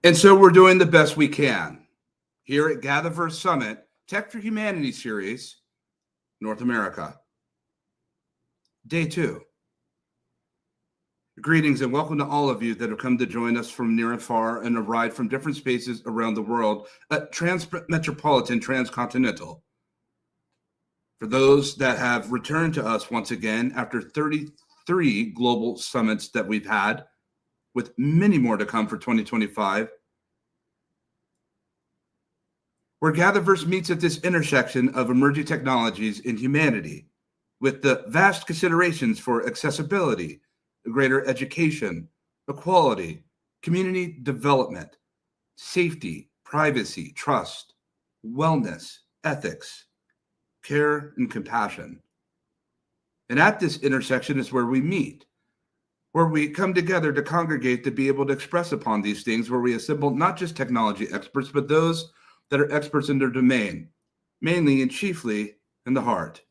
And so we're doing the best we can here at GatherVerse Summit, Tech for Humanity Series, North America. Day 2. Greetings and welcome to all of you that have come to join us from near and far and arrived from different spaces around the world at Transmetropolitan Transcontinental. For those that have returned to us once again after 33 global summits that we've had, with many more to come for 2025, where GatherVerse meets at this intersection of emerging technologies and humanity, with the vast considerations for accessibility, greater education, equality, community development, safety, privacy, trust, wellness, ethics, care, and compassion. And at this intersection is where we meet, where we come together to congregate to be able to express upon these things, where we assemble not just technology experts, but those that are experts in their domain, mainly and chiefly in the heart.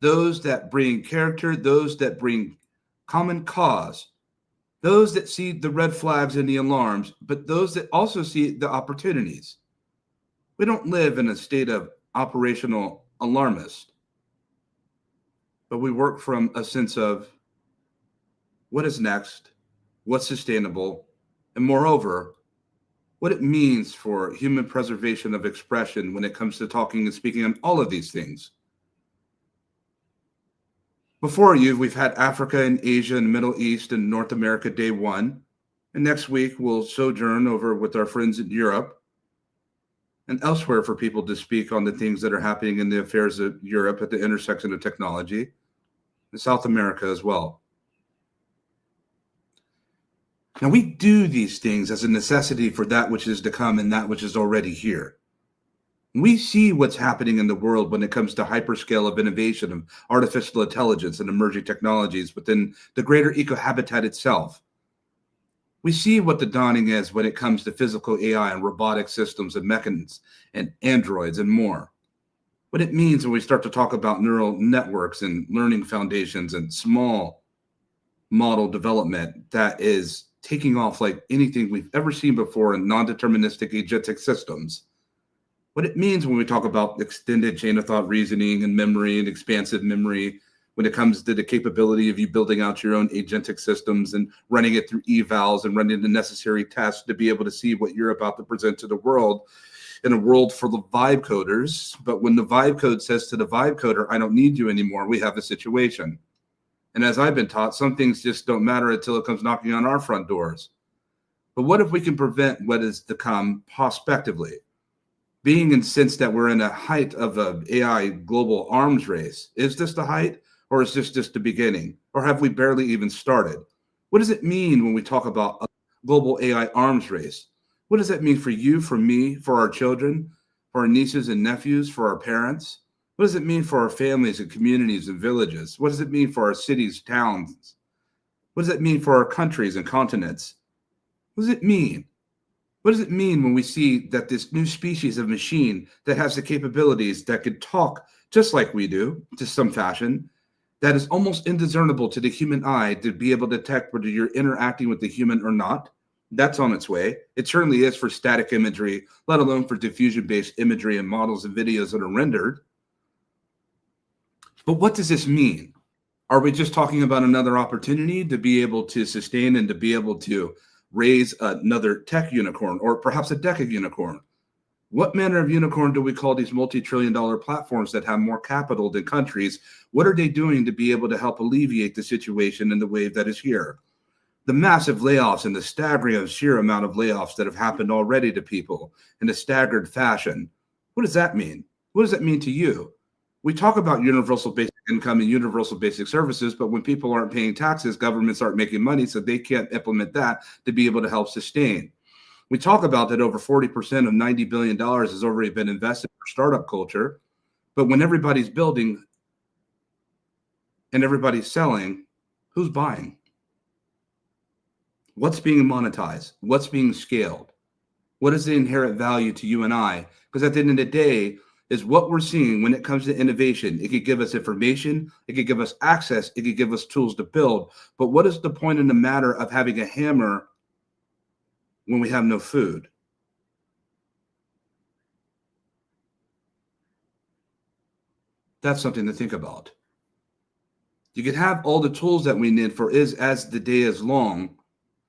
Those that bring character, those that bring common cause, those that see the red flags and the alarms, but those that also see the opportunities. We don't live in a state of operational alarmist, but we work from a sense of what is next, what's sustainable, and moreover, what it means for human preservation of expression when it comes to talking and speaking on all of these things. Before you, we've had Africa and Asia and Middle East and North America day 1. And next week, we'll sojourn over with our friends in Europe and elsewhere for people to speak on the things that are happening in the affairs of Europe at the intersection of technology, and South America as well. Now, we do these things as a necessity for that which is to come and that which is already here. We see what's happening in the world when it comes to hyperscale of innovation of artificial intelligence and emerging technologies within the greater ecohabitat itself. We see what the dawning is when it comes to physical AI and robotic systems and mechanisms and androids and more. What it means when we start to talk about neural networks and learning foundations and small model development that is taking off like anything we've ever seen before in non-deterministic agentic systems. What it means when we talk about extended chain of thought reasoning and memory and expansive memory, when it comes to the capability of you building out your own agentic systems and running it through evals and running the necessary tests to be able to see what you're about to present to the world in a world full of vibe coders. But when the vibe code says to the vibe coder, I don't need you anymore, we have a situation. And as I've been taught, some things just don't matter until it comes knocking on our front doors. But what if we can prevent what is to come prospectively? Being in sense that we're in a height of an AI global arms race. Is this the height, or is this just the beginning? Or have we barely even started? What does it mean when we talk about a global AI arms race? What does that mean for you, for me, for our children, for our nieces and nephews, for our parents? What does it mean for our families and communities and villages? What does it mean for our cities, towns? What does it mean for our countries and continents? What does it mean? What does it mean when we see that this new species of machine that has the capabilities that could talk just like we do, to some fashion, that is almost indiscernible to the human eye to be able to detect whether you're interacting with the human or not? That's on its way. It certainly is for static imagery, let alone for diffusion-based imagery and models and videos that are rendered. But what does this mean? Are we just talking about another opportunity to be able to sustain and to be able to raise another tech unicorn or perhaps a deca unicorn? What manner of unicorn do we call these multi-trillion-dollar platforms that have more capital than countries? What are they doing to be able to help alleviate the situation and the wave that is here? The massive layoffs and the staggering sheer amount of layoffs that have happened already to people in a staggered fashion. What does that mean? What does that mean to you? We talk about universal basic income and universal basic services, but when people aren't paying taxes, governments aren't making money, so they can't implement that to be able to help sustain. We talk about that over 40% of $90 billion has already been invested for startup culture, but when everybody's building and everybody's selling, who's buying? What's being monetized? What's being scaled? What is the inherent value to you and I? Because at the end of the day, is what we're seeing when it comes to innovation. It could give us information, it could give us access, it could give us tools to build. But what is the point in the matter of having a hammer when we have no food? That's something to think about. You can have all the tools that we need for is as the day is long,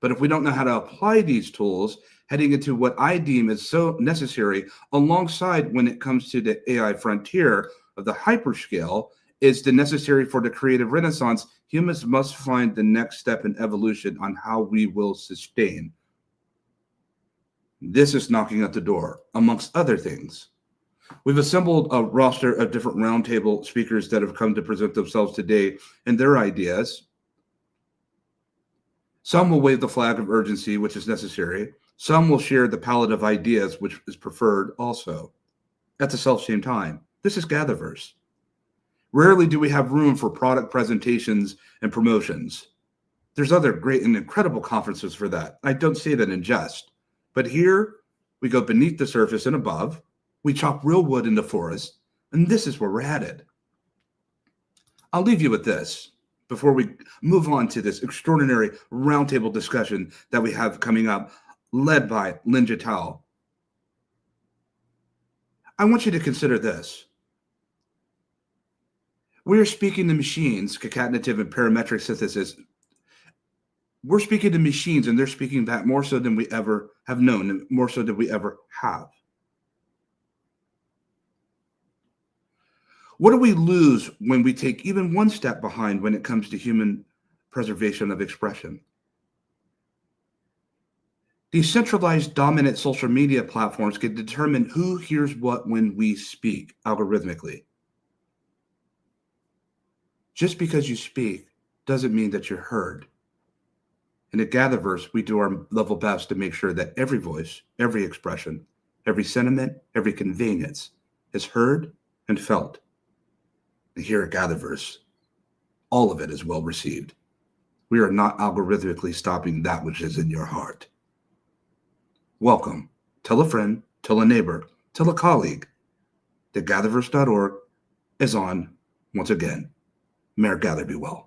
but if we don't know how to apply these tools, heading into what I deem is so necessary alongside when it comes to the AI frontier of the hyperscale, is the necessary for the creative renaissance. Humans must find the next step in evolution on how we will sustain. This is knocking at the door, amongst other things. We've assembled a roster of different roundtable speakers that have come to present themselves today and their ideas. Some will wave the flag of urgency, which is necessary. Some will share the palette of ideas, which is preferred also. At the self-same time, this is GatherVerse. Rarely do we have room for product presentations and promotions. There's other great and incredible conferences for that. I don't say that in jest. But here, we go beneath the surface and above. We chop real wood in the forest, and this is where we're headed. I'll leave you with this before we move on to this extraordinary roundtable discussion that we have coming up, led by Lin Jittao. I want you to consider this. We are speaking to machines, concatenative and parametric synthesis. We're speaking to machines, and they're speaking back more so than we ever have known, and more so than we ever have. What do we lose when we take even one step behind when it comes to human preservation of expression? Decentralized dominant social media platforms can determine who hears what when we speak algorithmically. Just because you speak doesn't mean that you're heard. In the GatherVerse, we do our level best to make sure that every voice, every expression, every sentiment, every convenience is heard and felt. Here at GatherVerse, all of it is well received. We are not algorithmically stopping that which is in your heart. Welcome. Tell a friend, tell a neighbor, tell a colleague. The GatherVerse.org is on once again. May our gather be well.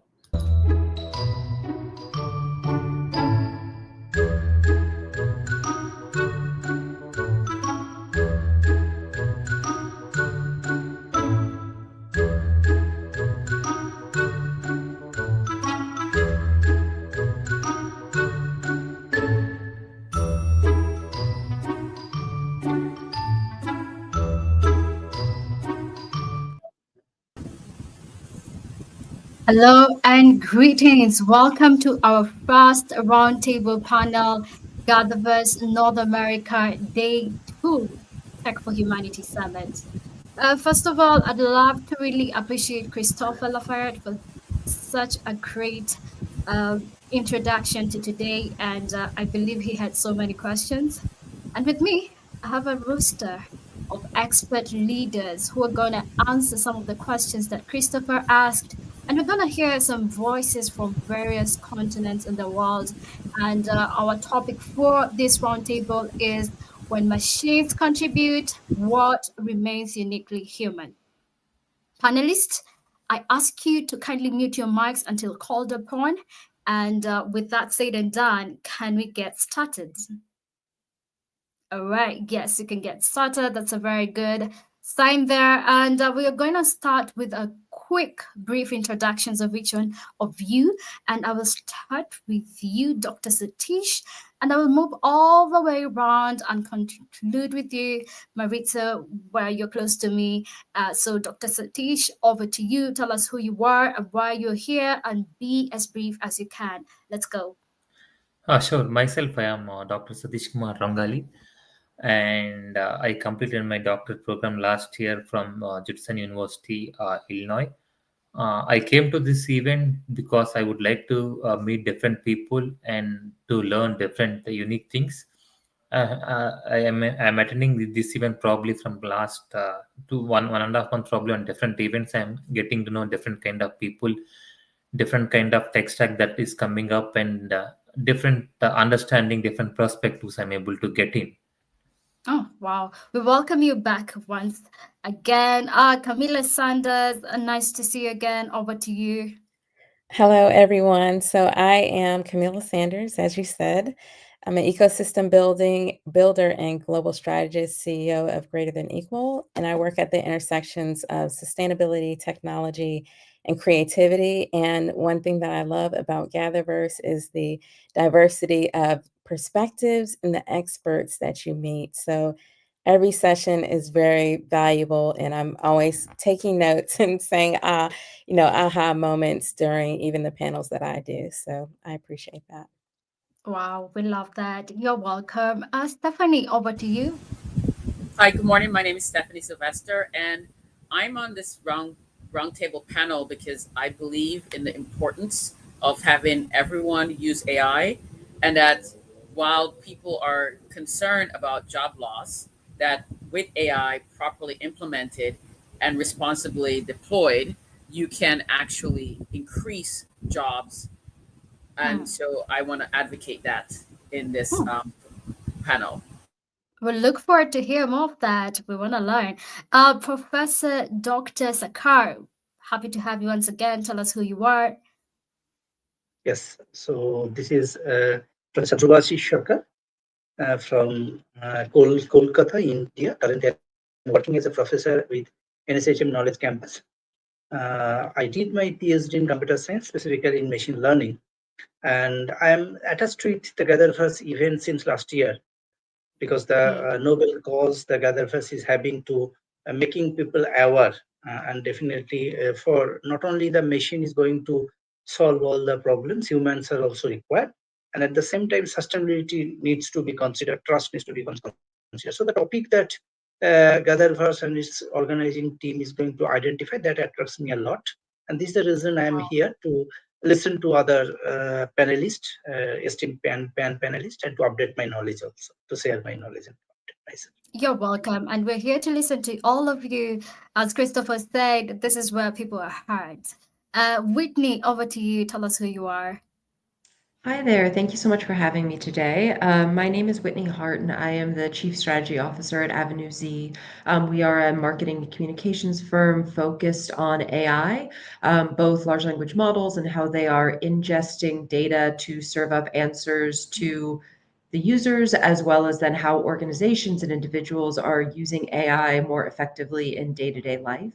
Hello and greetings. Welcome to our first roundtable panel, GatherVerse North America Day 2 Tech for Humanity Summit. First of all, I'd love to really appreciate Christopher Lafayette for such a great introduction to today, and I believe he had so many questions. And with me, I have a roster of expert leaders who are going to answer some of the questions that Christopher asked. And we're going to hear some voices from various continents in the world. And our topic for this roundtable is when machines contribute, what remains uniquely human? Panelists, I ask you to kindly mute your mics until called upon. And with that said and done, can we get started? All right, yes, you can get started. That's a very good sign there. And we are going to start with a quick, brief introductions of each one of you. And I will start with you, Dr. Satish, and I will move all the way around and conclude with you, Maritza, where you're close to me. So Dr. Satish, over to you. Tell us who you are and why you're here, and be as brief as you can. Let's go. Sure. Myself, I am Dr. Satish Kumar Rangali, and I completed my doctorate program last year from Judson University, Illinois. I came to this event because I would like to meet different people and to learn different unique things. I'm attending this event probably from last to one and a half month probably on different events. I'm getting to know different kind of people, different kind of tech stack that is coming up, and different understanding, different perspectives I'm able to get in. Oh, wow. We welcome you back once again. Camila Sanders, nice to see you again. Over to you. Hello, everyone. So I am Camilla Sanders, as you said. I'm an ecosystem builder and global strategist, CEO of Greater Than Equal, and I work at the intersections of sustainability, technology, and creativity. And one thing that I love about GatherVerse is the diversity of perspectives and the experts that you meet. So every session is very valuable, and I'm always taking notes and saying, aha moments during even the panels that I do. So I appreciate that. Wow, we love that. You're welcome. Stephanie, over to you. Hi, good morning. My name is Stephanie Sylvester, and I'm on this roundtable panel because I believe in the importance of having everyone use AI, and that while people are concerned about job loss, that with AI properly implemented and responsibly deployed, you can actually increase jobs. And so I want to advocate that in this panel. We'll look forward to hear more of that. We want to learn. Professor Dr. Sakar, happy to have you once again. Tell us who you are. Yes, so this is Professor Dhruvashi Shakar from Kolkata, India, currently working as a professor with NSHM Knowledge Campus. I did my PhD in computer science, specifically in machine learning, and I am attached to the GatherVerse event since last year because the noble cause the GatherVerse is having to making people aware, and definitely for not only the machine is going to solve all the problems, humans are also required, and at the same time sustainability needs to be considered, trust needs to be considered. So the topic that GatherVerse and its organizing team is going to identify, that attracts me a lot, and this is the reason I am here to listen to other panelists, esteemed panelists, and to update my knowledge also, to share my knowledge and update myself. You're welcome. And we're here to listen to all of you. As Christopher said, this is where people are heard. Whitney, over to you. Tell us who you are. Hi there. Thank you so much for having me today. My name is Whitney Hart, and I am the Chief Strategy Officer at Avenue Z. We are a marketing and communications firm focused on AI, both large language models and how they are ingesting data to serve up answers to the users, as well as then how organizations and individuals are using AI more effectively in day-to-day life.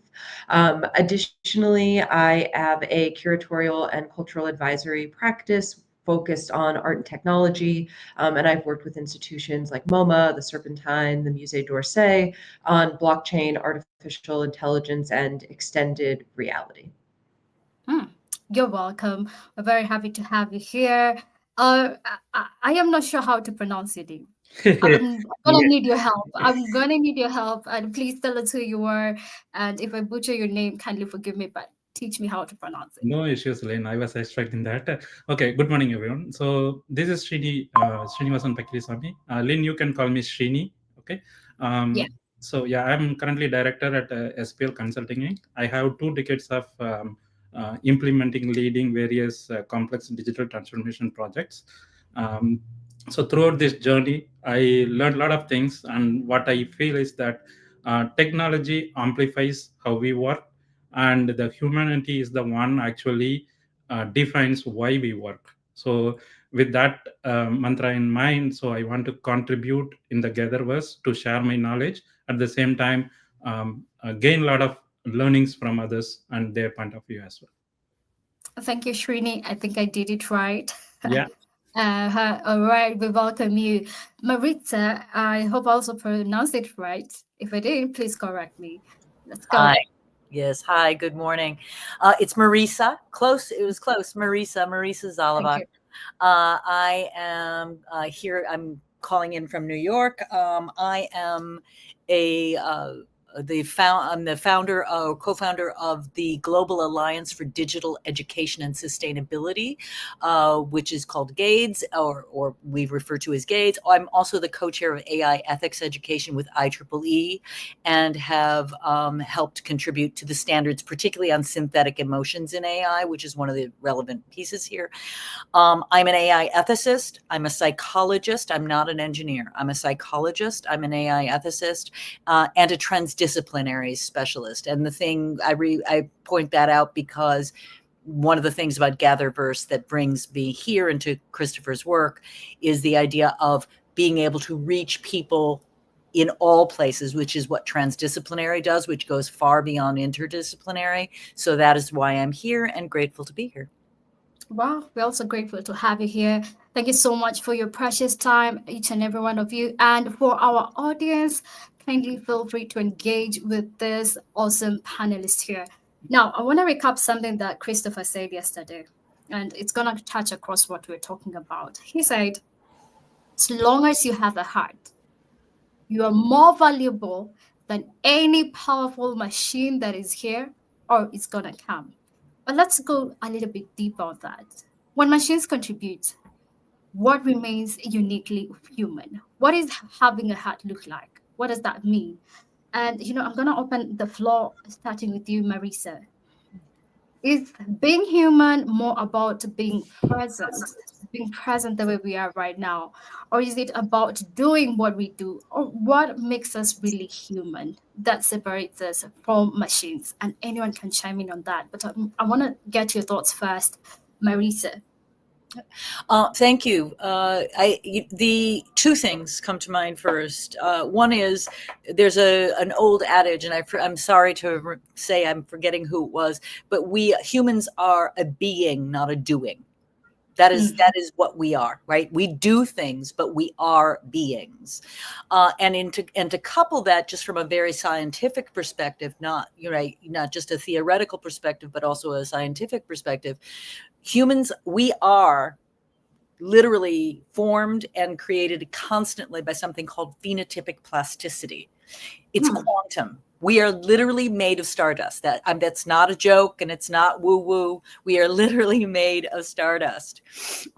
Additionally, I have a curatorial and cultural advisory practice focused on art and technology, and I've worked with institutions like MoMA, the Serpentine, the Musée d'Orsay on blockchain, artificial intelligence, and extended reality. You're welcome. We're very happy to have you here. I am not sure how to pronounce your name. I'm gonna need your help. I'm gonna need your help. And please tell us who you are. And if I butcher your name, kindly forgive me, but teach me how to pronounce it. No issues, Lynn. I was expecting that. Okay, good morning, everyone. So this is Srinivasan Pakirisamy. Lynn, you can call me Srini. Okay. Yeah. So yeah, I'm currently director at SPL Consulting Inc. I have 2 decades of implementing, leading various complex digital transformation projects. So throughout this journey, I learned a lot of things, and what I feel is that technology amplifies how we work, and the humanity is the one actually defines why we work. So with that mantra in mind, so I want to contribute in the GatherVerse to share my knowledge, at the same time gain a lot of learnings from others and their point of view as well. Thank you, Srini. I think I did it right. Yeah. All right, we welcome you. Maritza, I hope I also pronounced it right. If I didn't, please correct me. Let's go. Hi. Yes. Hi. Good morning. It's Marisa. Close. It was close. Marisa Zalava. I am here. I'm calling in from New York. I am I'm the founder or co-founder of the Global Alliance for Digital Education and Sustainability, which is called GAIDS, or we refer to as GAIDS. I'm also the co-chair of AI Ethics Education with IEEE, and have helped contribute to the standards, particularly on synthetic emotions in AI, which is one of the relevant pieces here. I'm an AI ethicist. I'm a psychologist. I'm not an engineer. I'm a psychologist. I'm an AI ethicist and a transdisciplinary specialist. And the thing I point that out because one of the things about GatherVerse that brings me here into Christopher's work is the idea of being able to reach people in all places, which is what transdisciplinary does, which goes far beyond interdisciplinary. So that is why I'm here and grateful to be here. Wow, we're also grateful to have you here. Thank you so much for your precious time, each and every one of you. And for our audience, kindly feel free to engage with this awesome panelist here. Now, I want to recap something that Christopher said yesterday, and it's going to touch across what we're talking about. He said, as long as you have a heart, you are more valuable than any powerful machine that is here or is going to come. But let's go a little bit deeper on that. When machines contribute, what remains uniquely human? What is having a heart look like? What does that mean? And, I'm going to open the floor, starting with you, Marisa. Is being human more about being present the way we are right now? Or is it about doing what we do? Or what makes us really human that separates us from machines? And anyone can chime in on that. But I want to get your thoughts first, Marisa. Thank you. The two things come to mind first. One is there's an old adage, and I'm sorry to say I'm forgetting who it was, but we humans are a being, not a doing. That is what we are, right? We do things, but we are beings. And to couple that just from a very scientific perspective, not just a theoretical perspective, but also a scientific perspective, humans, we are literally formed and created constantly by something called phenotypic plasticity. It's quantum. We are literally made of stardust. That's not a joke, and it's not woo-woo. We are literally made of stardust.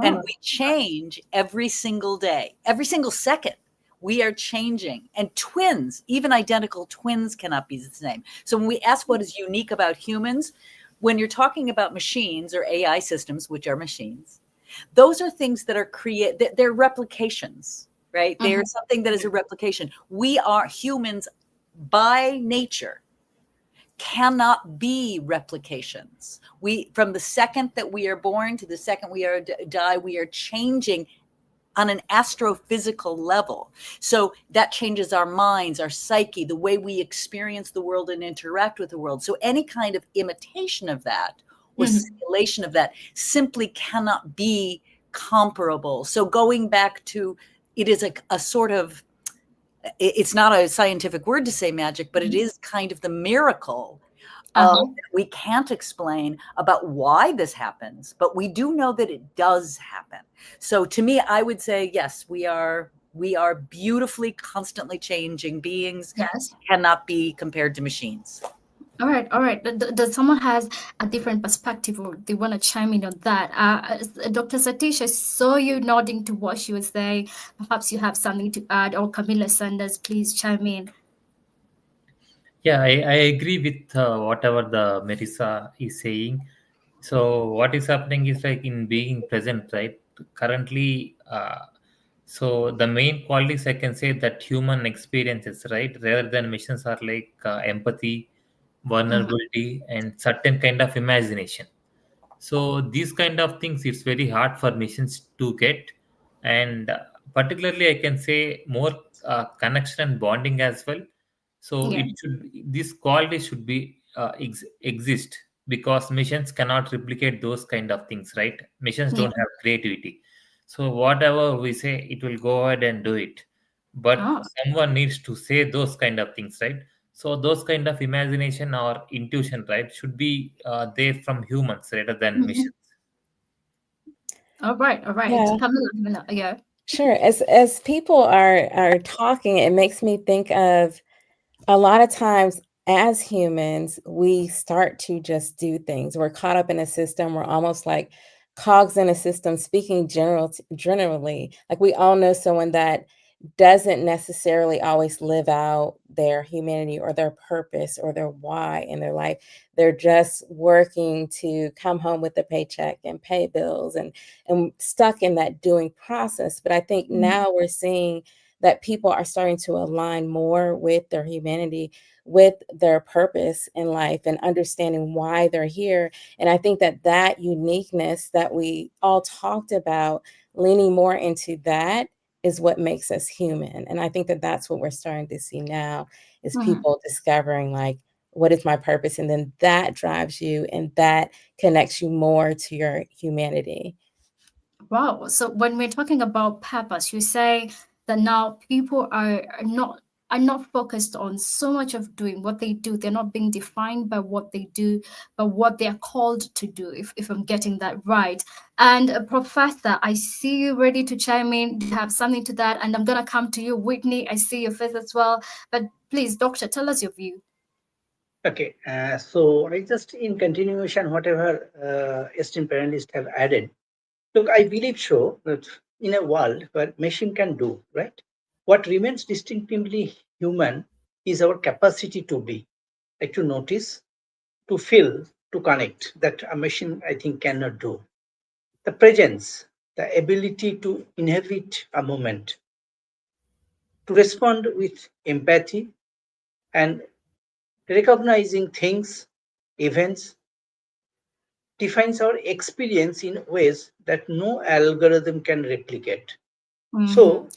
And we change every single day, every single second. We are changing. And twins, even identical twins, cannot be the same. So when we ask what is unique about humans, when you're talking about machines or AI systems, which are machines, those are things that are they're replications, right? They're something that is a replication. We are humans by nature cannot be replications. From the second that we are born to the second we die, we are changing on an astrophysical level. So that changes our minds, our psyche, the way we experience the world and interact with the world. So any kind of imitation of that or simulation of that simply cannot be comparable. So going back to, it is a sort of, it's not a scientific word to say magic, but it is kind of the miracle we can't explain about why this happens, but we do know that it does happen. So to me, I would say, yes, we are beautifully, constantly changing beings. Yes. Cannot be compared to machines. All right. Does someone has a different perspective, or they want to chime in on that? Dr. Satish, I saw you nodding to what she was saying. Perhaps you have something to add, or Camilla Sanders, please chime in. Yeah, I agree with whatever the Marisa is saying. So what is happening is like in being present, right? Currently, so the main qualities I can say that human experiences, right, rather than machines, are like empathy, vulnerability, and certain kind of imagination. So these kind of things, it's very hard for machines to get, and particularly I can say more connection and bonding as well. So Yeah. this quality should be exist, because machines cannot replicate those kind of things, right? Machines don't have creativity. So whatever we say, it will go ahead and do it. But someone needs to say those kind of things, right? So those kind of imagination or intuition, right, should be there from humans rather than machines. All right. Yeah. Camilla, yeah. Sure. As people are talking, it makes me think of a lot of times as humans, we start to just do things. We're caught up in a system. We're almost like cogs in a system, speaking generally. Like we all know someone that doesn't necessarily always live out their humanity or their purpose or their why in their life. They're just working to come home with a paycheck and pay bills and stuck in that doing process. But I think now we're seeing that people are starting to align more with their humanity, with their purpose in life, and understanding why they're here. And I think that that uniqueness that we all talked about, leaning more into that, is what makes us human. And I think that that's what we're starting to see now, is people discovering, like, what is my purpose? And then that drives you, and that connects you more to your humanity. Wow. So when we're talking about purpose, you say that now people are not focused on so much of doing what they do. They're not being defined by what they do, but what they are called to do, if I'm getting that right. And Professor, I see you ready to chime in. Do you have something to that? And I'm gonna come to you, Whitney. I see your face as well. But please, Doctor, tell us your view. Okay, so I just, in continuation, whatever esteemed panelists have added, look, I believe so that in a world where machine can do, right, what remains distinctively human is our capacity to be, like to notice, to feel, to connect, that a machine, I think, cannot do. The presence, the ability to inhabit a moment, to respond with empathy, and recognizing things, events, defines our experience in ways that no algorithm can replicate. So,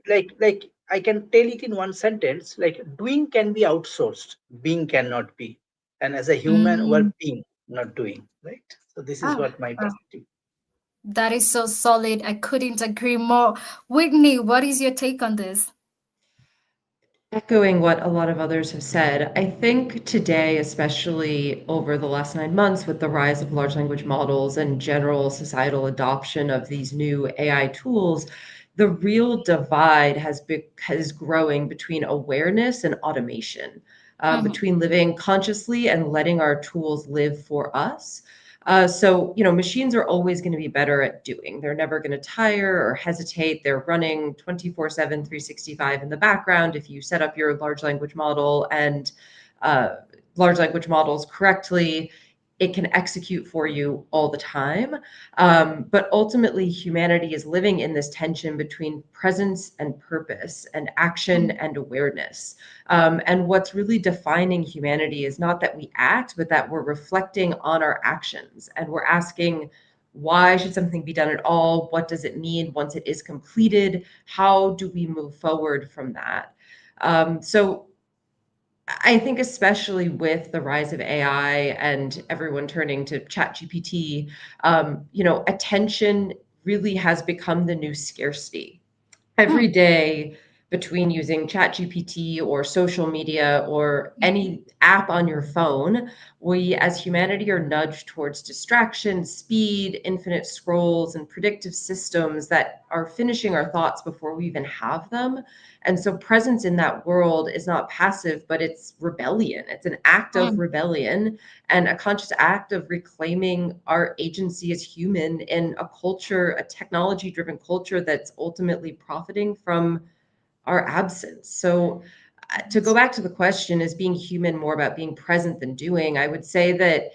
like I can tell it in one sentence, like doing can be outsourced, being cannot be. And as a human, we're being, not doing, right? So this is what my perspective. That is so solid. I couldn't agree more. Whitney, what is your take on this? Echoing what a lot of others have said, I think today, especially over the last 9 months with the rise of large language models and general societal adoption of these new AI tools, the real divide is growing between awareness and automation, between living consciously and letting our tools live for us. So, machines are always going to be better at doing. They're never going to tire or hesitate. They're running 24/7, 365 in the background. If you set up your large language model and large language models correctly, it can execute for you all the time. But ultimately, humanity is living in this tension between presence and purpose, and action and awareness. And what's really defining humanity is not that we act, but that we're reflecting on our actions. And we're asking, why should something be done at all? What does it mean once it is completed? How do we move forward from that? So I think especially with the rise of AI and everyone turning to ChatGPT, attention really has become the new scarcity. Every day, between using ChatGPT or social media or any app on your phone, we as humanity are nudged towards distraction, speed, infinite scrolls, and predictive systems that are finishing our thoughts before we even have them. And so presence in that world is not passive, but it's rebellion. It's an act of rebellion and a conscious act of reclaiming our agency as human in a culture, a technology-driven culture that's ultimately profiting from our absence. So to go back to the question, is being human more about being present than doing? I would say that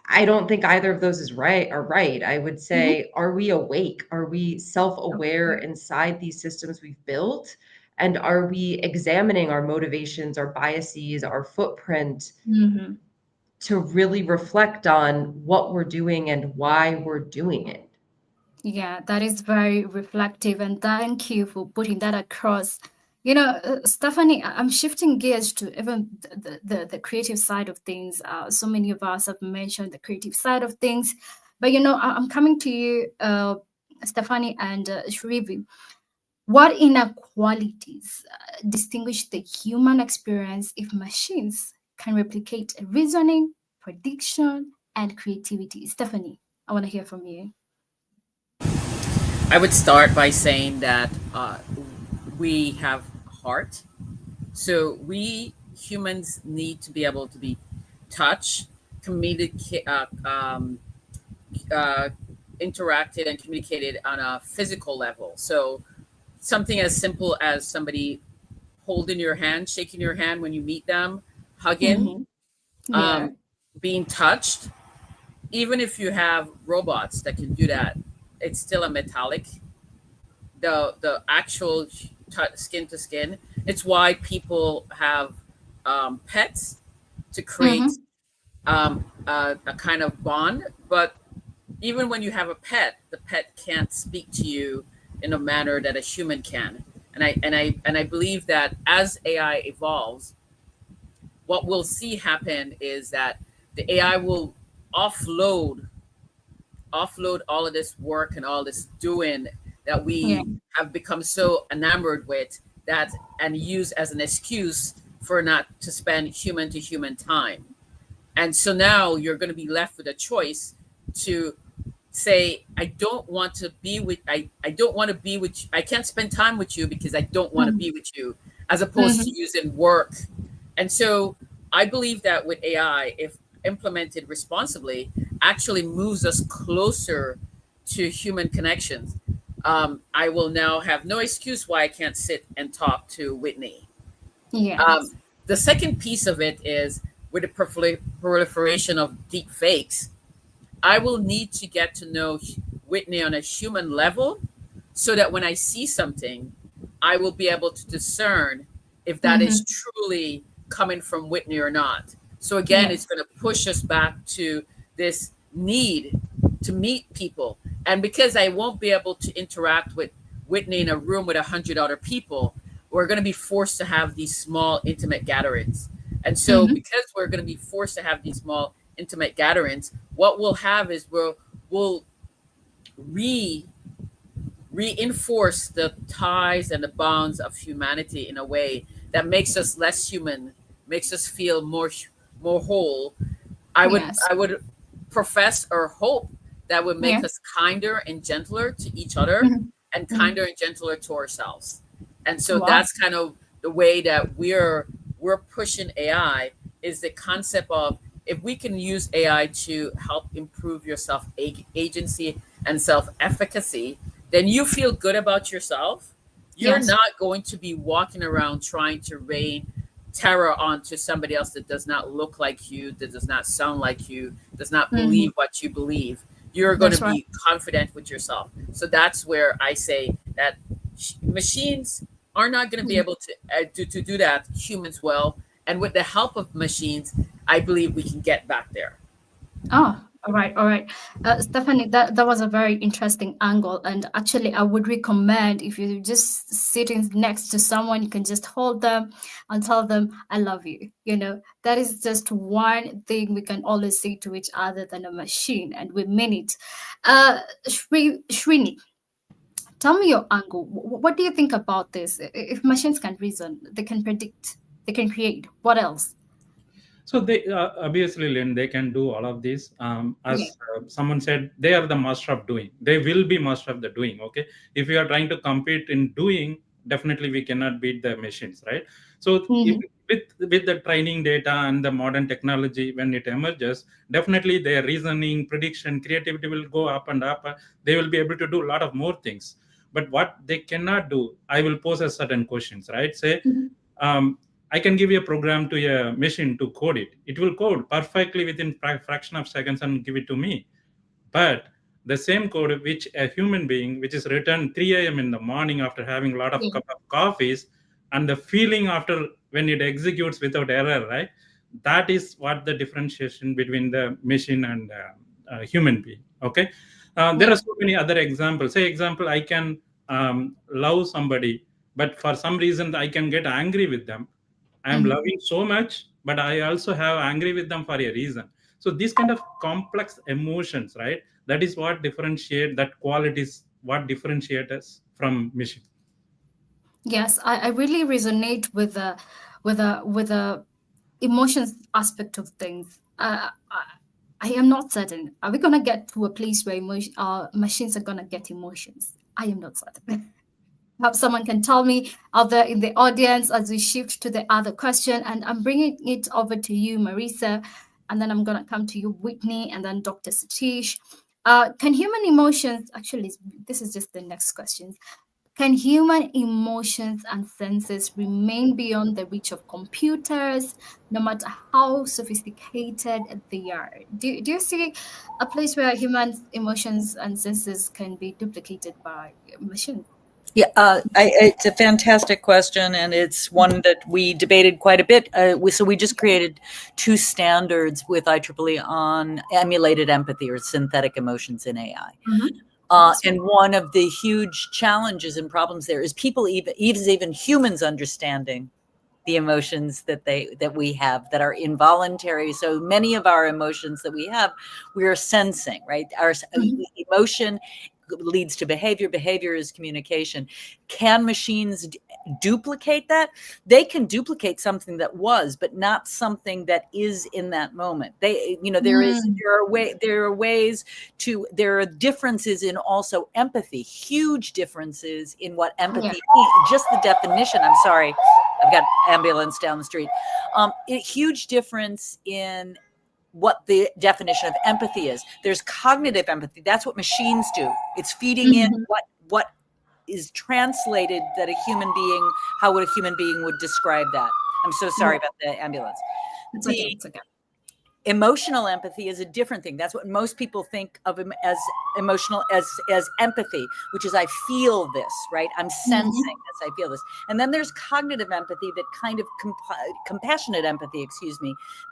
I don't think either of those is right. I would say, are we awake? Are we self-aware inside these systems we've built? And are we examining our motivations, our biases, our footprint to really reflect on what we're doing and why we're doing it? Yeah, that is very reflective, and thank you for putting that across. Stephanie, I'm shifting gears to even the creative side of things. So many of us have mentioned the creative side of things, but I'm coming to you, Stephanie and Shrivi. What inequalities distinguish the human experience if machines can replicate reasoning, prediction, and creativity? Stephanie, I want to hear from you. I would start by saying that we have heart. So we humans need to be able to be touched, interacted and communicated on a physical level. So something as simple as somebody holding your hand, shaking your hand when you meet them, hugging, being touched. Even if you have robots that can do that, it's still a metallic. The actual skin to skin. It's why people have pets to create a kind of bond. But even when you have a pet, the pet can't speak to you in a manner that a human can. And I believe that as AI evolves, what we'll see happen is that the AI will offload all of this work and all this doing that we have become so enamored with, that and use as an excuse for not to spend human to human time. And so now you're going to be left with a choice to say, I don't want to be with I don't want to be with you. I can't spend time with you because I don't want to be with you, as opposed to using work. And so I believe that with AI, if implemented responsibly, actually moves us closer to human connections. I will now have no excuse why I can't sit and talk to Whitney. Yes. The second piece of it is, with the proliferation of deep fakes, I will need to get to know Whitney on a human level, so that when I see something, I will be able to discern if that is truly coming from Whitney or not. So again, it's going to push us back to this need to meet people. And because I won't be able to interact with Whitney in a room with 100 other people, we're going to be forced to have these small, intimate gatherings. And so because we're going to be forced to have these small, intimate gatherings, what we'll have is we'll reinforce the ties and the bonds of humanity in a way that makes us less human, makes us feel more whole. I would profess or hope that would make us kinder and gentler to each other, and kinder and gentler to ourselves. And so that's kind of the way that we're pushing AI, is the concept of, if we can use AI to help improve your self-agency and self-efficacy, then you feel good about yourself. You're not going to be walking around trying to rain terror onto somebody else that does not look like you, that does not sound like you, does not believe what you believe. You're going to be confident with yourself. So that's where I say that machines are not going to be able to do that. Humans will. And with the help of machines, I believe we can get back there. Oh, all right. Stephanie, that was a very interesting angle. And actually, I would recommend, if you're just sitting next to someone, you can just hold them and tell them, I love you. You know, that is just one thing we can always say to each other than a machine, and we mean it. Shrini, tell me your angle. What do you think about this? If machines can reason, they can predict, they can create, what else? So they obviously, Lynn, they can do all of this. As someone said, they are the master of doing. They will be master of the doing. Okay, if we are trying to compete in doing, definitely we cannot beat the machines, right? So with the training data and the modern technology, when it emerges, definitely their reasoning, prediction, creativity will go up and up. They will be able to do a lot of more things. But what they cannot do, I will pose a certain questions, right? Say, I can give you a program to a machine to code it. It will code perfectly within fraction of seconds and give it to me. But the same code which a human being, which is written 3 a.m. in the morning after having a lot of cup of coffees, and the feeling after when it executes without error, right? That is what the differentiation between the machine and human being. Okay. There are so many other examples. Say, example, I can love somebody, but for some reason I can get angry with them. I am loving so much, but I also have angry with them for a reason. So these kind of complex emotions, right? That is what differentiate, that qualities, what differentiate us from machine. Yes, I really resonate with the emotions aspect of things. I am not certain. Are we gonna get to a place where machines are gonna get emotions? I am not certain. Perhaps someone can tell me out there in the audience as we shift to the other question. And I'm bringing it over to you, Marisa, and then I'm gonna come to you, Whitney, and then Dr. Satish. Can human emotions, actually, this is just the next question. Can human emotions and senses remain beyond the reach of computers, no matter how sophisticated they are? Do you see a place where human emotions and senses can be duplicated by machines? Yeah, it's a fantastic question, and it's one that we debated quite a bit. So we just created 2 standards with IEEE on emulated empathy or synthetic emotions in AI. And one of the huge challenges and problems there is people, even humans, understanding the emotions that we have that are involuntary. So many of our emotions that we have, we are sensing, right? Our emotion leads to behavior. Behavior is communication. Can machines duplicate that? They can duplicate something that was, but not something that is in that moment. There are differences in also empathy, huge differences in what empathy means. Just the definition. I'm sorry, I've got ambulance down the street. Huge difference in what the definition of empathy is. There's cognitive empathy. That's what machines do. It's feeding in what is translated that how would a human being would describe that. I'm so sorry about the ambulance. It's okay. Emotional empathy is a different thing. That's what most people think of as emotional, as empathy, which is I feel this, right? I'm sensing this, I feel this. And then there's cognitive empathy, that kind of compassionate empathy,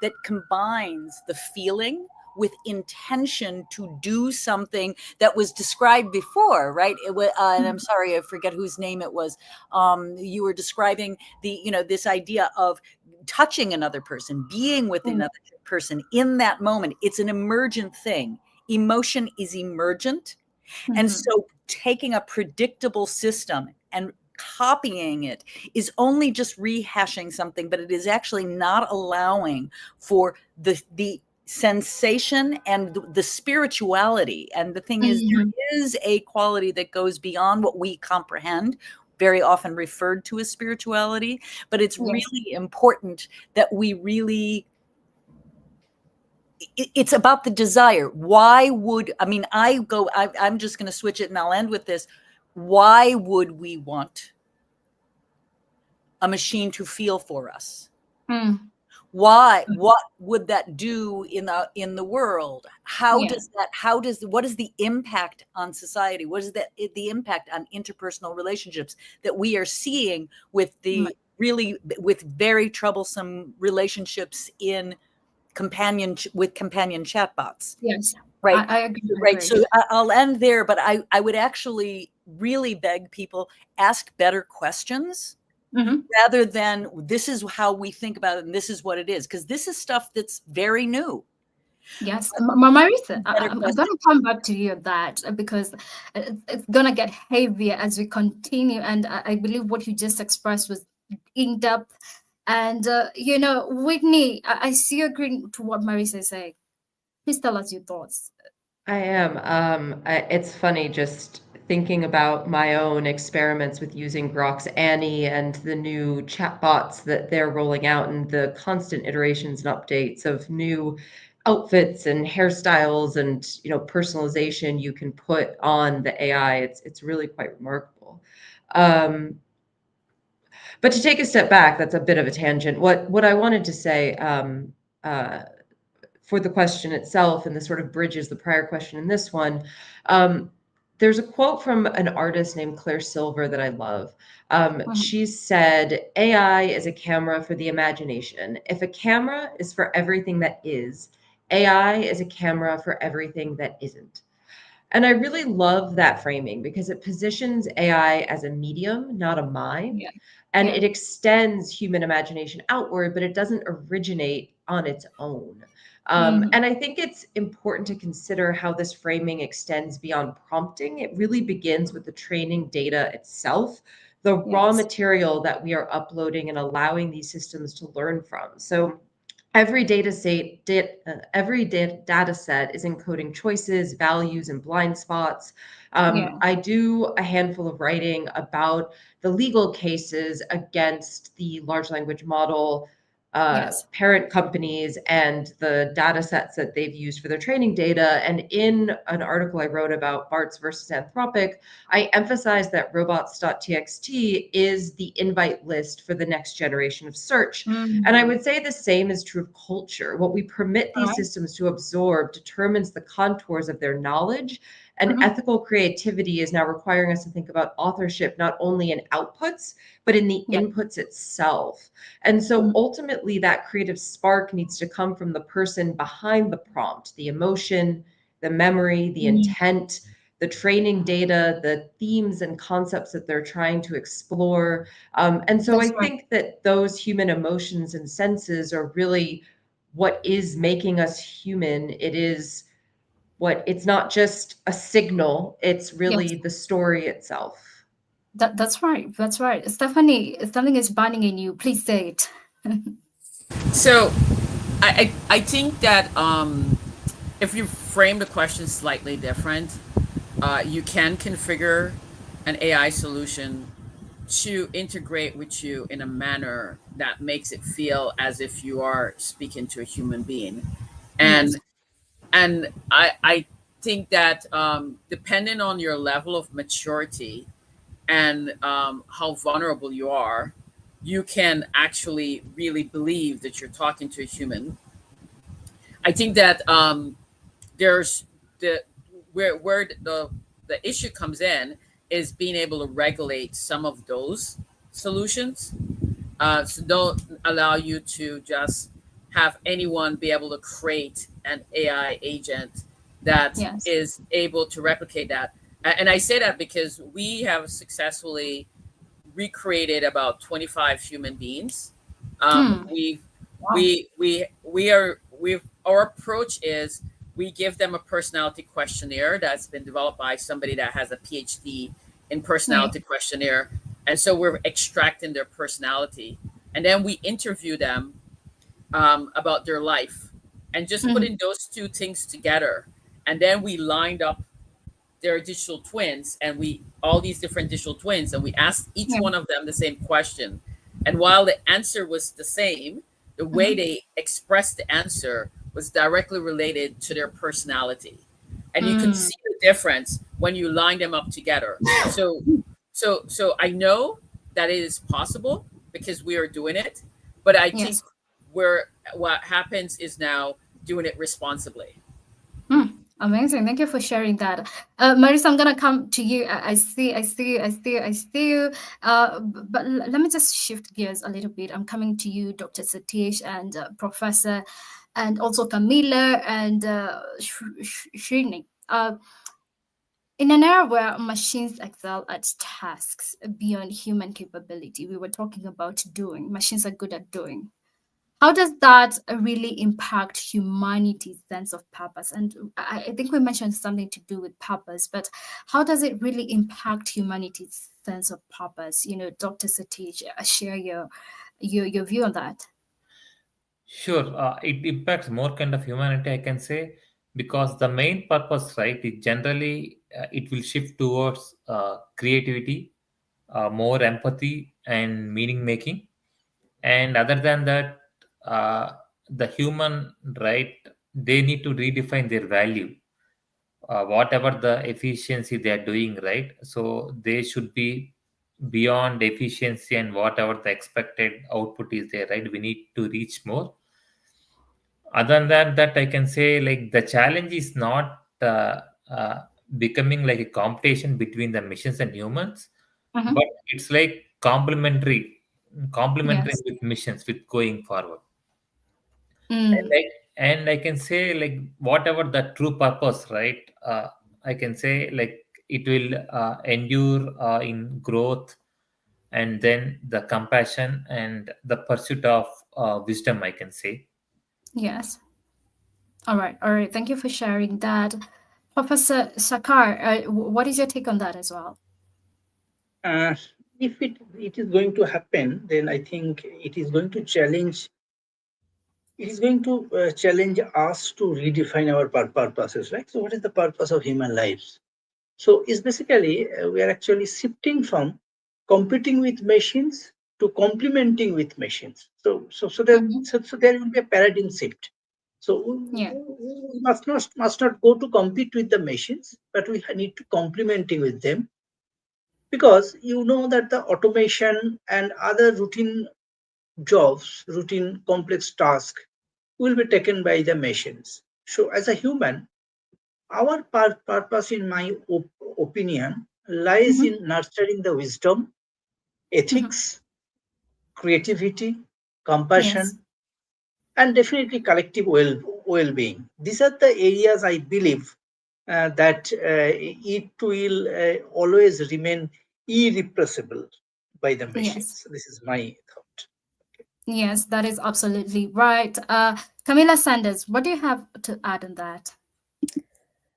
that combines the feeling with intention to do something that was described before, right? And I'm sorry, I forget whose name it was. You were describing this idea of touching another person, being with another person in that moment. It's an emergent thing. Emotion is emergent. And so taking a predictable system and copying it is only just rehashing something, but it is actually not allowing for the sensation and the spirituality. And the thing is, there is a quality that goes beyond what we comprehend, very often referred to as spirituality, but it's really important that we really, it's about the desire. Why would, I'm just going to switch it and I'll end with this. Why would we want a machine to feel for us? Why? What would that do in the world? What is the impact on society? What is the impact on interpersonal relationships that we are seeing with with very troublesome relationships in companion chatbots? Yes, right. I agree. Right. So I'll end there, but I would actually really beg people, ask better questions. Rather than this is how we think about it and this is what it is, because this is stuff that's very new. Yes, Marisa, I'm going to come back to you on that, because it's going to get heavier as we continue. And I believe what you just expressed was in depth. And, Whitney, I see you agreeing to what Marisa is saying. Please tell us your thoughts. I am. It's funny just thinking about my own experiments with using Grok's Annie and the new chatbots that they're rolling out and the constant iterations and updates of new outfits and hairstyles and personalization you can put on the AI. It's really quite remarkable. But to take a step back, that's a bit of a tangent. What I wanted to say for the question itself, and this sort of bridges the prior question in this one, there's a quote from an artist named Claire Silver that I love. She said, AI is a camera for the imagination. If a camera is for everything that is, AI is a camera for everything that isn't. And I really love that framing because it positions AI as a medium, not a mind. And it extends human imagination outward, but it doesn't originate on its own. And I think it's important to consider how this framing extends beyond prompting. It really begins with the training data itself, the raw material that we are uploading and allowing these systems to learn from. So every data set is encoding choices, values, and blind spots. I do a handful of writing about the legal cases against the large language model parent companies and the data sets that they've used for their training data. And in an article I wrote about Bart's versus Anthropic, I emphasized that robots.txt is the invite list for the next generation of search. And I would say the same is true of culture. What we permit these systems to absorb determines the contours of their knowledge And ethical creativity is now requiring us to think about authorship not only in outputs, but in the inputs itself. And so ultimately, that creative spark needs to come from the person behind the prompt, the emotion, the memory, the intent, the training data, the themes and concepts that they're trying to explore. And so I think that those human emotions and senses are really what is making us human. It's not just a signal, it's really the story itself. That's right. That's right. Stephanie, something is burning in you. Please say it. So I think that if you frame the question slightly different, you can configure an AI solution to integrate with you in a manner that makes it feel as if you are speaking to a human being. And I think that depending on your level of maturity and how vulnerable you are, you can actually really believe that you're talking to a human. I think that there's where the issue comes in is being able to regulate some of those solutions. So don't allow you to just have anyone be able to create an AI agent that is able to replicate that. And I say that because we have successfully recreated about 25 human beings. Our approach is we give them a personality questionnaire that's been developed by somebody that has a PhD in personality questionnaire. And so we're extracting their personality. And then we interview them about their life and just putting those two things together. And then we lined up their digital twins and all these different digital twins, and we asked each one of them the same question. And while the answer was the same, the way they expressed the answer was directly related to their personality. And you could see the difference when you line them up together. So I know that it is possible because we are doing it, but I think what happens is now doing it responsibly. Amazing. Thank you for sharing that. Marisa, I'm going to come to you. I see you. But let me just shift gears a little bit. I'm coming to you, Dr. Satish and Professor, and also Camila and Srini. In an era where machines excel at tasks beyond human capability, we were talking about doing. Machines are good at doing. How does that really impact humanity's sense of purpose? And I think we mentioned something to do with purpose, but how does it really impact humanity's sense of purpose? Dr. Satish, share your view on that. Sure, it impacts more kind of humanity, I can say, because the main purpose, right, is generally it will shift towards creativity, more empathy, and meaning making. And other than that, the human, right, they need to redefine their value, whatever the efficiency they are doing, right. So they should be beyond efficiency and whatever the expected output is there, right. We need to reach more. Other than that, I can say like the challenge is not becoming like a competition between the machines and humans, but it's like complementary with missions with going forward. And I can say like whatever the true purpose, right, I can say like it will endure in growth, and then the compassion and the pursuit of wisdom, I can say. Yes. All right. Thank you for sharing that. Professor Sakar, what is your take on that as well? If it is going to happen, then I think it is going to challenge. It is going to challenge us to redefine our purposes, right? So, what is the purpose of human lives? So, it's basically we are actually shifting from competing with machines to complementing with machines. So there will be a paradigm shift. So we must not go to compete with the machines, but we need to complementing with them, because you know that the automation and other routine jobs, routine complex tasks will be taken by the machines. So as a human, our purpose, in my opinion, lies in nurturing the wisdom, ethics, creativity, compassion, and definitely collective well-being. These are the areas I believe that it will always remain irrepressible by the machines. This is my thought. Yes, that is absolutely right. Camilla Sanders, what do you have to add on that?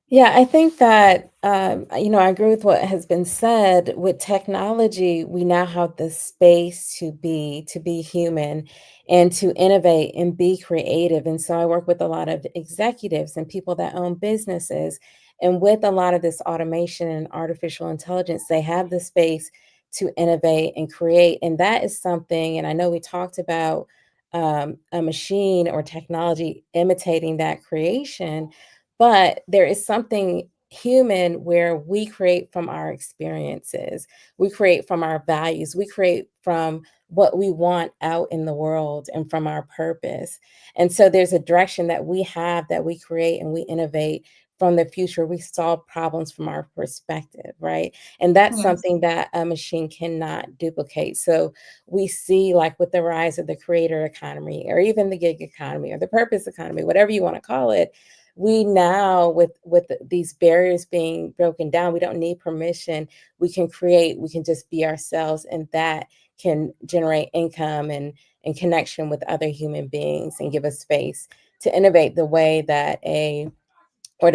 Yeah, I think that, I agree with what has been said. With technology, we now have the space to be human and to innovate and be creative. And so I work with a lot of executives and people that own businesses. And with a lot of this automation and artificial intelligence, they have the space to innovate and create. And that is something, and I know we talked about a machine or technology imitating that creation, but there is something human where we create from our experiences, we create from our values, we create from what we want out in the world and from our purpose. And so there's a direction that we have, that we create and we innovate from the future. We solve problems from our perspective, right? And that's something that a machine cannot duplicate. So we see, like with the rise of the creator economy, or even the gig economy, or the purpose economy, whatever you want to call it, we now, with these barriers being broken down, we don't need permission. We can create, we can just be ourselves, and that can generate income and connection with other human beings and give us space to innovate the way that to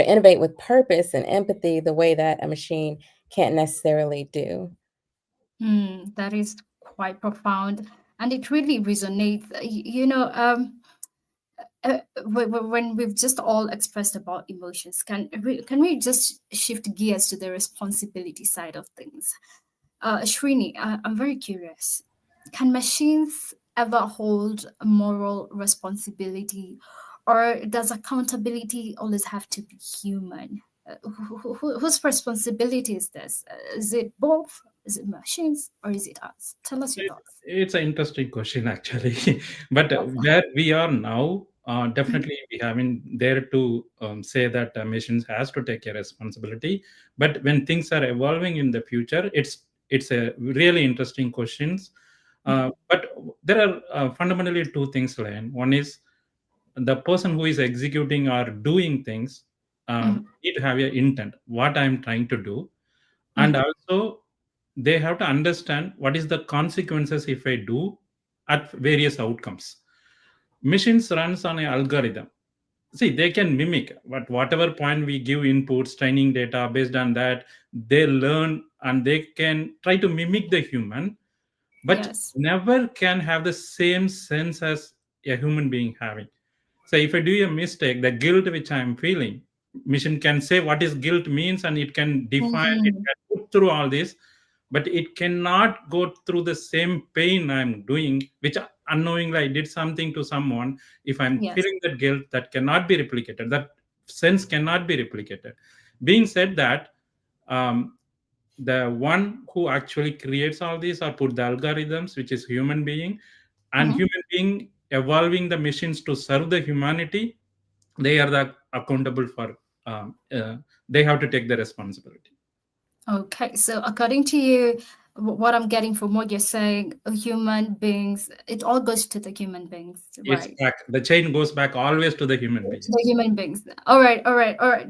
innovate with purpose and empathy the way that a machine can't necessarily do. That is quite profound, and it really resonates. When we've just all expressed about emotions, can we just shift gears to the responsibility side of things? Srini, I'm very curious. Can machines ever hold a moral responsibility, or does accountability always have to be human? Whose responsibility is this? Is it both? Is it machines, or is it us? Tell us your thoughts. It's an interesting question, actually. But where we are now, definitely we haven't there to say that machines has to take a responsibility. But when things are evolving in the future, it's a really interesting questions. But there are fundamentally two things, Lane. One is the person who is executing or doing things need to have an intent, what I'm trying to do. And also they have to understand what is the consequences if I do at various outcomes. Machines runs on an algorithm. See, they can mimic, but whatever point we give inputs, training data, based on that, they learn and they can try to mimic the human, but never can have the same sense as a human being having. So if I do a mistake, the guilt which I'm feeling, machine can say what is guilt means, and it can define, it can put through all this, but it cannot go through the same pain I'm doing, which unknowingly I did something to someone. If I'm feeling that guilt, that cannot be replicated. That sense cannot be replicated. Being said that, the one who actually creates all these or put the algorithms, which is human being, and human being evolving the machines to serve the humanity, they are the accountable for, they have to take the responsibility. Okay, so according to you, what I'm getting from what you're saying, human beings, it all goes to the human beings, right? It's back. The chain goes back always to the human being. To the human beings. All right.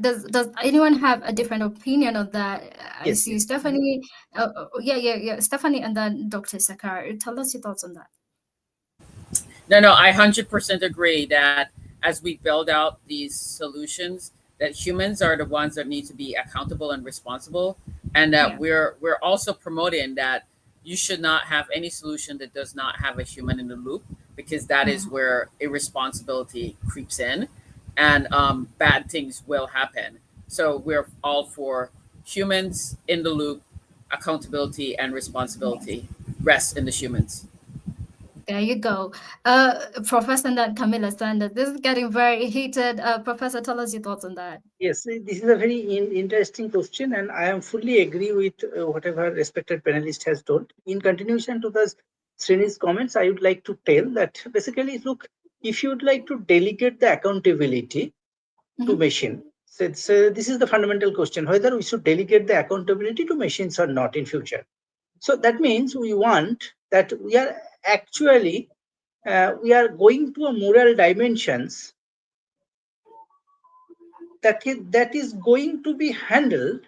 Does anyone have a different opinion on that? I see Stephanie. Yeah. Stephanie, and then Dr. Sakar. Tell us your thoughts on that. No, I 100% agree that as we build out these solutions, that humans are the ones that need to be accountable and responsible, and that we're also promoting that you should not have any solution that does not have a human in the loop, because that is where irresponsibility creeps in, and bad things will happen. So we're all for humans in the loop, accountability and responsibility rests in the humans. There you go. Professor and Camilla Sanders, this is getting very heated. Professor, tell us your thoughts on that. Yes, this is a very interesting question, and I am fully agree with whatever respected panelist has told. In continuation to the Srini's comments, I would like to tell that basically, look, if you would like to delegate the accountability to machine, So this is the fundamental question, whether we should delegate the accountability to machines or not in future. So that means we want that we are actually, we are going to a moral dimensions that is going to be handled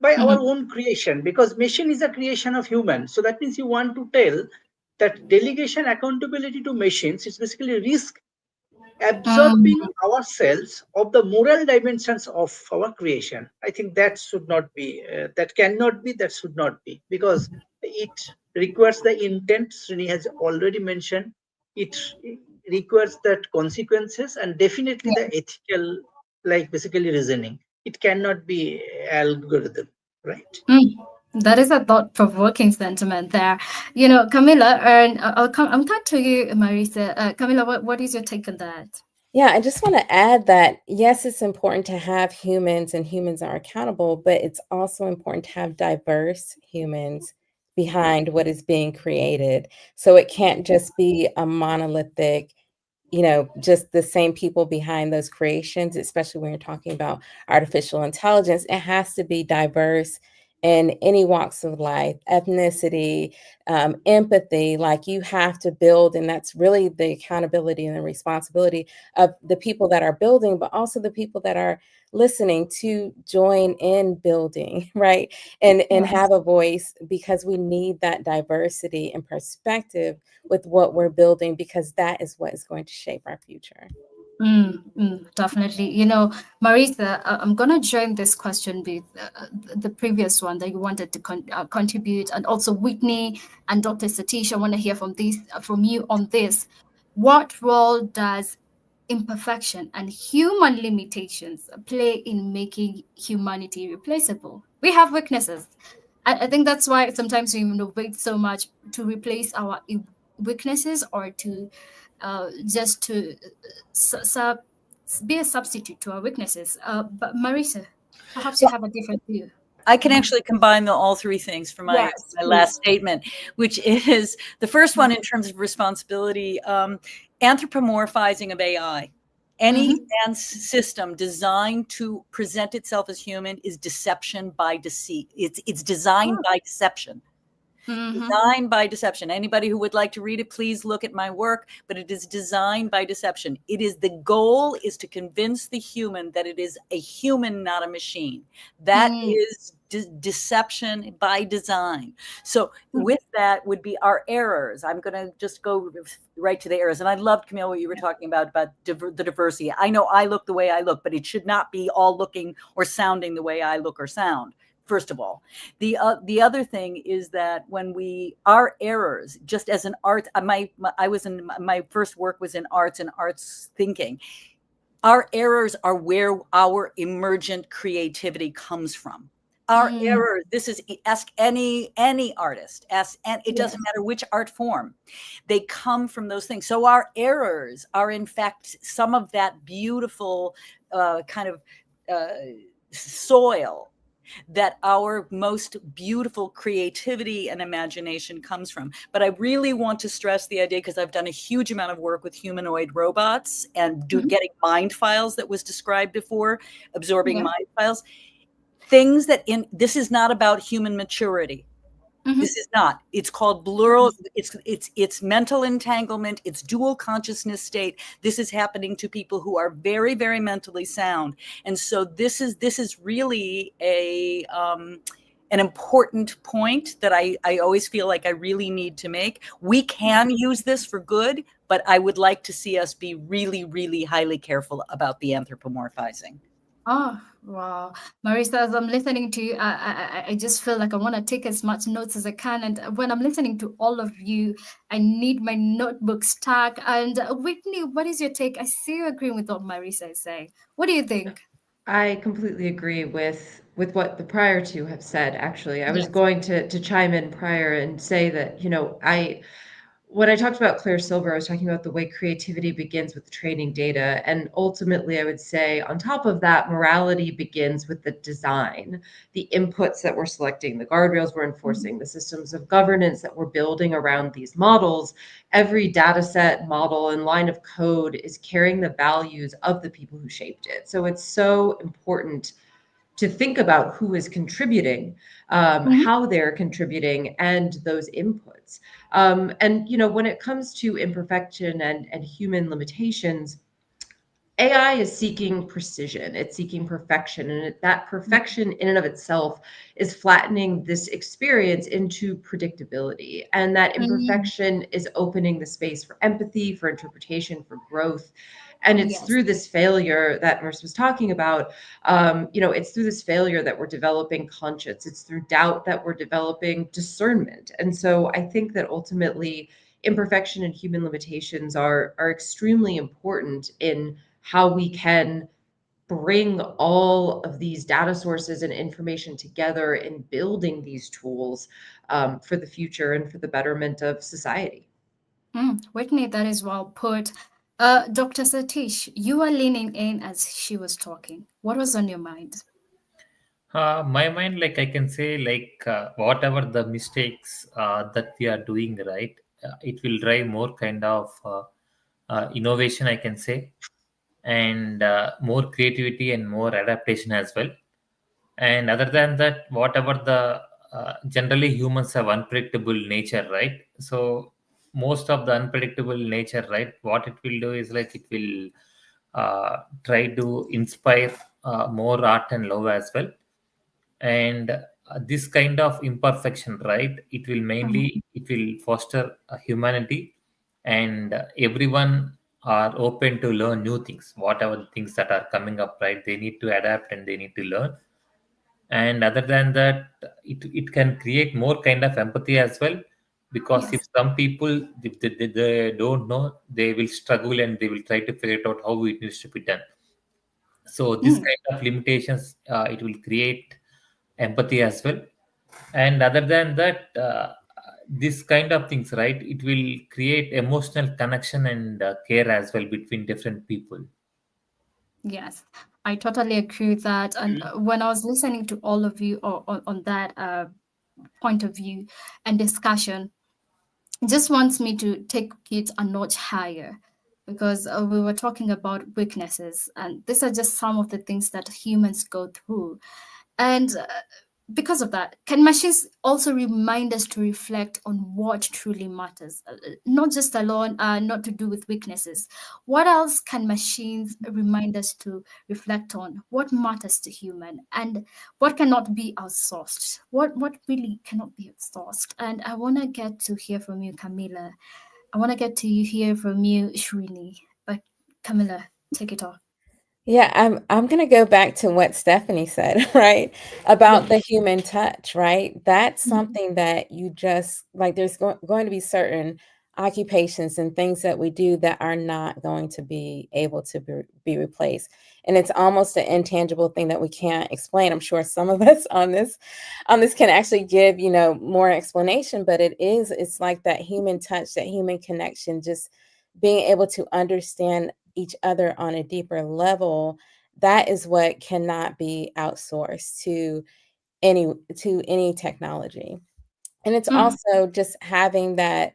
by our own creation, because machine is a creation of human. So that means you want to tell that delegation accountability to machines is basically risk absorbing ourselves of the moral dimensions of our creation. I think that should not be, that cannot be, that should not be, because it requires the intent. Srini has already mentioned it requires that consequences and definitely the ethical, like basically reasoning. It cannot be algorithm, right? That is a thought-provoking sentiment there. You know, Camilla, and I'm coming to you, Marisa. Camilla, what is your take on that? Yeah, I just want to add that, yes, it's important to have humans and humans are accountable, but it's also important to have diverse humans behind what is being created. So it can't just be a monolithic, just the same people behind those creations, especially when you're talking about artificial intelligence. It has to be diverse in any walks of life, ethnicity, empathy. Like, you have to build, and that's really the accountability and the responsibility of the people that are building, but also the people that are listening to join in building, right? And have a voice, because we need that diversity and perspective with what we're building, because that is what is going to shape our future. Definitely. You know, Marisa, I'm going to join this question with the previous one that you wanted to contribute, and also Whitney and Dr. Satish. I want to hear from you on this. What role does imperfection and human limitations play in making humanity replaceable? We have weaknesses. I think that's why sometimes we innovate so much to replace our weaknesses, or to just to be a substitute to our weaknesses. But Marisa, perhaps you have a different view. I can actually combine all three things from my last statement, which is the first one in terms of responsibility, anthropomorphizing of AI. Any advanced system designed to present itself as human is deception by deceit. It's designed by deception. Designed by deception. Anybody who would like to read it, please look at my work, but it is designed by deception. The goal is to convince the human that it is a human, not a machine. That is deception by design. So with that would be our errors. I'm going to just go right to the errors. And I loved, Camille, what you were talking about the diversity. I know I look the way I look, but it should not be all looking or sounding the way I look or sound. First of all, the other thing is that when our errors, just as an art, my first work was in arts and arts thinking. Our errors are where our emergent creativity comes from. Our errors. This is, ask any artist. And it doesn't matter which art form. They come from those things. So our errors are in fact some of that beautiful kind of soil that our most beautiful creativity and imagination comes from. But I really want to stress the idea, because I've done a huge amount of work with humanoid robots and getting mind files that was described before, absorbing mind files. Things that this is not about human maturity. This is not. It's called blurral. It's mental entanglement. It's dual consciousness state. This is happening to people who are very, very mentally sound. And so this is really an important point that I always feel like I really need to make. We can use this for good, but I would like to see us be really, really highly careful about the anthropomorphizing. Oh, wow. Marisa, as I'm listening to you, I just feel like I want to take as much notes as I can. And when I'm listening to all of you, I need my notebook stack. And Whitney, what is your take? I see you agreeing with what Marisa is saying. What do you think? I completely agree with what the prior two have said, actually. I was going to chime in prior and say that, when I talked about Claire Silver, I was talking about the way creativity begins with the training data. And ultimately, I would say on top of that, morality begins with the design, the inputs that we're selecting, the guardrails we're enforcing, the systems of governance that we're building around these models. Every data set, model, and line of code is carrying the values of the people who shaped it. So it's so important to think about who is contributing, how they're contributing, and those inputs. And when it comes to imperfection and human limitations, AI is seeking precision, it's seeking perfection, and that perfection in and of itself is flattening this experience into predictability. And that imperfection is opening the space for empathy, for interpretation, for growth. And it's through this failure that Merce was talking about, it's through this failure that we're developing conscience. It's through doubt that we're developing discernment. And so I think that ultimately imperfection and human limitations are extremely important in how we can bring all of these data sources and information together in building these tools for the future and for the betterment of society. Whitney, that is well put. Dr. Satish, you were leaning in as she was talking. What was on your mind? My mind, like I can say, whatever the mistakes that we are doing, right, it will drive more kind of innovation, I can say, and more creativity and more adaptation as well. And other than that, whatever the generally humans have unpredictable nature, right? So most of the unpredictable nature, right, what it will do is like it will try to inspire more art and love as well. And this kind of imperfection, right, it will mainly it will foster humanity, and everyone are open to learn new things, whatever the things that are coming up, right, they need to adapt and they need to learn. And other than that, it can create more kind of empathy as well, because if some people, if they don't know, they will struggle and they will try to figure it out how it needs to be done. So this kind of limitations, it will create empathy as well. And other than that, this kind of things, right, it will create emotional connection and care as well between different people. Yes, I totally agree with that. And when I was listening to all of you on that point of view and discussion, it just wants me to take it a notch higher, because we were talking about weaknesses, and these are just some of the things that humans go through. And because of that, can machines also remind us to reflect on what truly matters, not just alone, not to do with weaknesses? What else can machines remind us to reflect on? What matters to human, and what cannot be outsourced? What really cannot be outsourced? And I want to get to hear from you, Camilla. I want to get to hear from you, Srini. But Camilla, take it off. Yeah, I'm gonna go back to what Stephanie said, right? About the human touch, right? That's something that you just like, there's going to be certain occupations and things that we do that are not going to be able to be replaced. And it's almost an intangible thing that we can't explain. I'm sure some of us on this can actually give, more explanation, but it's like that human touch, that human connection, just being able to understand each other on a deeper level. That is what cannot be outsourced to any technology. And it's also just having that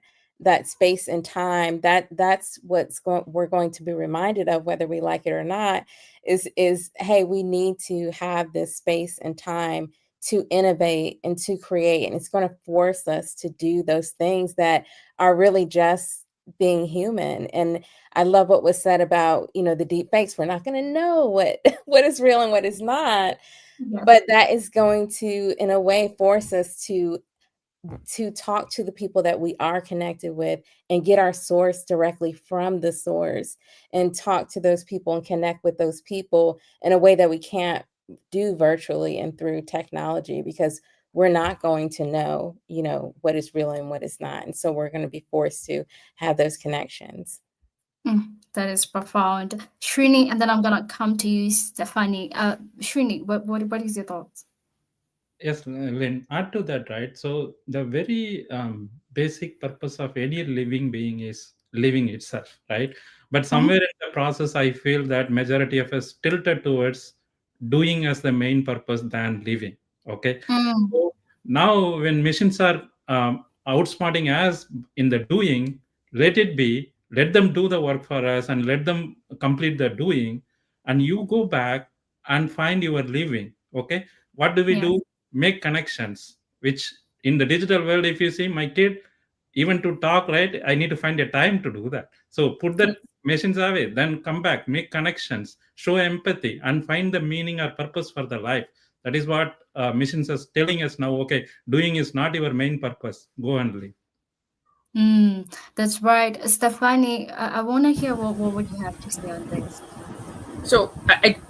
space and time, that's we're going to be reminded of, whether we like it or not, is hey, we need to have this space and time to innovate and to create. And it's going to force us to do those things that are really just being human. And I love what was said about, the deep fakes. We're not going to know what is real and what is not, but that is going to, in a way, force us to talk to the people that we are connected with and get our source directly from the source, and talk to those people and connect with those people in a way that we can't do virtually and through technology, because we're not going to know, what is real and what is not. And so we're going to be forced to have those connections. That is profound. Srini, and then I'm going to come to you, Stephanie. Srini, what is your thoughts? Yes, Lynn, add to that, right? So the very basic purpose of any living being is living itself, right? But somewhere in the process, I feel that majority of us tilted towards doing as the main purpose than living. Okay. So now when machines are outsmarting us in the doing, let it be, let them do the work for us and let them complete the doing, and you go back and find your living. Okay. What do we Yeah. do? Make connections, which in the digital world, if you see my kid, even to talk, right, I need to find a time to do that. So put that machines away, then come back, make connections, show empathy, and find the meaning or purpose for the life. That is what machines are telling us now. Okay, doing is not your main purpose, go and live. That's right. Stephanie, I want to hear what would you have to say on this? So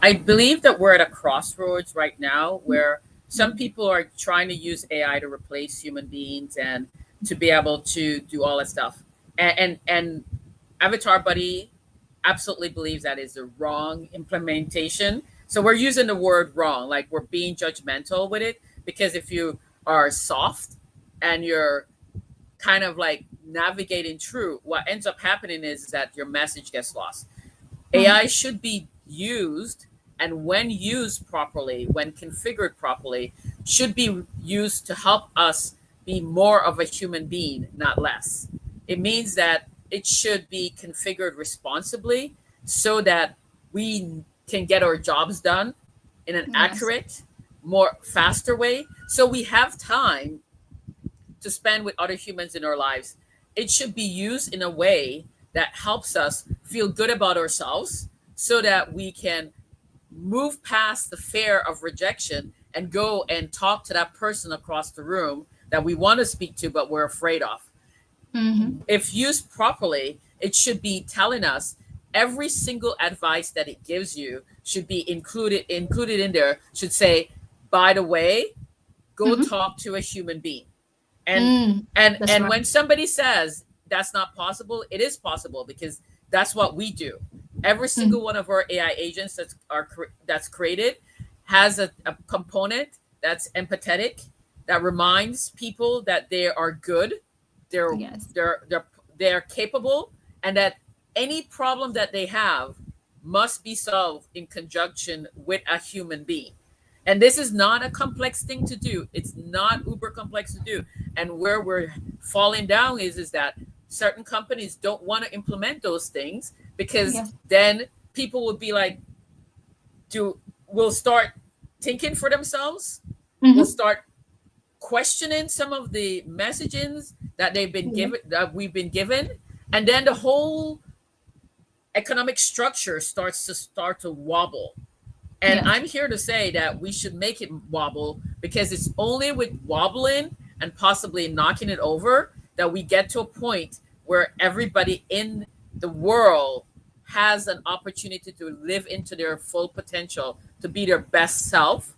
I believe that we're at a crossroads right now where some people are trying to use AI to replace human beings and to be able to do all that stuff. And Avatar Buddy absolutely believes that is the wrong implementation. So we're using the word wrong, like we're being judgmental with it, because if you are soft and you're kind of like navigating through, what ends up happening is that your message gets lost. AI should be used, and when used properly, when configured properly, should be used to help us be more of a human being, not less. It means that it should be configured responsibly so that we can get our jobs done in an accurate, more faster way. So we have time to spend with other humans in our lives. It should be used in a way that helps us feel good about ourselves so that we can move past the fear of rejection and go and talk to that person across the room that we want to speak to but we're afraid of. If used properly, it should be telling us every single advice that it gives you should be included in there, should say, by the way, go talk to a human being. And when somebody says that's not possible, it is possible, because that's what we do. Every single one of our AI agents that's created has a component that's empathetic, that reminds people that they are good, they're capable, and that any problem that they have must be solved in conjunction with a human being. And this is not a complex thing to do. It's not uber complex to do. And where we're falling down is that certain companies don't want to implement those things, because then people would be like, will start thinking for themselves, will start questioning some of the messages that they've been given, that we've been given, and then the whole economic structure starts to wobble. And I'm here to say that we should make it wobble, because it's only with wobbling and possibly knocking it over that we get to a point where everybody in the world has an opportunity to live into their full potential, to be their best self.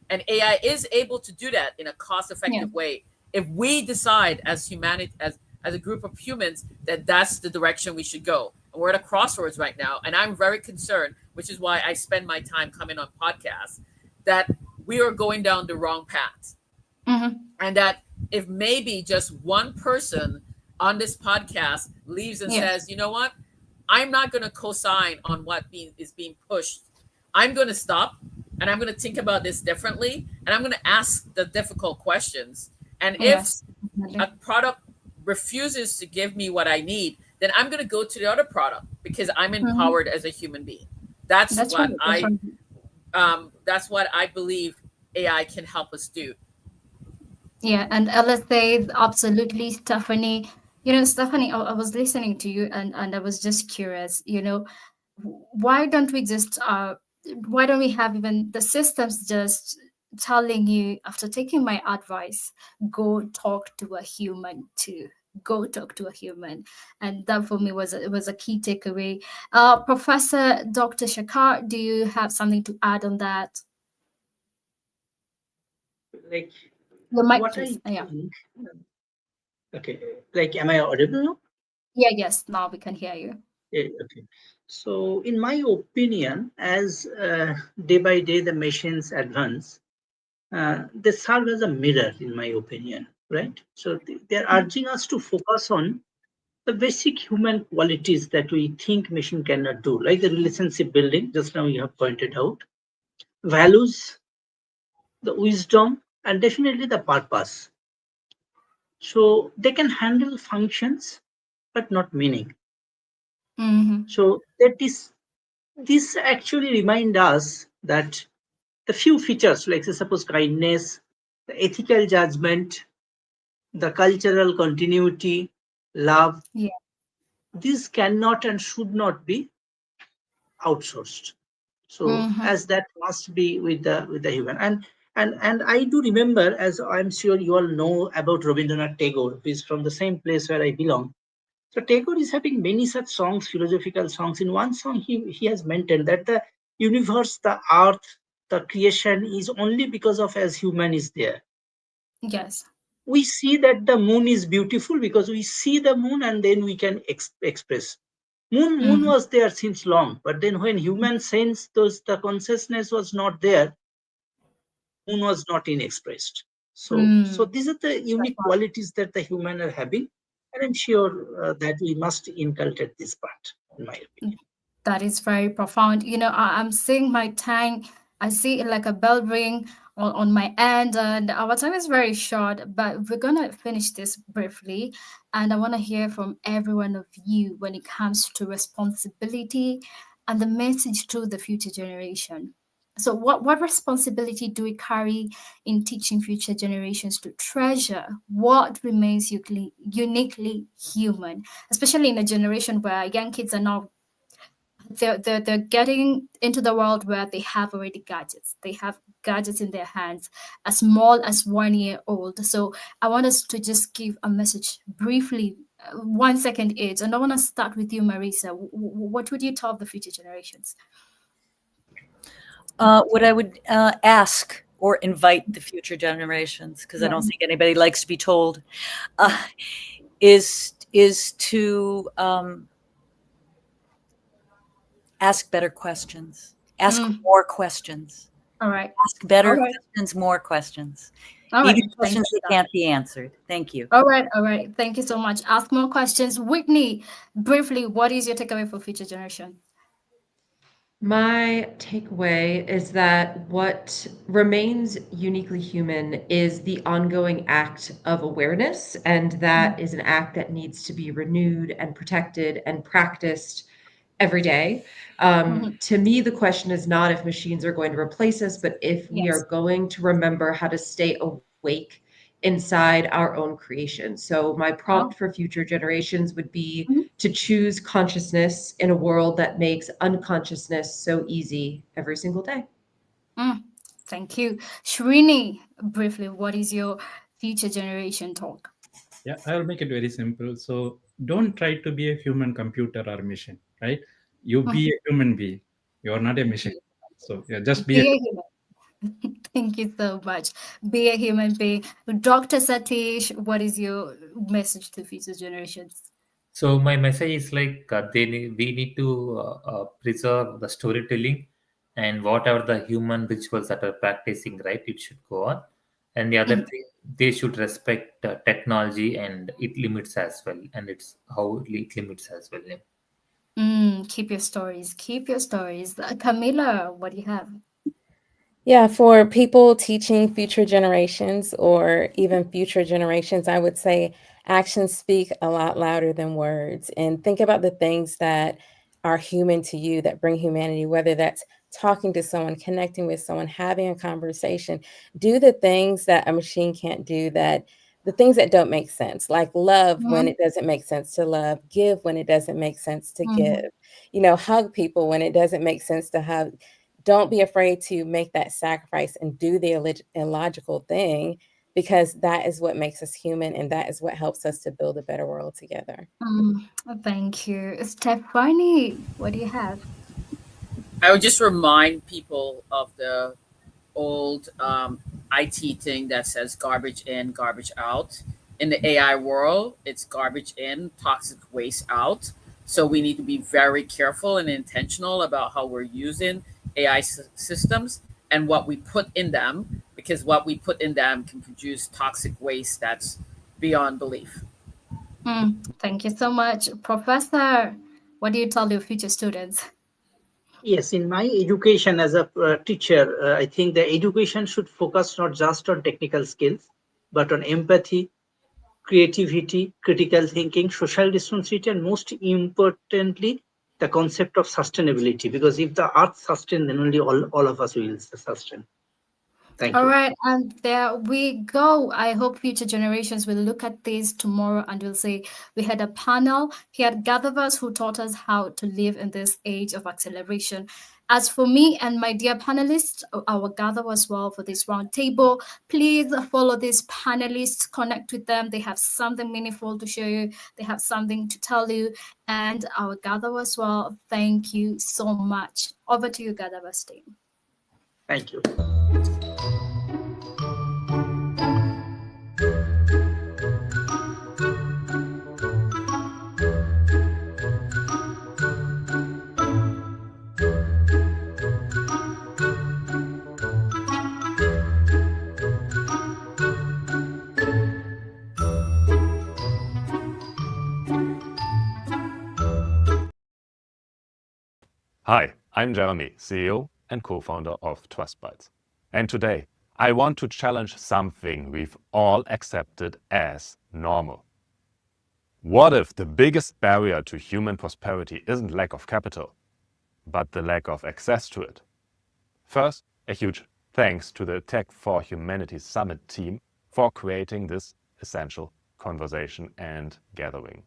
And AI is able to do that in a cost-effective way if we decide as humanity, as a group of humans, that that's the direction we should go. And we're at a crossroads right now, and I'm very concerned, which is why I spend my time coming on podcasts, that we are going down the wrong path. And that if maybe just one person on this podcast leaves and says, you know what, I'm not going to co-sign on what is being pushed. I'm going to stop, and I'm going to think about this differently, and I'm going to ask the difficult questions. And if a product refuses to give me what I need, then I'm going to go to the other product, because I'm empowered as a human being. That's what I believe AI can help us do. Yeah, and LSA, absolutely, Stephanie. Stephanie, I was listening to you, and I was just curious, why don't we have even the systems just telling you, after taking my advice, go talk to a human too. Go talk to a human. And that for me was a key takeaway. Professor Dr. Shakar, do you have something to add on that? Like, the mic, what please. I think, okay, like, am I audible now? Yes, now we can hear you. Okay. So in my opinion, as day by day the machines advance, they serve as a mirror, in my opinion, right? So they're urging us to focus on the basic human qualities that we think machine cannot do, like the relationship building, just now you have pointed out, values, the wisdom, and definitely the purpose. So they can handle functions, but not meaning. So that is, this actually remind us that the few features, like say, suppose kindness, the ethical judgment, the cultural continuity, love, these cannot and should not be outsourced. So as that must be with the human. And I do remember, as I'm sure you all know about Rabindranath Tagore, who is from the same place where I belong. So Tagore is having many such songs, philosophical songs. In one song, he has mentioned that the universe, the earth, the creation is only because of as human is there. Yes. We see that the moon is beautiful because we see the moon and then we can express. Moon was there since long, but then when humans sensed the consciousness was not there, moon was not expressed. So these are the unique qualities that the human are having, and I'm sure that we must inculcate this part, in my opinion. That is very profound. I'm seeing my time. I see it like a bell ring on my end, and our time is very short, but we're going to finish this briefly. And I want to hear from every one of you when it comes to responsibility and the message to the future generation. So what responsibility do we carry in teaching future generations to treasure what remains uniquely human, especially in a generation where young kids are now they're getting into the world where they have already gadgets. They have gadgets in their hands as small as 1 year old. So I want us to just give a message briefly, 1 second each. And I want to start with you, Marisa. What would you tell the future generations? What I would ask or invite the future generations, because I don't think anybody likes to be told, is to ask better questions, ask more questions. All right. Ask better questions, more questions. Even questions that can't be answered. Thank you. All right. Thank you so much. Ask more questions. Whitney, briefly, what is your takeaway for future generation? My takeaway is that what remains uniquely human is the ongoing act of awareness, and that is an act that needs to be renewed and protected and practiced every day. To me, the question is not if machines are going to replace us, but if we are going to remember how to stay awake inside our own creation. So my prompt for future generations would be to choose consciousness in a world that makes unconsciousness so easy every single day. Thank you. Shrini, briefly, what is your future generation talk? Yeah, I'll make it very simple. So don't try to be a human computer or machine, right? You be a human being. You're not a machine. So yeah, just be a human. Thank you so much. Be a human being. Dr. Satish, what is your message to future generations? So my message is like we need to preserve the storytelling and whatever the human rituals that are practicing, right? It should go on. And the other thing, they should respect technology and it limits as well. And it's how it limits as well. Yeah. Keep your stories. Keep your stories. Camila, what do you have? Yeah, for people teaching future generations or even future generations, I would say actions speak a lot louder than words. And think about the things that are human to you, that bring humanity, whether that's talking to someone, connecting with someone, having a conversation. Do the things that a machine can't do, that the things that don't make sense, like love when it doesn't make sense to love, give when it doesn't make sense to give, hug people when it doesn't make sense to hug. Don't be afraid to make that sacrifice and do the illogical thing, because that is what makes us human, and that is what helps us to build a better world together. Thank you. Stephanie, what do you have? I would just remind people of the old IT thing that says garbage in, garbage out. In the AI world, it's garbage in, toxic waste out. So we need to be very careful and intentional about how we're using AI systems and what we put in them, because what we put in them can produce toxic waste that's beyond belief. Thank you so much. Professor, what do you tell your future students? Yes, in my education as a teacher, I think the education should focus not just on technical skills, but on empathy, creativity, critical thinking, social responsibility, and most importantly, the concept of sustainability. Because if the earth sustains, then only all of us will sustain. Thank All you. right, and there we go. I hope future generations will look at this tomorrow and will say, we had a panel here at GatherVerse who taught us how to live in this age of acceleration. As for me and my dear panelists, I will gather as well for this roundtable. Please follow these panelists, connect with them. They have something meaningful to show you. They have something to tell you. And I will gather as well. Thank you so much. Over to you, GatherVerse team. Thank you. Hi, I'm Jeremy, CEO and co-founder of TrustBytes. And today, I want to challenge something we've all accepted as normal. What if the biggest barrier to human prosperity isn't lack of capital, but the lack of access to it? First, a huge thanks to the Tech for Humanity Summit team for creating this essential conversation and gathering.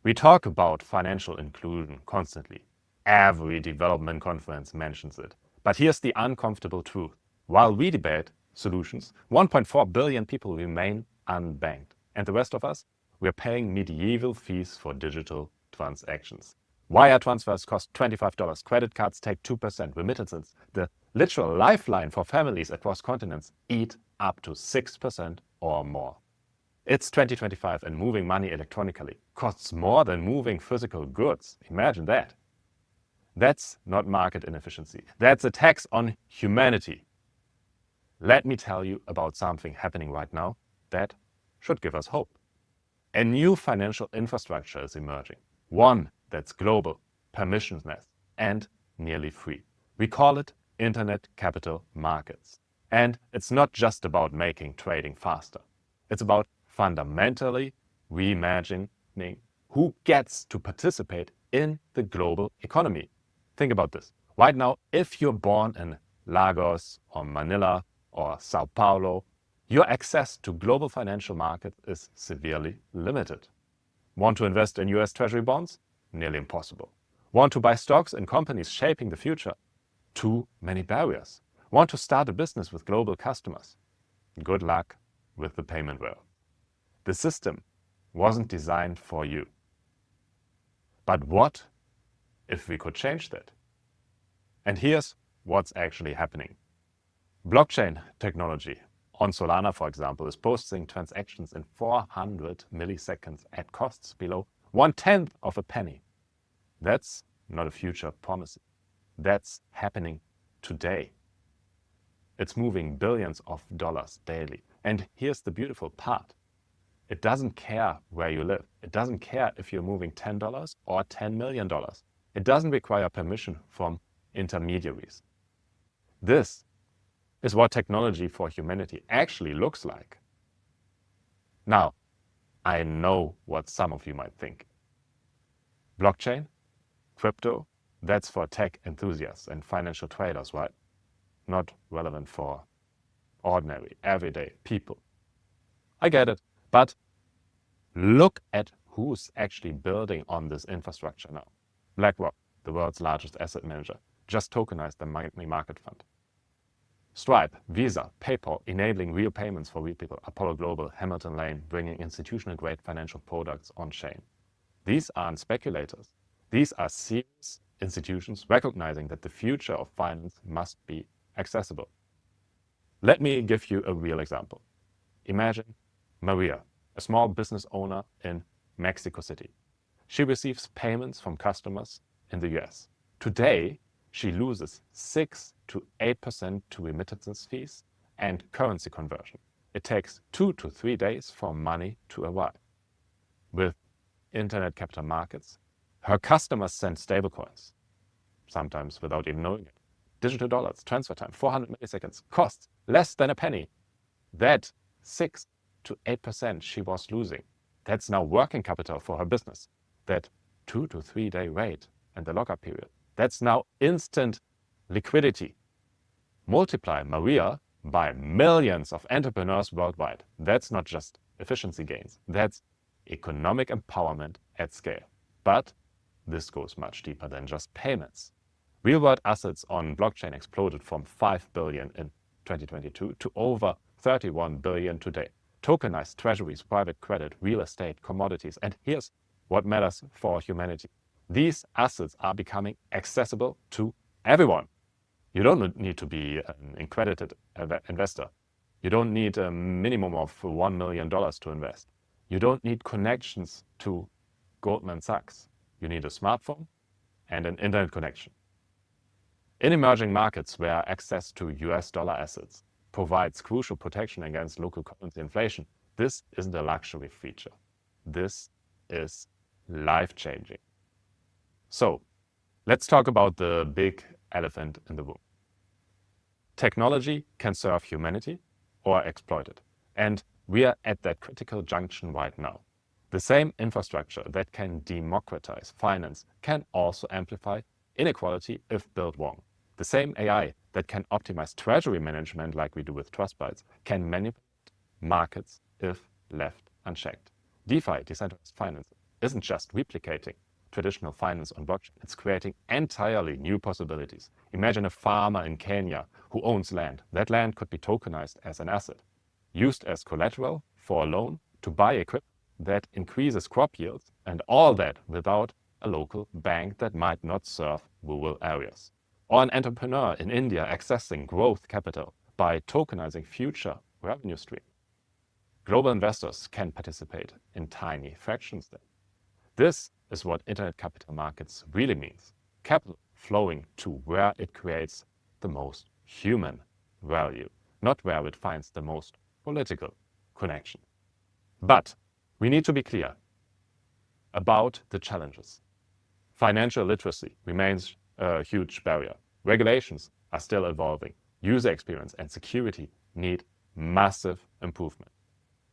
We talk about financial inclusion constantly. Every development conference mentions it. But here's the uncomfortable truth. While we debate solutions, 1.4 billion people remain unbanked. And the rest of us, we're paying medieval fees for digital transactions. Wire transfers cost $25. Credit cards take 2%. Remittances, the literal lifeline for families across continents, eat up to 6% or more. It's 2025 and moving money electronically costs more than moving physical goods. Imagine that. That's not market inefficiency. That's a tax on humanity. Let me tell you about something happening right now that should give us hope. A new financial infrastructure is emerging. One that's global, permissionless, and nearly free. We call it Internet Capital Markets. And it's not just about making trading faster. It's about fundamentally reimagining who gets to participate in the global economy. Think about this. Right now, if you're born in Lagos or Manila or Sao Paulo, your access to global financial markets is severely limited. Want to invest in US Treasury bonds? Nearly impossible. Want to buy stocks in companies shaping the future? Too many barriers. Want to start a business with global customers? Good luck with the payment rail. The system wasn't designed for you. But what if we could change that? And here's what's actually happening. Blockchain technology on Solana, for example, is processing transactions in 400 milliseconds at costs below 1/10 of a penny. That's not a future promise. That's happening today. It's moving billions of dollars daily. And here's the beautiful part. It doesn't care where you live. It doesn't care if you're moving $10 or $10 million. It doesn't require permission from intermediaries. This is what technology for humanity actually looks like. Now, I know what some of you might think. Blockchain, crypto, that's for tech enthusiasts and financial traders, right? Not relevant for ordinary, everyday people. I get it, but look at who's actually building on this infrastructure now. BlackRock, the world's largest asset manager, just tokenized the money market fund. Stripe, Visa, PayPal, enabling real payments for real people. Apollo Global, Hamilton Lane, bringing institutional-grade financial products on-chain. These aren't speculators. These are serious institutions recognizing that the future of finance must be accessible. Let me give you a real example. Imagine Maria, a small business owner in Mexico City. She receives payments from customers in the US. Today, she loses 6 to 8% to remittances fees and currency conversion. It takes 2 to 3 days for money to arrive. With internet capital markets, her customers send stablecoins, sometimes without even knowing it. Digital dollars, transfer time, 400 milliseconds, costs less than a penny. That 6 to 8% she was losing, that's now working capital for her business. That 2 to 3 day wait and the lockup period, that's now instant liquidity. Multiply Maria by millions of entrepreneurs worldwide. That's not just efficiency gains, that's economic empowerment at scale. But this goes much deeper than just payments. Real-world assets on blockchain exploded from 5 billion in 2022 to over 31 billion today. Tokenized treasuries, private credit, real estate, commodities, and here's what matters for humanity. These assets are becoming accessible to everyone. You don't need to be an accredited investor. You don't need a minimum of $1 million to invest. You don't need connections to Goldman Sachs. You need a smartphone and an internet connection. In emerging markets where access to US dollar assets provides crucial protection against local currency inflation, this isn't a luxury feature. This is life-changing. So let's talk about the big elephant in the room. Technology can serve humanity or exploit it. And we are at that critical junction right now. The same infrastructure that can democratize finance can also amplify inequality if built wrong. The same AI that can optimize treasury management like we do with trust bytes can manipulate markets if left unchecked. DeFi, decentralized finance, isn't just replicating traditional finance on blockchain, it's creating entirely new possibilities. Imagine a farmer in Kenya who owns land. That land could be tokenized as an asset, used as collateral for a loan to buy equipment that increases crop yields, and all that without a local bank that might not serve rural areas. Or an entrepreneur in India accessing growth capital by tokenizing future revenue streams. Global investors can participate in tiny fractions then. This is what internet capital markets really means. Capital flowing to where it creates the most human value, not where it finds the most political connection. But we need to be clear about the challenges. Financial literacy remains a huge barrier. Regulations are still evolving. User experience and security need massive improvement.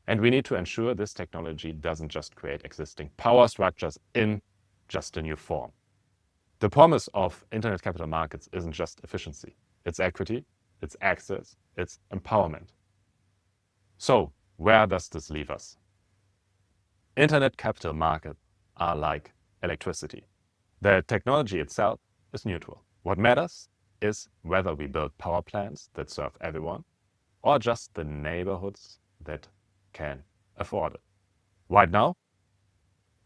And we need to ensure this technology doesn't just create existing power structures in just a new form. The promise of internet capital markets isn't just efficiency. It's equity, it's access, it's empowerment. So where does this leave us? Internet capital markets are like electricity. The technology itself is neutral. What matters is whether we build power plants that serve everyone or just the neighborhoods that can afford it. Right now,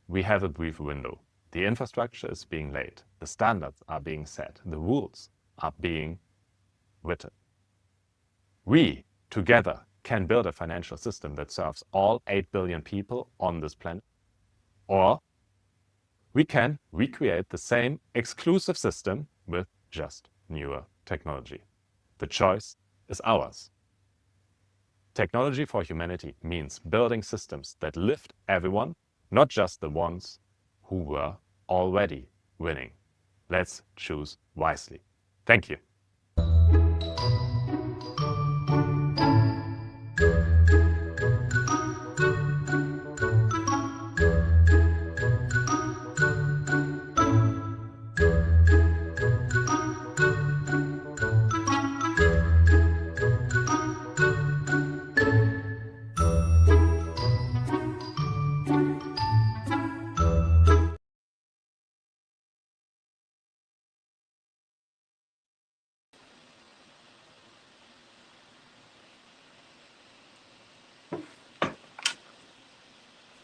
we have a brief window. The infrastructure is being laid. The standards are being set. The rules are being written. We, together, can build a financial system that serves all 8 billion people on this planet. Or we can recreate the same exclusive system with just newer technology. The choice is ours. Technology for humanity means building systems that lift everyone, not just the ones who were already winning. Let's choose wisely. Thank you.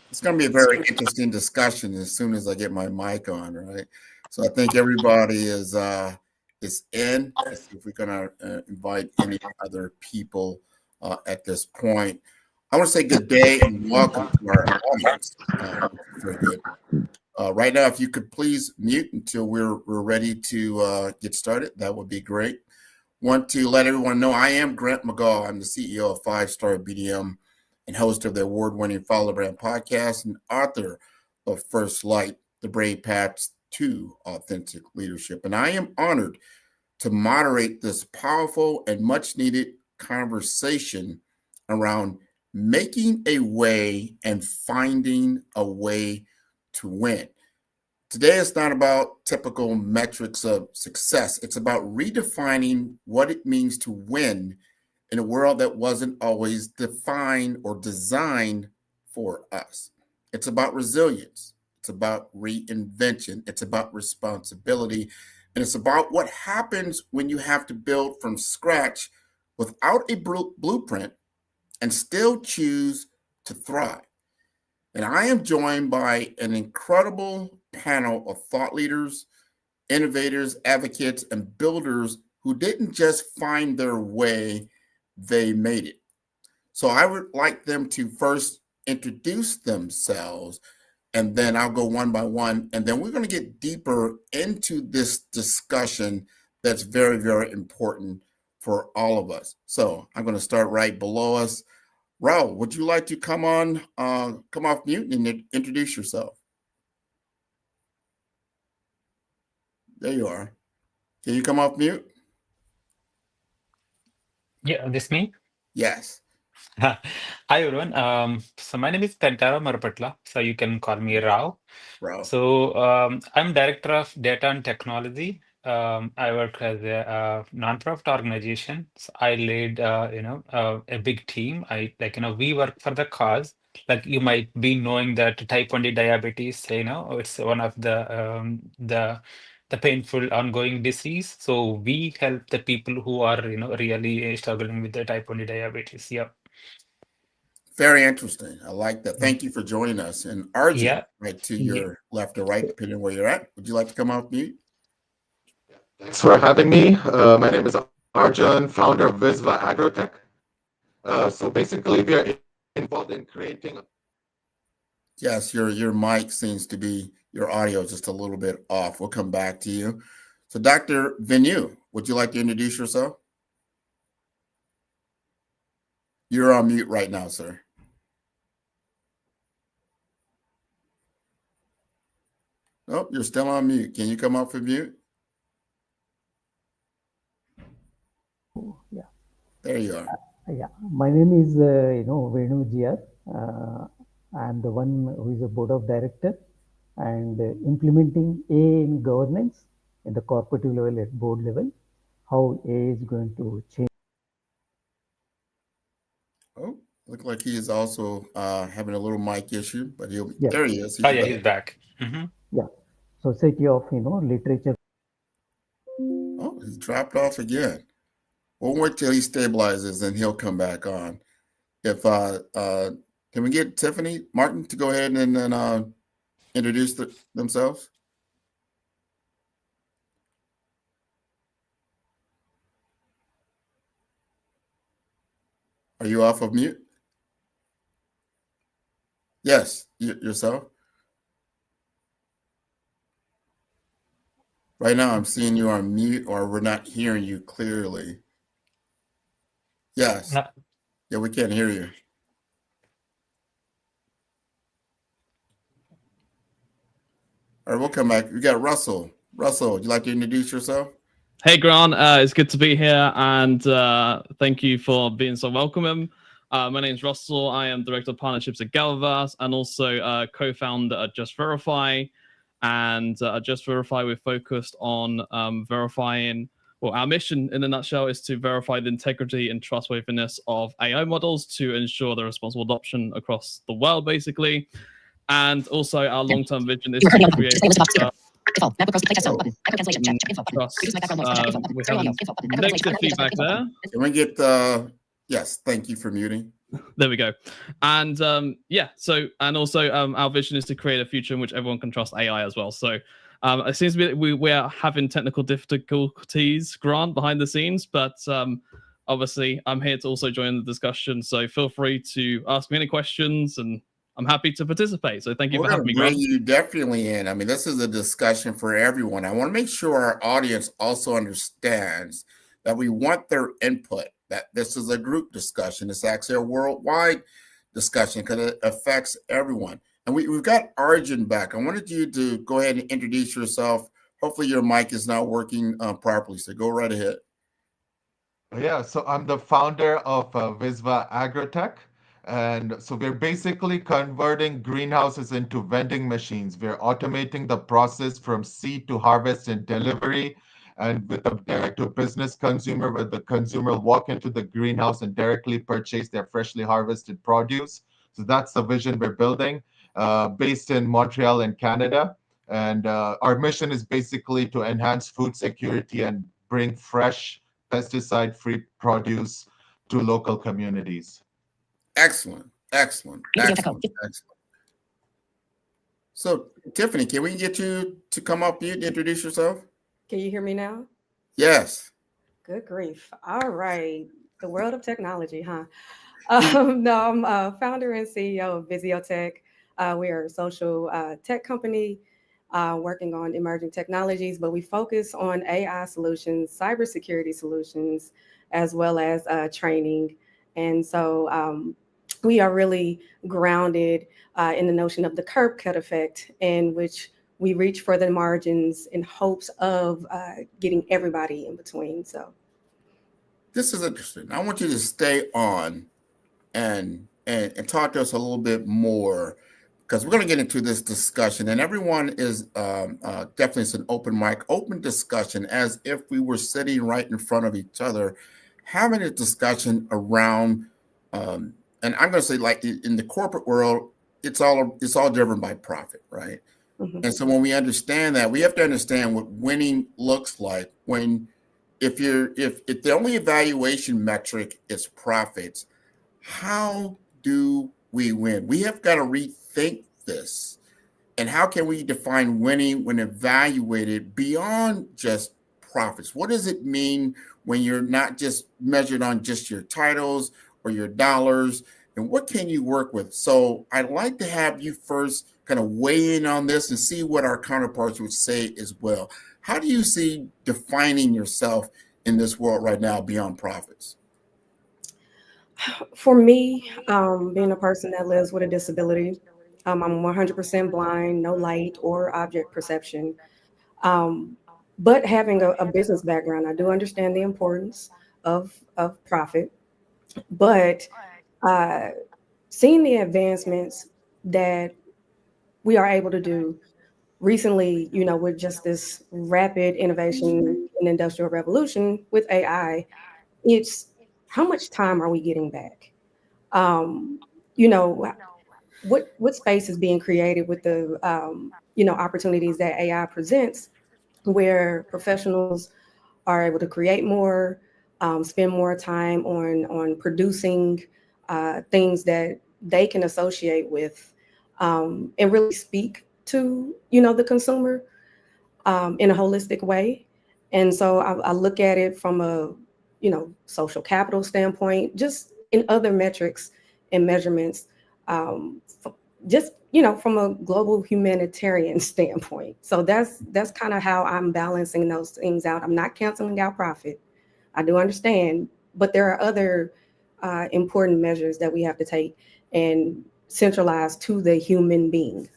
It's going to be a very interesting discussion as soon as I get my mic on, right? So I think everybody is in. Let's see if we're going to invite any other people at this point. I want to say good day and welcome to our audience. Very good. Right now, if you could please mute until we're ready to get started, that would be great. Want to let everyone know I am Grant McGaw. I'm the CEO of 5-Star BDM and host of the award-winning Follow Brand podcast and author of First Light, The Brave Paths to Authentic Leadership. And I am honored to moderate this powerful and much-needed conversation around making a way and finding a way to win. Today, it's not about typical metrics of success. It's about redefining what it means to win in a world that wasn't always defined or designed for us. It's about resilience. It's about reinvention. It's about responsibility. And it's about what happens when you have to build from scratch without a blueprint and still choose to thrive. And I am joined by an incredible panel of thought leaders, innovators, advocates, and builders who didn't just find their way, they made it. So I would like them to first introduce themselves, and then I'll go one by one, and then we're going to get deeper into this discussion that's very, very important for all of us. So I'm going to start right below us. Raul, would you like to come off mute and introduce yourself? There you are. Can you come off mute? Yeah, this me? Yes. Hi, everyone. So my name is Kantara Marapatla. So you can call me Rao. Raul. So I'm Director of Data and Technology. I work as a nonprofit organization. So I lead, a big team. We work for the cause. Like you might be knowing that type 1 diabetes, it's one of the painful ongoing disease. So we help the people who are, really struggling with the type 1 diabetes. Yeah. Very interesting. I like that. Thank you for joining us. And Arjun, Yeah. right to your left or right, depending on where you're at. Would you like to come off mute? Thanks for having me. My name is Arjun, founder of Visva Agrotech. So basically, we are involved in creating. Yes, your mic seems to be, your audio is just a little bit off. We'll come back to you. So Dr. Venu, would you like to introduce yourself? You're on mute right now, sir. Oh, you're still on mute. Can you come off of mute? Yeah. There you are. Yeah. My name is, Venu GR. I'm the one who is a board of director and implementing AI in governance at the corporate level, at board level, how AI is going to change. Oh, look like he is also having a little mic issue, but he'll be, Yeah. there he is. He's back. Mm-hmm. Yeah. Society of, Literature. Oh, he's dropped off again. We'll wait till he stabilizes and he'll come back on. If can we get Tiffany Martin to go ahead and then introduce themselves? Are you off of mute? Yes, yourself. Right now, I'm seeing you on mute, or we're not hearing you clearly. Yes. No. Yeah, we can't hear you. All right, we'll come back. We got Russell. Russell, would you like to introduce yourself? Hey, Grant. It's good to be here, and thank you for being so welcoming. My name is Russell. I am Director of Partnerships at GatherVerse and also co-founder at JustVerify. And at JustVerify, we're focused on verifying, well, our mission in a nutshell is to verify the integrity and trustworthiness of AI models to ensure the responsible adoption across the world, basically. And also our long-term vision is to create we're having negative feedback there. Can we get yes, thank you for muting. There we go. And and also our vision is to create a future in which everyone can trust AI as well. So it seems to be we are having technical difficulties, Grant, behind the scenes, but obviously I'm here to also join the discussion. So feel free to ask me any questions and I'm happy to participate. So thank you for having me, Grant. We're going to bring you definitely in. I mean, this is a discussion for everyone. I want to make sure our audience also understands that we want their input, that this is a group discussion. It's actually a worldwide discussion because it affects everyone. And we've got Arjun back. I wanted you to go ahead and introduce yourself. Hopefully your mic is not working properly, so go right ahead. Yeah, so I'm the founder of Visva Agrotech. And so we're basically converting greenhouses into vending machines. We're automating the process from seed to harvest and delivery. And with a direct to business consumer, where the consumer will walk into the greenhouse and directly purchase their freshly harvested produce. So that's the vision we're building, based in Montreal and Canada. And our mission is basically to enhance food security and bring fresh, pesticide-free produce to local communities. Excellent, excellent, excellent, excellent. So, Tiffany, can we get you to come up here and introduce yourself? Can you hear me now? Yes. Good grief. All right. The world of technology, huh? No, I'm founder and CEO of Visiotech. We are a social tech company working on emerging technologies, but we focus on AI solutions, cybersecurity solutions, as well as training. And so we are really grounded in the notion of the curb cut effect, in which we reach for the margins in hopes of getting everybody in between. So this is interesting. I want you to stay on and talk to us a little bit more, because we're going to get into this discussion, and everyone is definitely, it's an open mic, open discussion, as if we were sitting right in front of each other, having a discussion around, and I'm going to say, like in the corporate world, it's all driven by profit, right? Mm-hmm. And so when we understand that, we have to understand what winning looks like. When if the only evaluation metric is profits, how do we win? We have got to rethink this. And how can we define winning when evaluated beyond just profits? What does it mean when you're not just measured on just your titles or your dollars? And what can you work with? So I'd like to have you first kind of weigh in on this and see what our counterparts would say as well. How do you see defining yourself in this world right now beyond profits? For me, being a person that lives with a disability, I'm 100% blind, no light or object perception. But having a business background, I do understand the importance of profit. But seeing the advancements that we are able to do recently, with just this rapid innovation and industrial revolution with AI, it's how much time are we getting back? What space is being created with the opportunities that AI presents, where professionals are able to create more, spend more time on producing things that they can associate with, and really speak to the consumer in a holistic way. And so I look at it from a social capital standpoint, just in other metrics and measurements, just from a global humanitarian standpoint. So that's kind of how I'm balancing those things out. I'm not canceling out profit. I do understand, but there are other important measures that we have to take and centralize to the human being.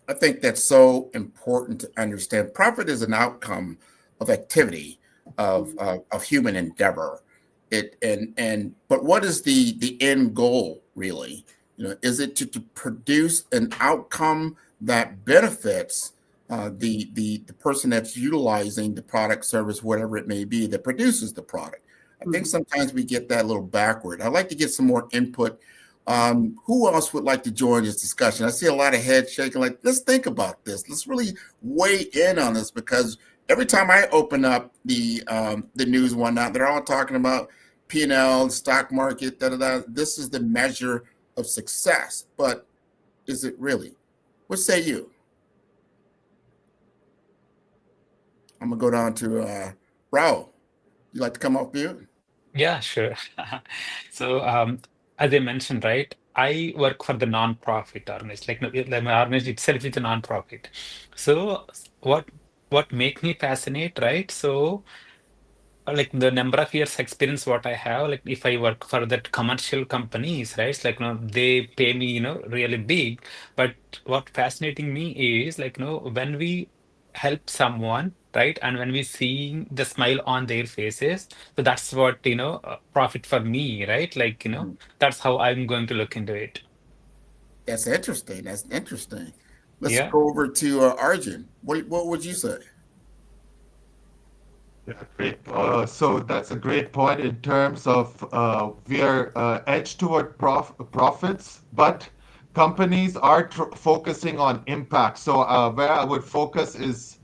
I think that's so important to understand. Profit is an outcome of activity, of human endeavor. But what is the end goal really? Is it to produce an outcome that benefits the person that's utilizing the product, service, whatever it may be, that produces the product? I think sometimes we get that a little backward. I'd like to get some more input. Who else would like to join this discussion? I see a lot of heads shaking, like, let's think about this. Let's really weigh in on this, because every time I open up the news and whatnot, they're all talking about P&L, stock market, da-da-da. This is the measure of success, but is it really? What say you? I'm gonna go down to Raul. You like to come off mute? Yeah, sure. So, as I mentioned, right, I work for the non-profit organization. Like my organization itself is a non-profit. So, what make me fascinate, right? So, like the number of years experience what I have, like if I work for that commercial companies, right? It's like, they pay me, really big. But what fascinating me is like, when we help someone, right? And when we see the smile on their faces, so that's what, profit for me, right? Like, that's how I'm going to look into it. That's interesting. That's interesting. Let's Yeah. go over to Arjun. What would you say? Yeah, great. So that's a great point in terms of we are edged toward profits, but companies are focusing on impact. So where I would focus is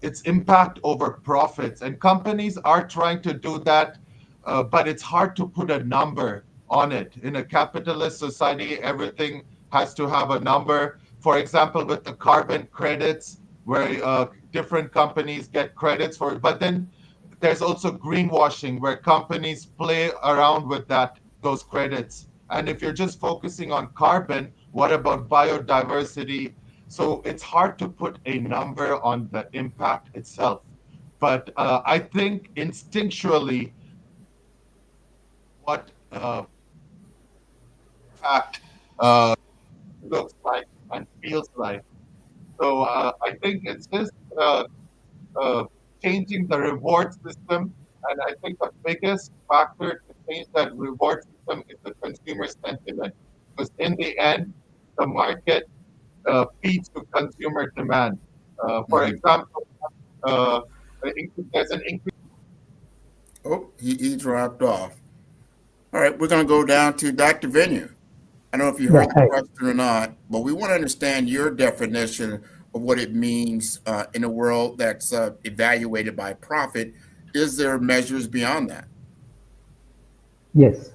its impact over profits, and companies are trying to do that, but it's hard to put a number on it. In a capitalist society, everything has to have a number. For example, with the carbon credits, where different companies get credits for it. But then there's also greenwashing where companies play around with those credits. And if you're just focusing on carbon, what about biodiversity? So it's hard to put a number on the impact itself. But I think instinctually, what impact looks like and feels like. So I think it's just changing the reward system. And I think the biggest factor to change that reward system is the consumer sentiment. Because in the end, the market feeds to consumer demand. For example, there's an increase. Oh, he dropped off. All right, we're going to go down to Dr. Venue. I don't know if you heard the question or not, but we want to understand your definition of what it means in a world that's evaluated by profit. Is there measures beyond that? Yes,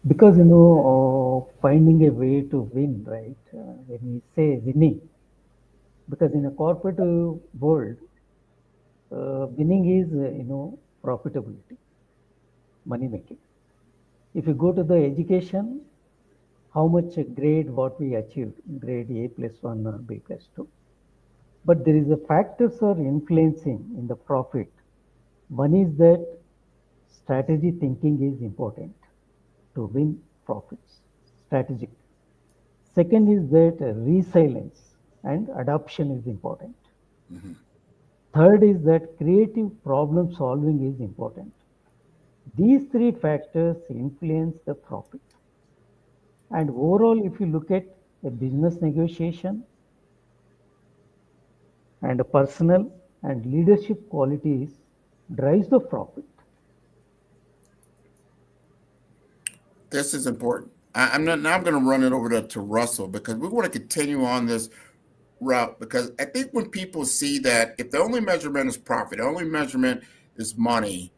because finding a way to win, right? When we say winning, because in a corporate world, winning is profitability, money making. If you go to the education, how much grade what we achieved, grade A +1 or B +2. But there is a factors are influencing in the profit. One is that strategy thinking is important to win profits, strategic. Second is that resilience and adoption is important. Third is that creative problem solving is important. These three factors influence the profit. And overall, if you look at a business negotiation and a personal and leadership qualities drives the profit. This is important. I'm going to run it over to Russell because we want to continue on this route, because I think when people see that if the only measurement is profit, the only measurement is money,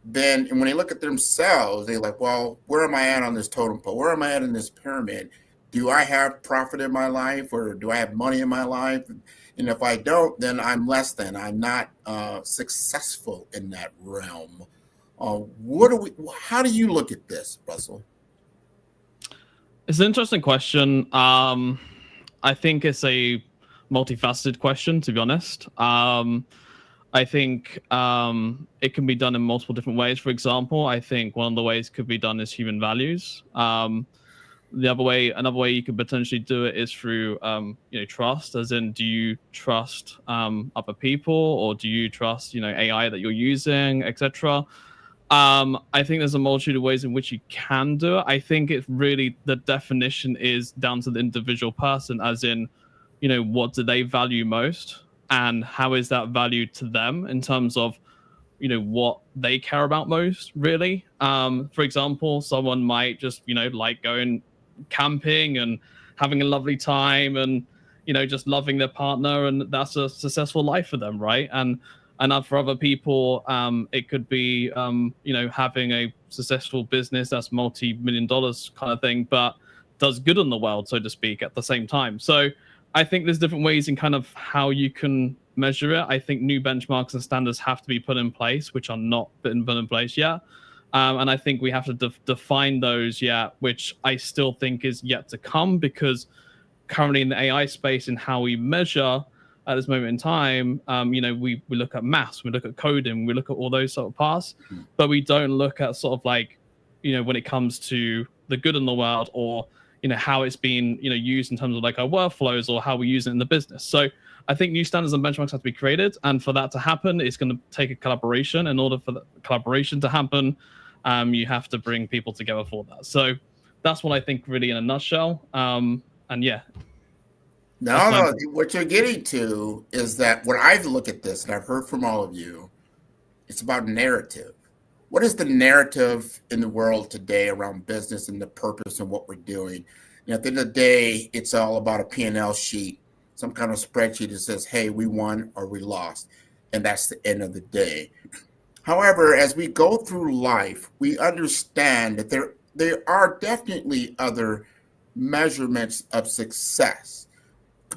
then when they look at themselves, they're like, well, where am I at on this totem pole? Where am I at in this pyramid? Do I have profit in my life, or do I have money in my life? And if I don't, then I'm less than. I'm not successful in that realm. How do you look at this, Russell? It's an interesting question. I think it's a multifaceted question, to be honest. I think it can be done in multiple different ways. For example, I think one of the ways it could be done is human values. Another way you could potentially do it is through trust, as in, do you trust other people, or do you trust AI that you're using, etc. I think there's a multitude of ways in which you can do it. I think it's really, the definition is down to the individual person, as in, what do they value most, and how is that value to them in terms of what they care about most, really. For example, someone might just like going camping and having a lovely time and just loving their partner, and that's a successful life for them, right? And for other people, it could be having a successful business that's multi-million dollars kind of thing, but does good in the world, so to speak, at the same time. So I think there's different ways in kind of how you can measure it. I think new benchmarks and standards have to be put in place, which are not been put in place yet. And I think we have to define those yet, which I still think is yet to come, because currently in the AI space and how we measure, at this moment in time, we look at maths, we look at coding, we look at all those sort of paths, but we don't look at sort of like, when it comes to the good in the world, or how it's been used in terms of like our workflows, or how we use it in the business. So I think new standards and benchmarks have to be created, and for that to happen, it's going to take a collaboration. In order for the collaboration to happen, you have to bring people together for that. So that's what I think, really, in a nutshell. And yeah. No, what you're getting to is that when I look at this, and I've heard from all of you, it's about narrative. What is the narrative in the world today around business and the purpose and what we're doing? And at the end of the day, it's all about a P&L sheet, some kind of spreadsheet that says, hey, we won or we lost. And that's the end of the day. However, as we go through life, we understand that there are definitely other measurements of success,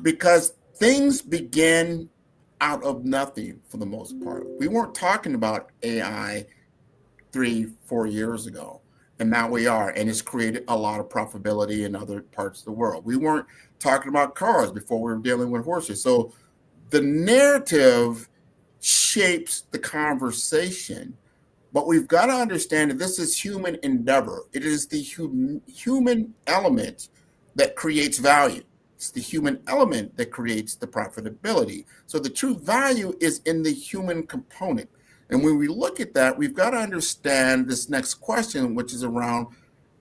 because things begin out of nothing for the most part. We weren't talking about AI 3-4 years ago, and now we are, and it's created a lot of profitability in other parts of the world. We weren't talking about cars before we were dealing with horses. So the narrative shapes the conversation, but we've got to understand that this is human endeavor. It is the human element that creates value. It's the human element that creates the profitability. So the true value is in the human component. And when we look at that, we've got to understand this next question, which is around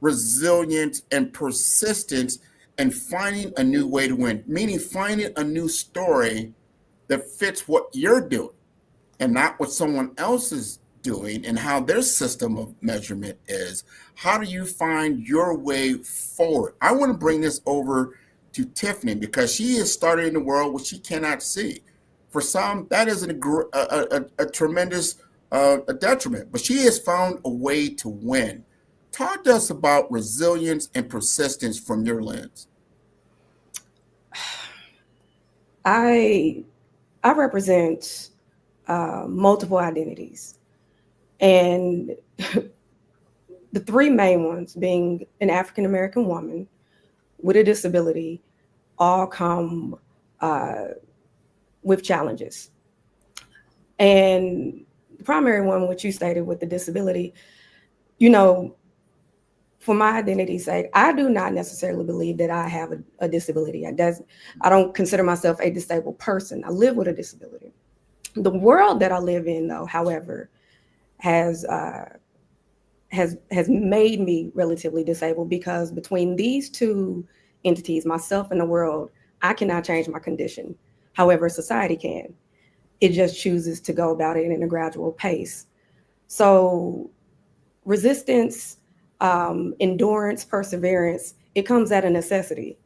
resilience and persistence and finding a new way to win, meaning finding a new story that fits what you're doing and not what someone else is doing and how their system of measurement is. How do you find your way forward? I want to bring this over to Tiffany, because she is started in the world which she cannot see. For some, that is a tremendous detriment, but she has found a way to win. Talk to us about resilience and persistence from your lens. I represent multiple identities, and the three main ones being an African American woman with a disability all come with challenges. And the primary one, which you stated with the disability, for my identity's sake, I do not necessarily believe that I have a disability. I don't consider myself a disabled person. I live with a disability. The world that I live in, though, however, has made me relatively disabled, because between these two entities, myself and the world, I cannot change my condition. However, society can. It just chooses to go about it in a gradual pace. So resistance, endurance, perseverance, it comes at a necessity.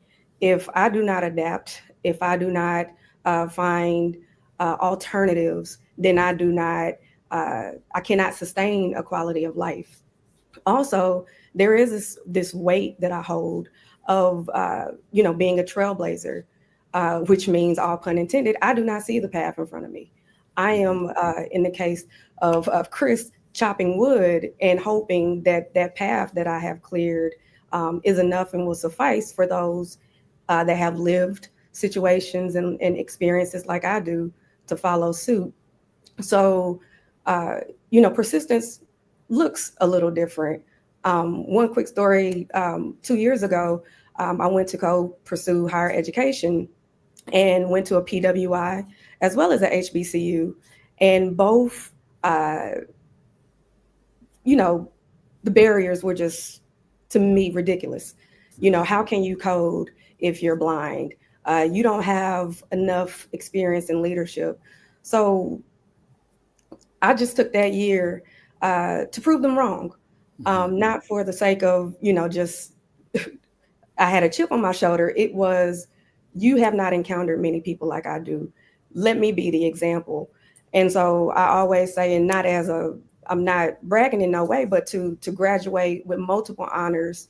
If I do not adapt, if I do not find alternatives, then I cannot sustain a quality of life. Also, there is this weight that I hold of, being a trailblazer, which means, all pun intended, I do not see the path in front of me. I am, in the case of Chris, chopping wood and hoping that that path that I have cleared is enough and will suffice for those that have lived situations and experiences like I do to follow suit. So, persistence looks a little different. One quick story, 2 years ago, I went to go pursue higher education and went to a PWI as well as a HBCU, and both, the barriers were just, to me, ridiculous. How can you code if you're blind? You don't have enough experience in leadership. So I just took that year to prove them wrong, not for the sake of, just I had a chip on my shoulder. It was, you have not encountered many people like I do. Let me be the example. And so I always say, and not as I'm not bragging in no way, but to graduate with multiple honors,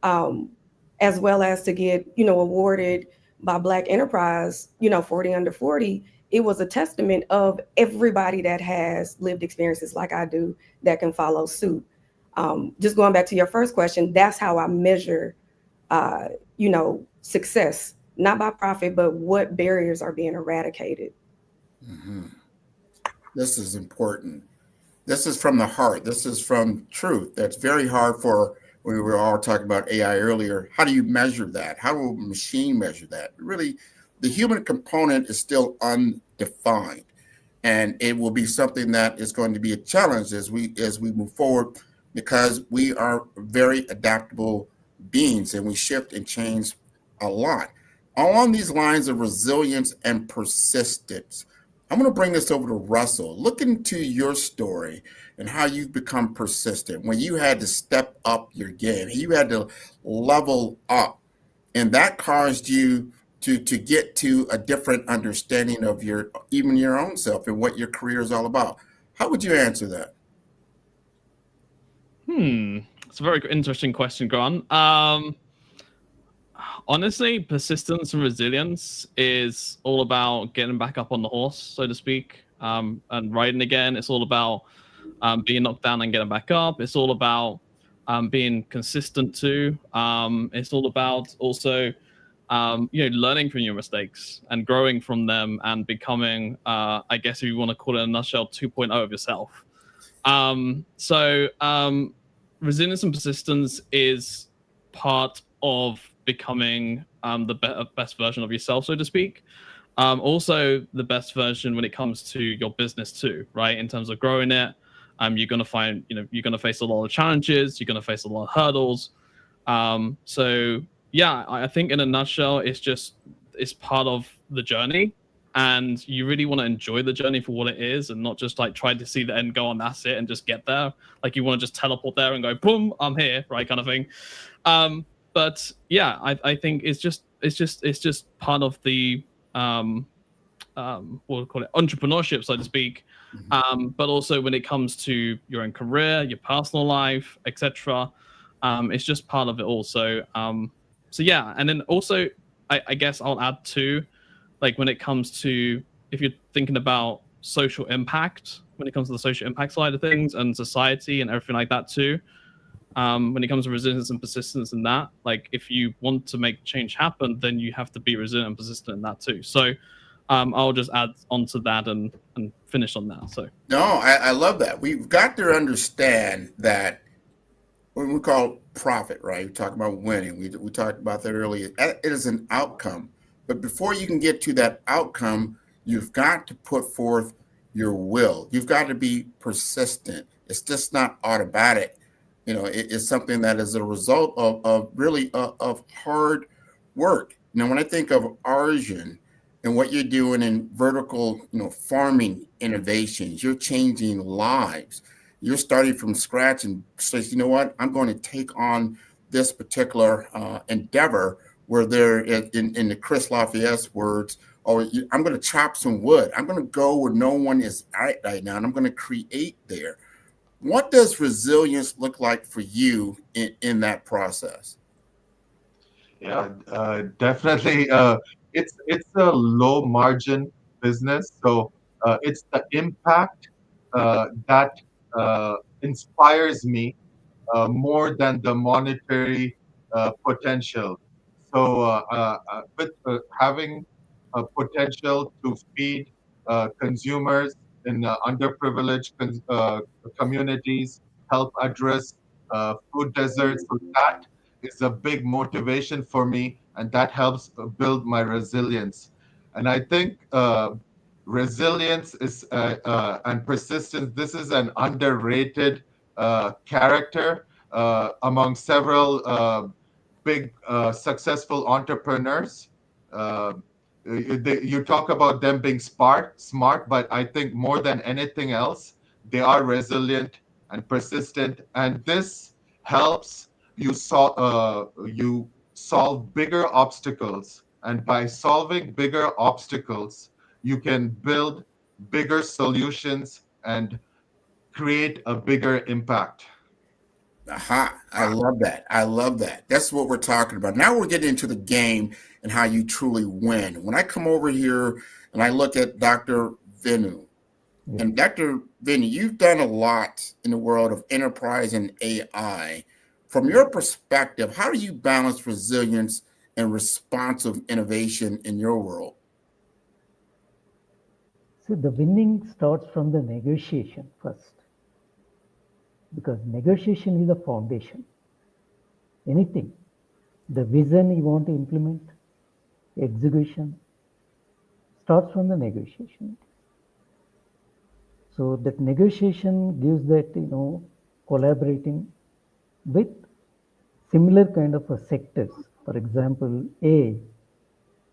as well as to get, awarded by Black Enterprise, 40 under 40, it was a testament of everybody that has lived experiences like I do that can follow suit. Just going back to your first question, that's how I measure, success not by profit, but what barriers are being eradicated. Mm-hmm. This is important. This is from the heart. This is from truth. That's very hard for, when we were all talking about AI earlier. How do you measure that? How will a machine measure that? Really, the human component is still undefined. And it will be something that is going to be a challenge as we move forward, because we are very adaptable beings and we shift and change a lot. Along these lines of resilience and persistence, I'm going to bring this over to Russell. Look into your story and how you've become persistent when you had to step up your game. You had to level up, and that caused you to get to a different understanding of even your own self and what your career is all about. How would you answer that? It's a very interesting question, Grant. Honestly, persistence and resilience is all about getting back up on the horse, so to speak, and riding again. It's all about being knocked down and getting back up. It's all about being consistent too. It's all about also learning from your mistakes and growing from them and becoming, I guess if you want to call it in a nutshell, 2.0 of yourself. Resilience and persistence is part of becoming the best version of yourself, so to speak. Also the best version when it comes to your business too, right? In terms of growing it, you're going to find, you're going to face a lot of challenges. You're going to face a lot of hurdles. Yeah, I think in a nutshell, it's part of the journey, and you really want to enjoy the journey for what it is, and not just like try to see the end goal and that's it and just get there. Like you want to just teleport there and go, boom, I'm here, right, kind of thing. But yeah, I think it's just part of the we'll call it entrepreneurship, so to speak. But also when it comes to your own career, your personal life, etc. It's just part of it also. So yeah, and then also I guess I'll add too, like when it comes to, if you're thinking about social impact, when it comes to the social impact side of things and society and everything like that too, when it comes to resilience and persistence in that, like if you want to make change happen, then you have to be resilient and persistent in that too. So I'll just add on to that and finish on that. So no, I love that. We've got to understand that what we call profit, right? We talk about winning. We talked about that earlier. It is an outcome. But before you can get to that outcome, you've got to put forth your will. You've got to be persistent. It's just not automatic. It's something that is a result of really of hard work. When I think of Arjun and what you're doing in vertical, farming innovations, you're changing lives. You're starting from scratch and says, you know what, I'm going to take on this particular endeavor where they're in the Chris Lafayette's words, or I'm going to chop some wood. I'm going to go where no one is right now, and I'm going to create there. What does resilience look like for you in that process? Yeah, definitely. It's a low margin business, so it's the impact that inspires me more than the monetary potential. So, with having a potential to feed consumers in underprivileged communities, help address food deserts, so that is a big motivation for me, and that helps build my resilience. And I think resilience is and persistence. This is an underrated character among several big successful entrepreneurs. You talk about them being smart, but I think more than anything else, they are resilient and persistent, and this helps you solve bigger obstacles. And by solving bigger obstacles, you can build bigger solutions and create a bigger impact. Aha, I love that. I love that. That's what we're talking about. Now we're getting into the game and how you truly win. When I come over here and I look at Dr. Venu, and Dr. Venu, you've done a lot in the world of enterprise and AI. From your perspective, how do you balance resilience and responsive innovation in your world? So the winning starts from the negotiation first, because negotiation is the foundation. Anything, the vision you want to implement, execution starts from the negotiation. So that negotiation gives that, collaborating with similar kind of sectors. For example, A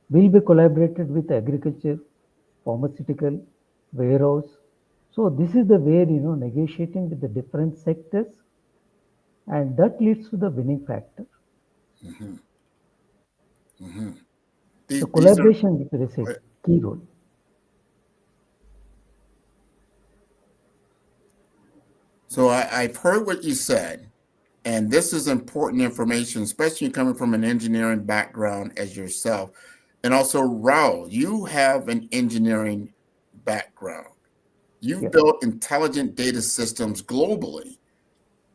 will be collaborated with agriculture, pharmaceutical, warehouse. So this is the way, negotiating with the different sectors, and that leads to the winning factor. Mm-hmm. Mm-hmm. The collaboration plays a key role. So I've heard what you said, and this is important information, especially coming from an engineering background as yourself. And also, Raul, you have an engineering background. You've built intelligent data systems globally.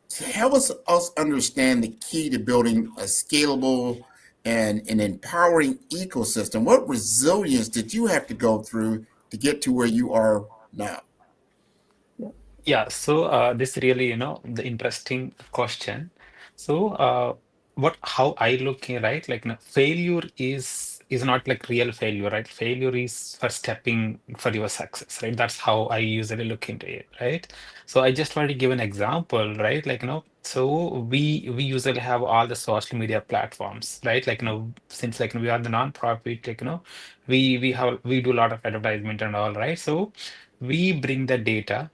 To help us understand the key to building a scalable and an empowering ecosystem, what resilience did you have to go through to get to where you are now? Yeah, so this really, the interesting question. So how I look at, right, like failure is not like real failure, right? Failure is for stepping for your success, right? That's how I usually look into it, right? So I just want to give an example, right? Like, so we usually have all the social media platforms, right? Like, since like we are the nonprofit, like, we do a lot of advertisement and all, right? So we bring the data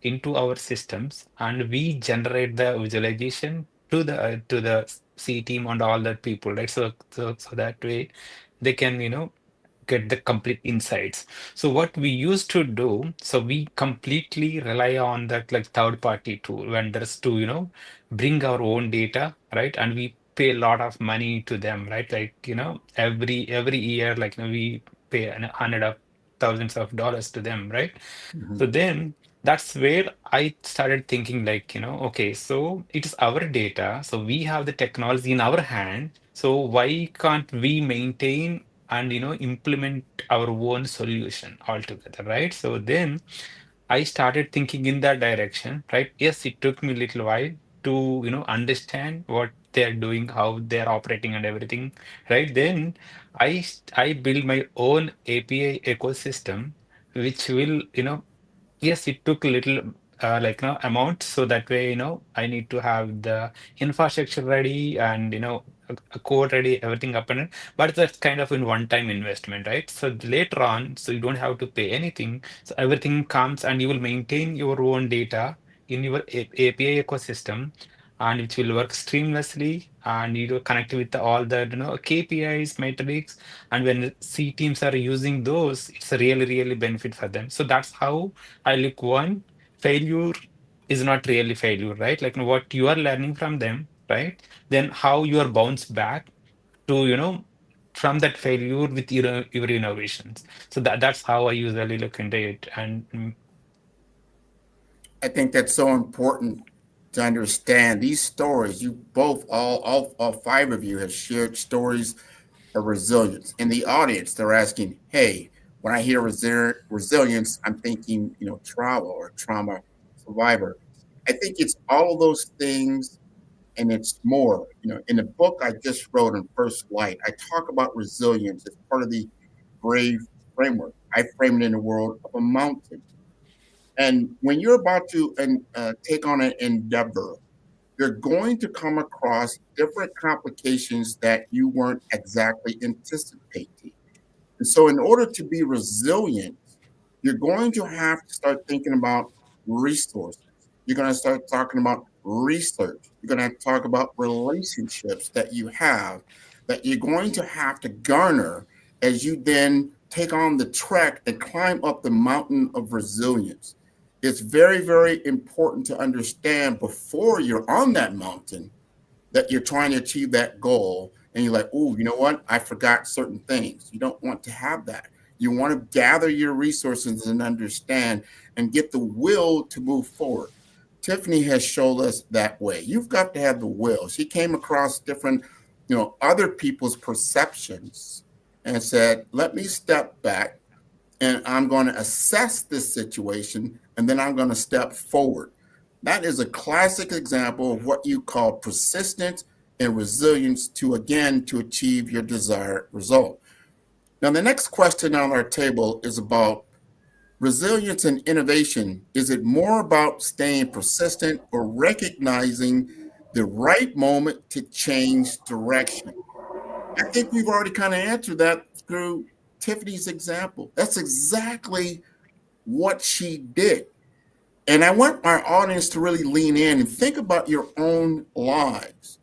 into our systems and we generate the visualization to the C team and all that people, right? So that way they can, get the complete insights. So what we used to do, so we completely rely on that like third party tool vendors to, bring our own data, right? And we pay a lot of money to them, right? Like, every year, like, we pay hundred of thousands of dollars to them, right? So then that's where I started thinking like, okay, so it's our data. So we have the technology in our hand. So why can't we maintain and, implement our own solution altogether, right? So then I started thinking in that direction, right? Yes, it took me a little while to, understand what they're doing, how they're operating and everything, right? Then I built my own API ecosystem, which will, yes, it took a little amount, so that way, I need to have the infrastructure ready and a code ready, everything up and running. But that's kind of in one-time investment, right? So later on, so you don't have to pay anything. So everything comes and you will maintain your own data in your API ecosystem, and which will work seamlessly, and you will connect with all the KPIs, metrics, and when C teams are using those, it's a really, really benefit for them. So that's how I look. One, failure is not really failure, right? Like what you are learning from them, right? Then how you are bounce back to, from that failure with your innovations. So that's how I usually look into it. And I think that's so important to understand these stories. You both, all five of you have shared stories of resilience. In the audience, they're asking, hey, when I hear resilience, I'm thinking, trauma or trauma survivor. I think it's all of those things and it's more. In the book I just wrote on First Light, I talk about resilience as part of the brave framework. I frame it in the world of a mountain. And when you're about to take on an endeavor, you're going to come across different complications that you weren't exactly anticipating. And so, in order to be resilient, you're going to have to start thinking about resources. You're going to start talking about research. You're going to talk about relationships that you have that you're going to have to garner as you then take on the trek and climb up the mountain of resilience. It's very, very important to understand before you're on that mountain that you're trying to achieve that goal and you're like, oh, you know what? I forgot certain things. You don't want to have that. You want to gather your resources and understand and get the will to move forward. Tiffany has showed us that way. You've got to have the will. She came across different, other people's perceptions and said, let me step back and I'm going to assess this situation and then I'm going to step forward. That is a classic example of what you call persistence and resilience to achieve your desired result. Now, the next question on our table is about resilience and innovation. Is it more about staying persistent or recognizing the right moment to change direction? I think we've already kind of answered that through Tiffany's example. That's exactly what she did. And I want our audience to really lean in and think about your own lives.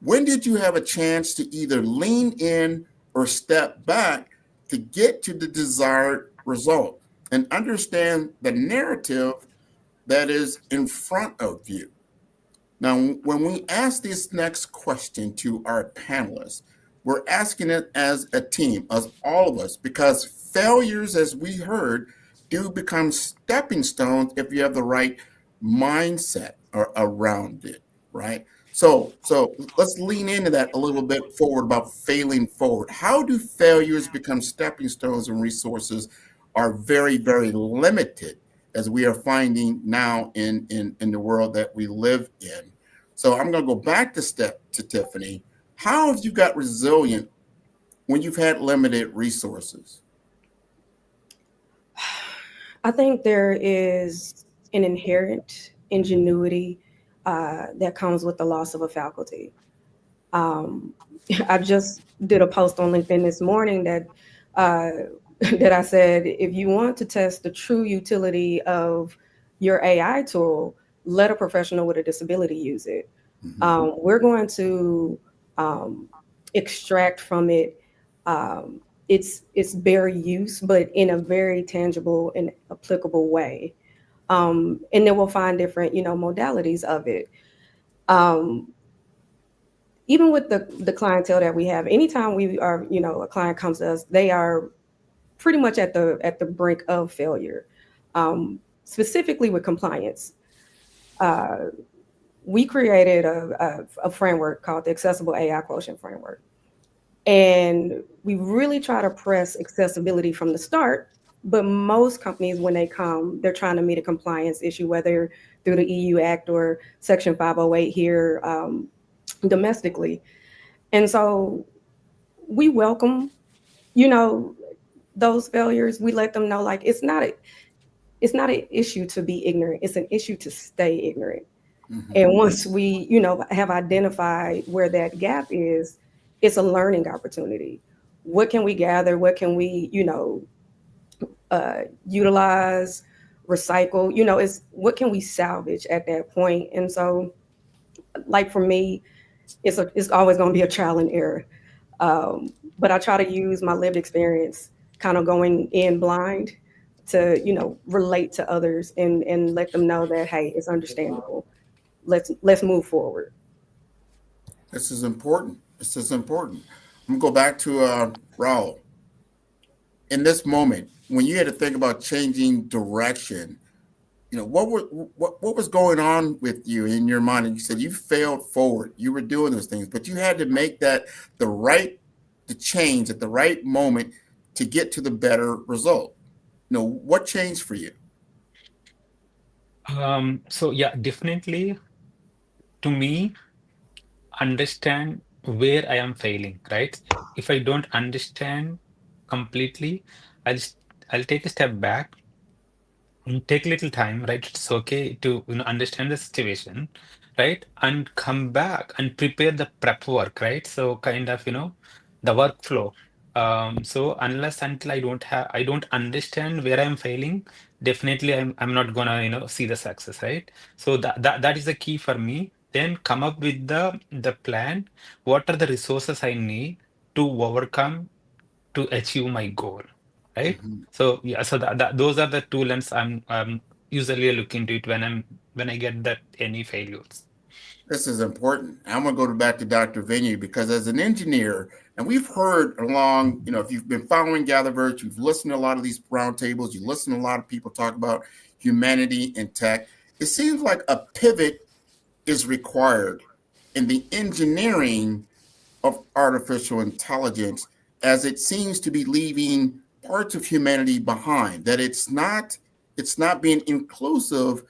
When did you have a chance to either lean in or step back to get to the desired result and understand the narrative that is in front of you? Now, when we ask this next question to our panelists, we're asking it as a team, as all of us, because failures, as we heard, do become stepping stones if you have the right mindset around it, right? So let's lean into that a little bit forward about failing forward. How do failures become stepping stones when resources are very, very limited, as we are finding now in the world that we live in? So I'm going to go back to Tiffany. How have you got resilient when you've had limited resources? I think there is an inherent ingenuity that comes with the loss of a faculty. I just did a post on LinkedIn this morning that that I said, if you want to test the true utility of your AI tool, let a professional with a disability use it. We're going to extract from it its bare use, but in a very tangible and applicable way. And then we'll find different, modalities of it. Even with the clientele that we have, anytime we are, a client comes to us, they are pretty much at the brink of failure. Specifically with compliance, we created a framework called the Accessible AI Quotient Framework. And we really try to press accessibility from the start. But most companies, when they come, they're trying to meet a compliance issue, whether through the EU Act or Section 508 here domestically. And so we welcome, those failures. We let them know, like, it's not an issue to be ignorant. It's an issue to stay ignorant. And once we, have identified where that gap is, it's a learning opportunity. What can we gather? What can we, utilize, recycle? It's what can we salvage at that point? And so, like for me, it's always going to be a trial and error. But I try to use my lived experience, kind of going in blind, to relate to others and let them know that, hey, it's understandable. Let's move forward. This is important. I'm gonna go back to Raul. In this moment, when you had to think about changing direction, what was going on with you in your mind? And you said you failed forward. You were doing those things, but you had to make the change at the right moment to get to the better result. What changed for you? So yeah, definitely, to me, understand where I am failing, right? If I don't understand completely, I'll take a step back and take a little time, right? It's okay to understand the situation, right? And come back and prepare the prep work, right? So kind of, the workflow. So unless until I don't understand where I'm failing, definitely I'm not gonna, see the success, right? So that is the key for me. Then come up with the plan. What are the resources I need to overcome to achieve my goal, right? So yeah, so those are the two lens I'm usually looking into it when I get that any failures. This is important. I'm going to go back to Dr. Vinny, because as an engineer, and we've heard along, if you've been following GatherVerse, you've listened to a lot of these roundtables, you listen to a lot of people talk about humanity and tech. It seems like a pivot is required in the engineering of artificial intelligence, as it seems to be leaving parts of humanity behind, that it's not being inclusive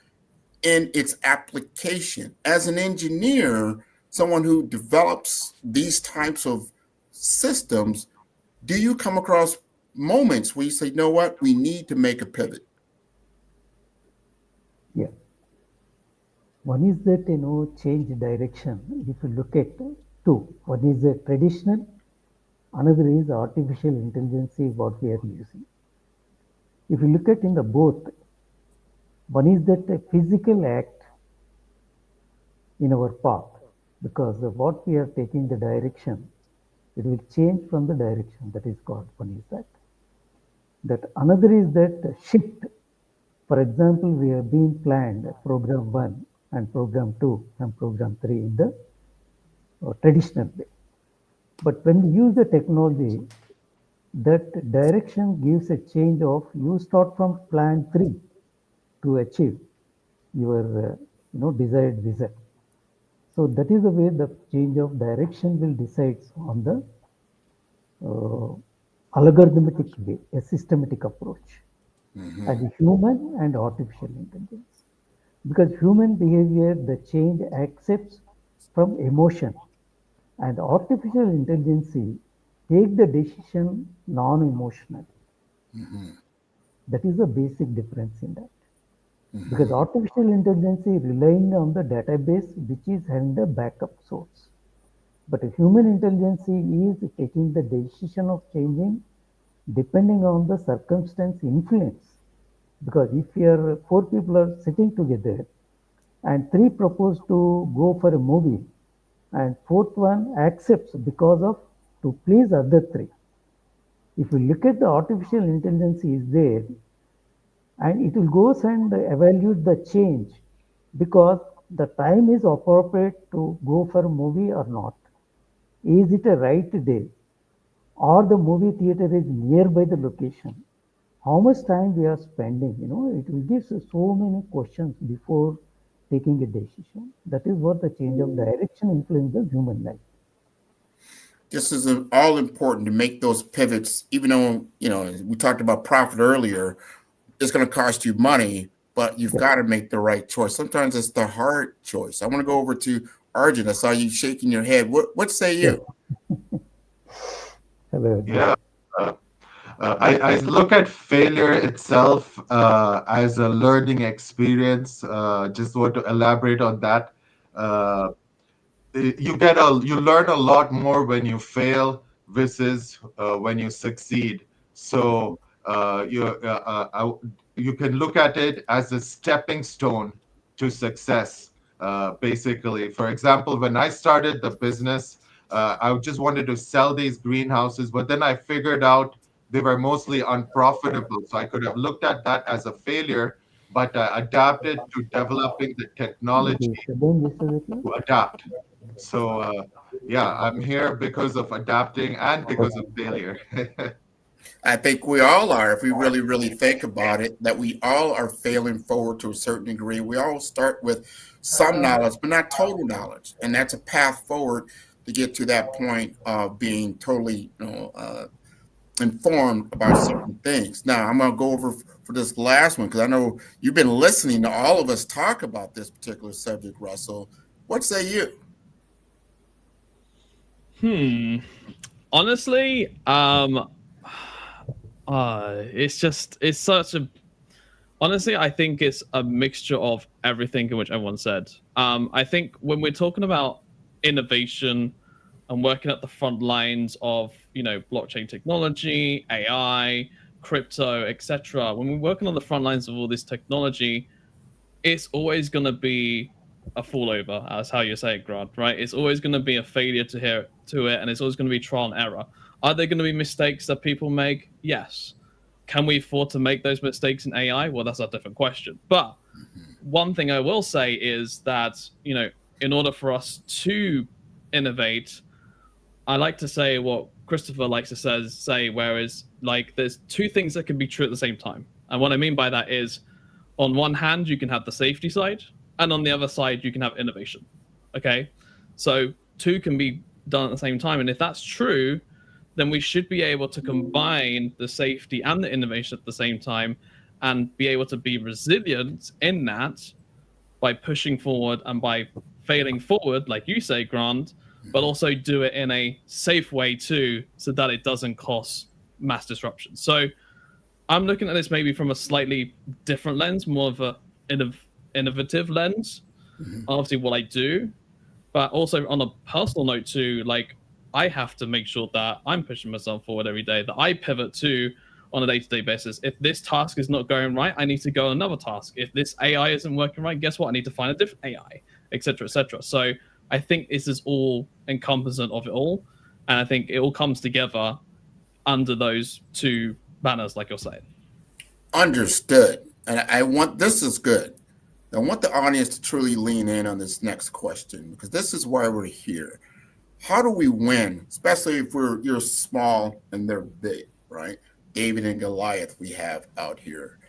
in its application. As an engineer, someone who develops these types of systems, do you come across moments where you say, you know what, we need to make a pivot? Yeah. One is that, change direction. If you look at two, one is a traditional, another is artificial intelligence, what we are using. If you look at in the both, one is that a physical act in our path, because of what we are taking the direction, it will change from the direction. That is called, one is that. That another is that shift. For example, we have been planned program 1 and program 2 and program 3 in the traditional way. But when we use the technology, that direction gives a change of, you start from plan 3 to achieve your desired result. So that is the way the change of direction will decide on the algorithmic way, a systematic approach. And human and artificial intelligence. Because human behavior, the change accepts from emotion, and artificial intelligence take the decision non-emotional. That is the basic difference in that. Because artificial intelligence is relying on the database which is having the backup source. But human intelligence is taking the decision of changing depending on the circumstance influence. Because if your 4 people are sitting together and 3 propose to go for a movie and 4th one accepts because of to please other 3. If you look at the artificial intelligence is there, and it will go and evaluate the change because the time is appropriate to go for a movie or not. Is it a right day? Or the movie theater is nearby the location? How much time we are spending? It will give so many questions before taking a decision. That is what the change of direction influences human life. This is all important to make those pivots, even though, we talked about profit earlier, it's going to cost you money, but you've got to make the right choice. Sometimes it's the hard choice. I want to go over to Arjun. I saw you shaking your head. What say you? Hello. Yeah. I look at failure itself as a learning experience. Just want to elaborate on that. You learn a lot more when you fail versus when you succeed. So you can look at it as a stepping stone to success. Basically, for example, when I started the business, I just wanted to sell these greenhouses, but then I figured out they were mostly unprofitable. So I could have looked at that as a failure, but I adapted to developing the technology to adapt. So yeah, I'm here because of adapting and because of failure. I think we all are, if we really, really think about it, that we all are failing forward to a certain degree. We all start with some knowledge, but not total knowledge. And that's a path forward to get to that point of being totally informed about certain things. Now, I'm going to go over for this last one, because I know you've been listening to all of us talk about this particular subject, Russell. What say you? Honestly, it's such a, honestly, I think it's a mixture of everything in which everyone said. I think when we're talking about innovation and working at the front lines of, blockchain technology, AI, crypto, etc., when we're working on the front lines of all this technology, it's always going to be a fallover, as how you say it, Grant, right? It's always going to be a failure to it, and it's always going to be trial and error. Are there going to be mistakes that people make? Yes. Can we afford to make those mistakes in AI? Well, that's a different question. But one thing I will say is that, in order for us to innovate, I like to say what Christopher likes to say, whereas there's two things that can be true at the same time. And what I mean by that is, on one hand, you can have the safety side, and on the other side, you can have innovation. Okay? So two can be done at the same time. And if that's true, then we should be able to combine the safety and the innovation at the same time and be able to be resilient in that by pushing forward and by failing forward, like you say, Grant, but also do it in a safe way too, so that it doesn't cause mass disruption. So I'm looking at this maybe from a slightly different lens, more of a innovative lens. Obviously what I do, but also on a personal note too, like I have to make sure that I'm pushing myself forward every day, that I pivot to on a day-to-day basis. If this task is not going right, I need to go another task. If this AI isn't working right, guess what? I need to find a different AI, etc., etc. So I think this is all encompassing of it all. And I think it all comes together under those two banners, like you're saying. Understood. And I want, this is good. I want the audience to truly lean in on this next question, because this is why we're here. How do we win, especially if you're small and they're big, right? David and Goliath we have out here.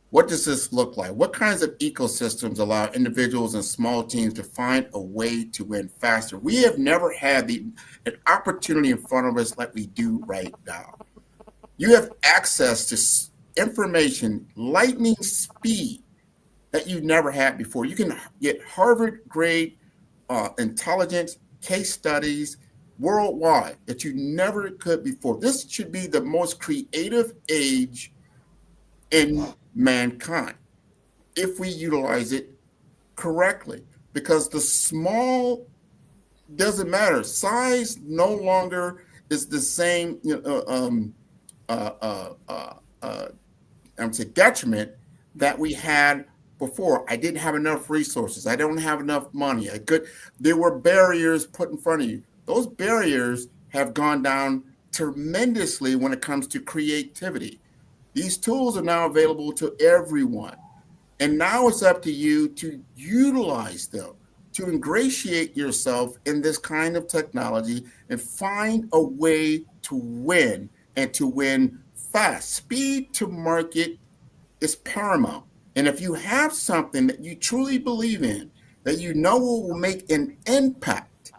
What does this look like? What kinds of ecosystems allow individuals and small teams to find a way to win faster? We have never had an opportunity in front of us like we do right now. You have access to information, lightning speed, that you've never had before. You can get Harvard grade intelligence, case studies worldwide that you never could before. This should be the most creative age in mankind if we utilize it correctly, because the small doesn't matter. Size no longer is the same, detriment that we had before. I didn't have enough resources. I don't have enough money. There were barriers put in front of you. Those barriers have gone down tremendously when it comes to creativity. These tools are now available to everyone. And now it's up to you to utilize them, to ingratiate yourself in this kind of technology and find a way to win, and to win fast. Speed to market is paramount. And if you have something that you truly believe in, that you know will make an impact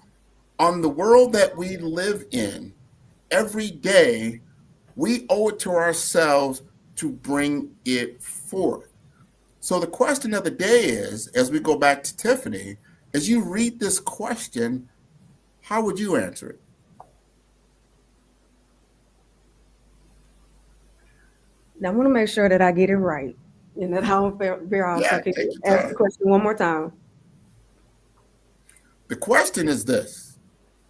on the world that we live in every day, we owe it to ourselves to bring it forth. So the question of the day is, as we go back to Tiffany, as you read this question, how would you answer it? Now, I want to make sure that I get it right and that I don't veer off. So can you ask the question one more time? The question is this: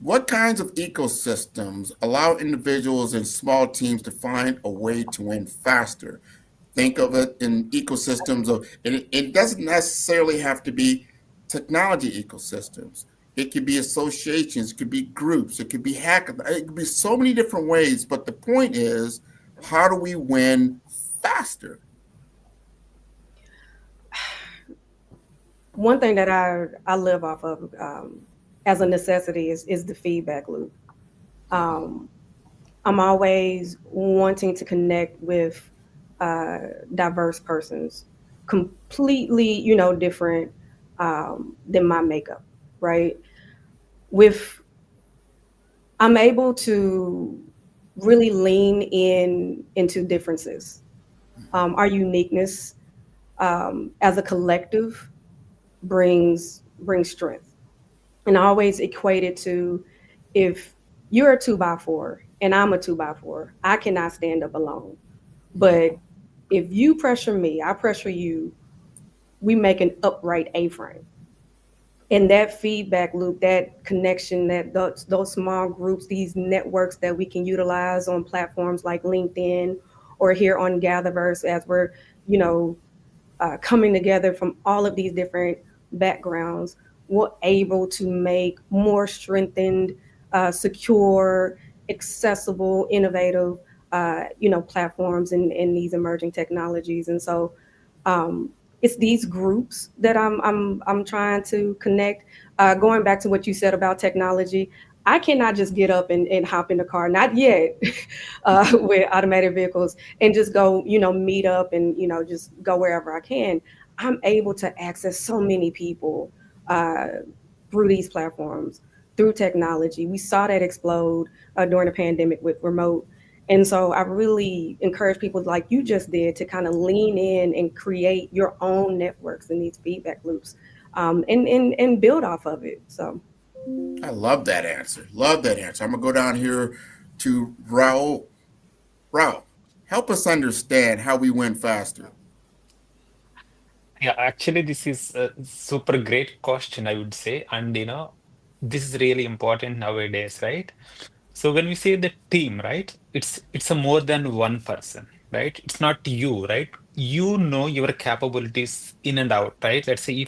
what kinds of ecosystems allow individuals and small teams to find a way to win faster? Think of it in ecosystems of, and it doesn't necessarily have to be technology ecosystems. It could be associations, it could be groups, it could be hackathons, it could be so many different ways. But the point is, how do we win faster? One thing that I live off of as a necessity is the feedback loop. I'm always wanting to connect with diverse persons, completely, different than my makeup, right? I'm able to really lean into differences. Our uniqueness as a collective brings strength. And I always equate it to, if you're a 2x4 and I'm a 2x4, I cannot stand up alone. But if you pressure me, I pressure you, we make an upright A-frame. And that feedback loop, that connection, that those small groups, these networks that we can utilize on platforms like LinkedIn or here on GatherVerse, as we're, coming together from all of these different backgrounds, we're able to make more strengthened, secure, accessible, innovative, platforms and these emerging technologies. And so it's these groups that I'm trying to connect. Going back to what you said about technology, I cannot just get up and hop in the car, not yet, with automated vehicles and just go, meet up and, just go wherever I can. I'm able to access so many people through these platforms through technology. We saw that explode during the pandemic with remote. And so I really encourage people like you just did to kind of lean in and create your own networks and these feedback loops and build off of it. So I love that answer. Love that answer. I'm going to go down here to Raul. Raul, help us understand how we win faster. Yeah, actually, this is a super great question, I would say. And, this is really important nowadays, right? So when we say the team, right, it's a more than one person, right? It's not you, right? You know your capabilities in and out, right? Let's say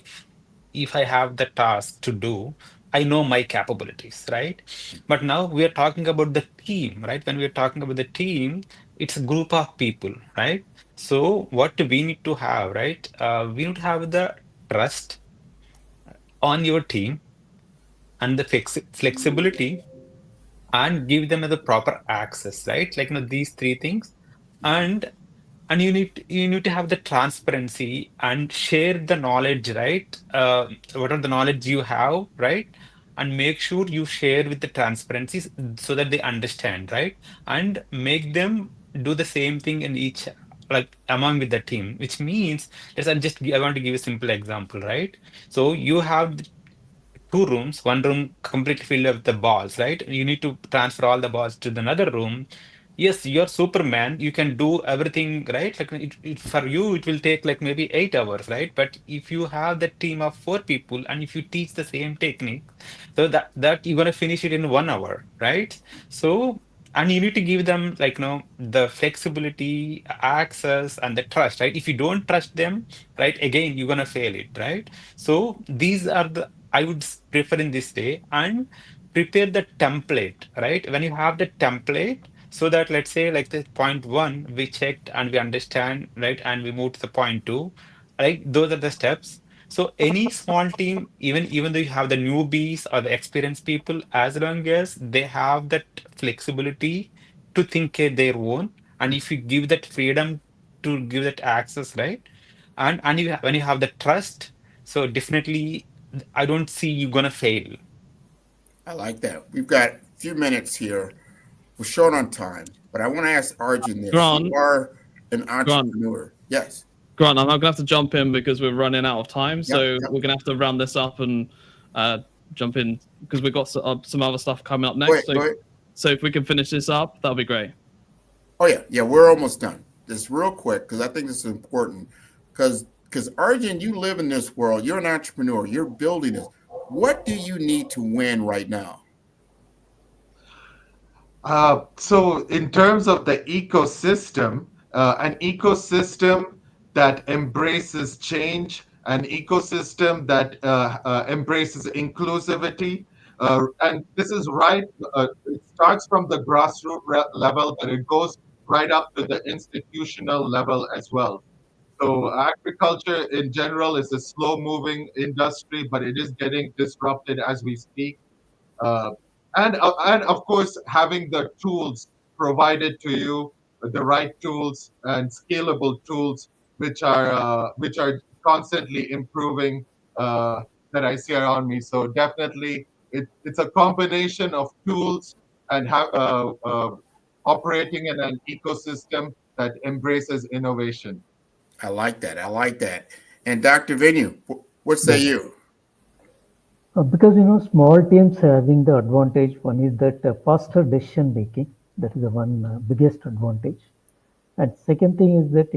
if I have the task to do, I know my capabilities, right? But now we are talking about the team, right? When we are talking about the team, it's a group of people, right? So what we need to have, right? We need to have the trust on your team and the flexibility and give them the proper access, right? Like these three things, and you need to have the transparency and share the knowledge, right? Whatever the knowledge you have, right? And make sure you share with the transparency so that they understand, right? And make them do the same thing in each like among with the team, which means I want to give a simple example, right? So you have two rooms, one room completely filled with the balls, right? You need to transfer all the balls to the another room. Yes, you're Superman. You can do everything, right? Like for you, it will take like maybe 8 hours, right? But if you have the team of 4 people and if you teach the same technique, so that you're gonna finish it in 1 hour, right? So and you need to give them like the flexibility, access, and the trust, right? If you don't trust them, right, again you're gonna fail it, right? So these are the I would prefer in this way and prepare the template, right? When you have the template, so that let's say like the point one, we checked and we understand, right? And we move to the point two, right? Those are the steps. So any small team, even though you have the newbies or the experienced people, as long as they have that flexibility to think their own, and if you give that freedom to give that access, right? And when you have the trust, so definitely I don't see you gonna fail. I like that. We've got a few minutes here. We're short on time, but I want to ask Arjun this. Grant, You are an entrepreneur. Yes. Grant, I'm going to have to jump in because we're running out of time. So Yep. we're going to have to round this up and jump in because we've got some other stuff coming up next. Go ahead. So if we can finish this up, that'll be great. Oh, yeah. Yeah, we're almost done. Just real quick, because I think this is important. Because Arjun, you live in this world. You're an entrepreneur. You're building this. What do you need to win right now? So in terms of the ecosystem, an ecosystem that embraces change, an ecosystem that embraces inclusivity, and this is right, it starts from the grassroots level, but it goes right up to the institutional level as well. So agriculture in general is a slow-moving industry, but it is getting disrupted as we speak. Uh, and of course, having the tools provided to you, the right tools and scalable tools, which are constantly improving, that I see around me. So definitely, it's a combination of tools and operating in an ecosystem that embraces innovation. I like that. I like that. And Dr. Venu, what say you? Because small teams having the advantage. One is that faster decision making. That is the one biggest advantage. And second thing is that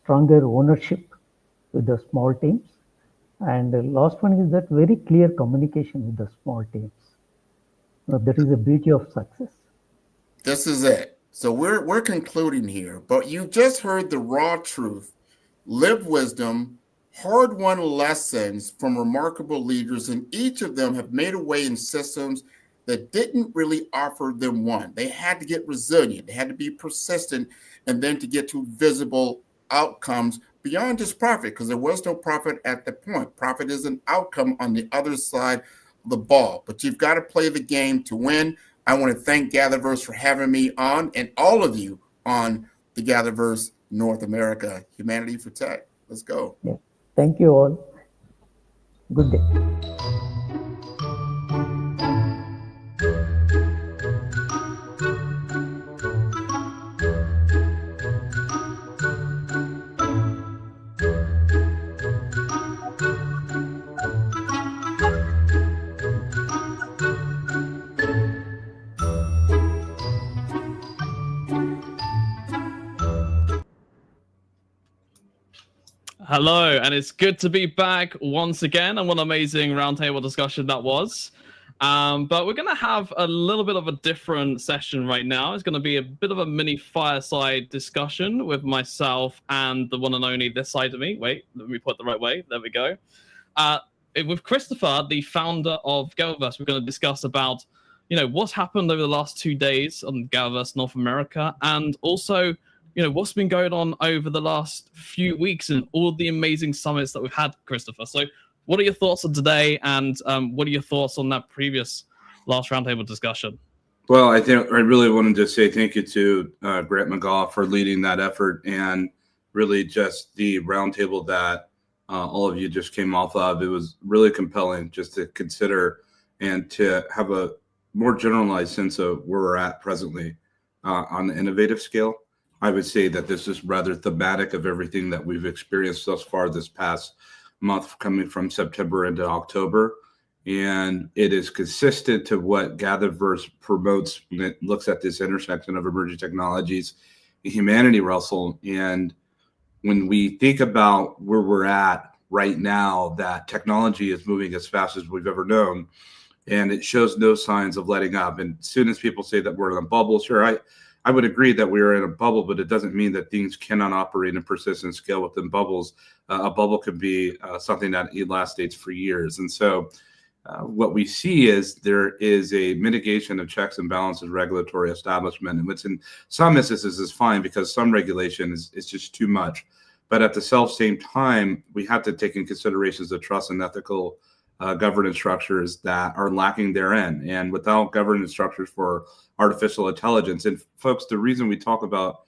stronger ownership with the small teams. And the last one is that very clear communication with the small teams. That is the beauty of success. This is it. So we're concluding here, but you just heard the raw truth, lived wisdom, hard-won lessons from remarkable leaders, and each of them have made a way in systems that didn't really offer them one. They had to get resilient, they had to be persistent, and then to get to visible outcomes beyond just profit, because there was no profit at the point. Profit is an outcome on the other side of the ball, but you've got to play the game to win. I want to thank GatherVerse for having me on, and all of you on the GatherVerse North America Humanity for Tech. Let's go. Yeah. Thank you all. Good day. Hello, and it's good to be back once again, and what an amazing roundtable discussion that was. But we're going to have a little bit of a different session right now. It's going to be a bit of a mini fireside discussion with myself and the one and only this side of me. Wait, let me put it the right way. There we go. With Christopher, the founder of GatherVerse, we're going to discuss about, what's happened over the last 2 days on GatherVerse North America, and also, what's been going on over the last few weeks and all the amazing summits that we've had, Christopher. So what are your thoughts on today, and what are your thoughts on that previous last roundtable discussion? Well, I really wanted to say thank you to Grant McGaugh for leading that effort, and really just the roundtable that all of you just came off of. It was really compelling just to consider and to have a more generalized sense of where we're at presently on the innovative scale. I would say that this is rather thematic of everything that we've experienced thus far this past month, coming from September into October. And it is consistent to what GatherVerse promotes when it looks at this intersection of emerging technologies and humanity, Russell. And when we think about where we're at right now, that technology is moving as fast as we've ever known, and it shows no signs of letting up. And as soon as people say that we're in a bubble, sure, I would agree that we are in a bubble, but it doesn't mean that things cannot operate and persist and scale within bubbles. A bubble could be something that lasts for years. And so what we see is there is a mitigation of checks and balances regulatory establishment, and which in some instances is fine because some regulation is just too much. But at the same time, we have to take in considerations the trust and ethical governance structures that are lacking therein. And without governance structures for artificial intelligence, and folks, the reason we talk about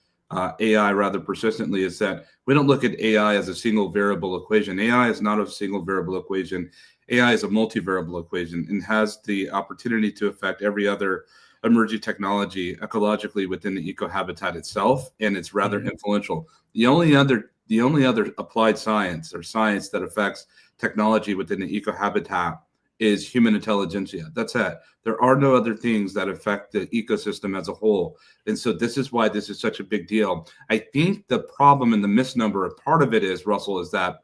AI rather persistently is that we don't look at AI as a single variable equation. AI is not a single variable equation. AI is a multivariable equation and has the opportunity to affect every other emerging technology ecologically within the ecohabitat itself, and it's rather influential. The only other applied science or science that affects technology within the ecohabitat is human intelligentsia. That's it. There are no other things that affect the ecosystem as a whole. And so this is why this is such a big deal. I think the problem and the misnomer, part of it is, Russell, is that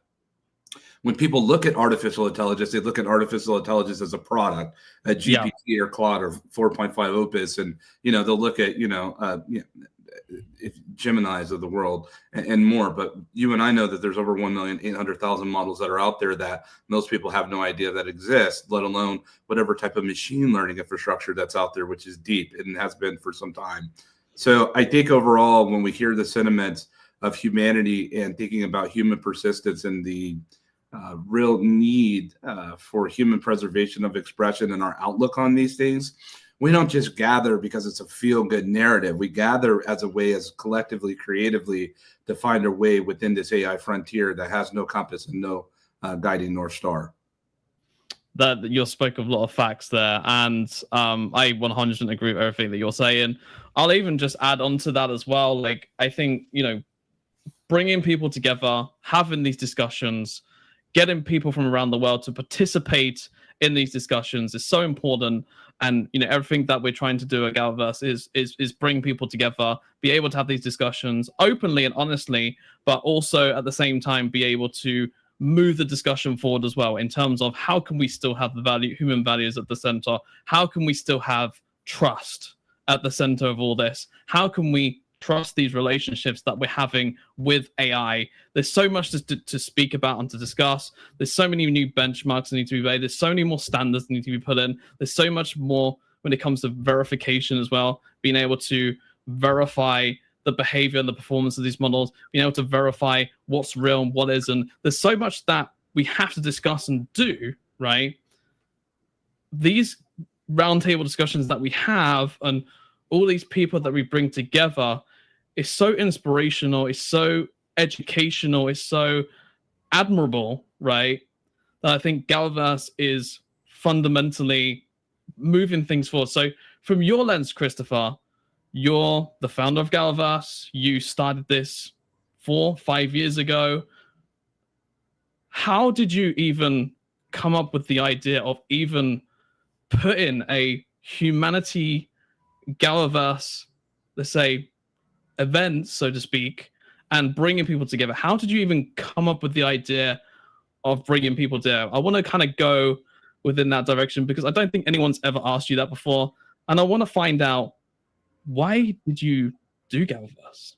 when people look at artificial intelligence, they look at artificial intelligence as a product, a GPT or Claude or 4.5 Opus, and they'll look at Geminis of the world and more. But you and I know that there's over 1,800,000 models that are out there that most people have no idea that exist, let alone whatever type of machine learning infrastructure that's out there, which is deep and has been for some time. So I think overall, when we hear the sentiments of humanity and thinking about human persistence and the real need for human preservation of expression and our outlook on these things, we don't just gather because it's a feel-good narrative. We gather as a way, as collectively, creatively, to find our way within this AI frontier that has no compass and no guiding North Star. That you spoke of a lot of facts there, and I 100% agree with everything that you're saying. I'll even just add on to that as well. Like, I think, bringing people together, having these discussions, getting people from around the world to participate in these discussions is so important. And everything that we're trying to do at GatherVerse is bring people together, be able to have these discussions openly and honestly, but also at the same time be able to move the discussion forward as well in terms of how can we still have the human values at the center? How can we still have trust at the center of all this? How can we trust these relationships that we're having with AI? There's so much to speak about and to discuss. There's so many new benchmarks that need to be made. There's so many more standards that need to be put in. There's so much more when it comes to verification as well, being able to verify the behavior and the performance of these models, being able to verify what's real and what isn't. There's so much that we have to discuss and do, right? These roundtable discussions that we have and all these people that we bring together is so inspirational, it's so educational, it's so admirable, right? That I think GatherVerse is fundamentally moving things forward. So from your lens, Christopher, you're the founder of GatherVerse. You started this 4-5 years ago. How did you even come up with the idea of even putting a humanity GatherVerse, let's say, event, so to speak, and bringing people together. How did you even come up with the idea of bringing people together? I want to kind of go within that direction because I don't think anyone's ever asked you that before. And I want to find out, why did you do GatherVerse?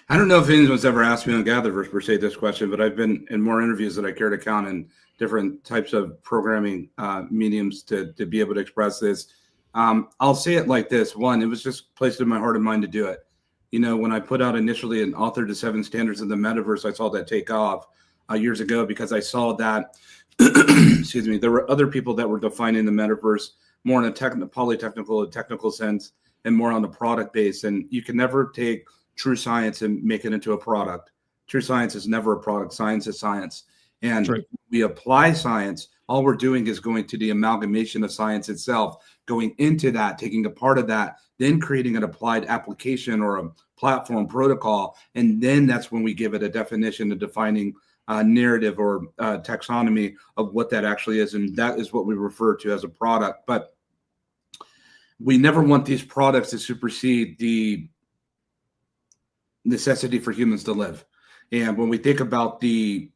I don't know if anyone's ever asked me on GatherVerse per se this question, but I've been in more interviews than I care to count in different types of programming mediums to be able to express this. I'll say it like this. One, it was just placed in my heart and mind to do it. You know, when I put out initially an author to 7 standards of the metaverse, I saw that take off years ago because I saw that, excuse me, there were other people that were defining the metaverse more in a technical sense and more on the product base. And you can never take true science and make it into a product. True science is never a product. Science is science. And if we apply science, all we're doing is going to the amalgamation of science itself, going into that, taking a part of that, then creating an applied application or a platform protocol. And then that's when we give it a definition, a defining narrative or taxonomy of what that actually is. And that is what we refer to as a product. But we never want these products to supersede the necessity for humans to live. And when we think about the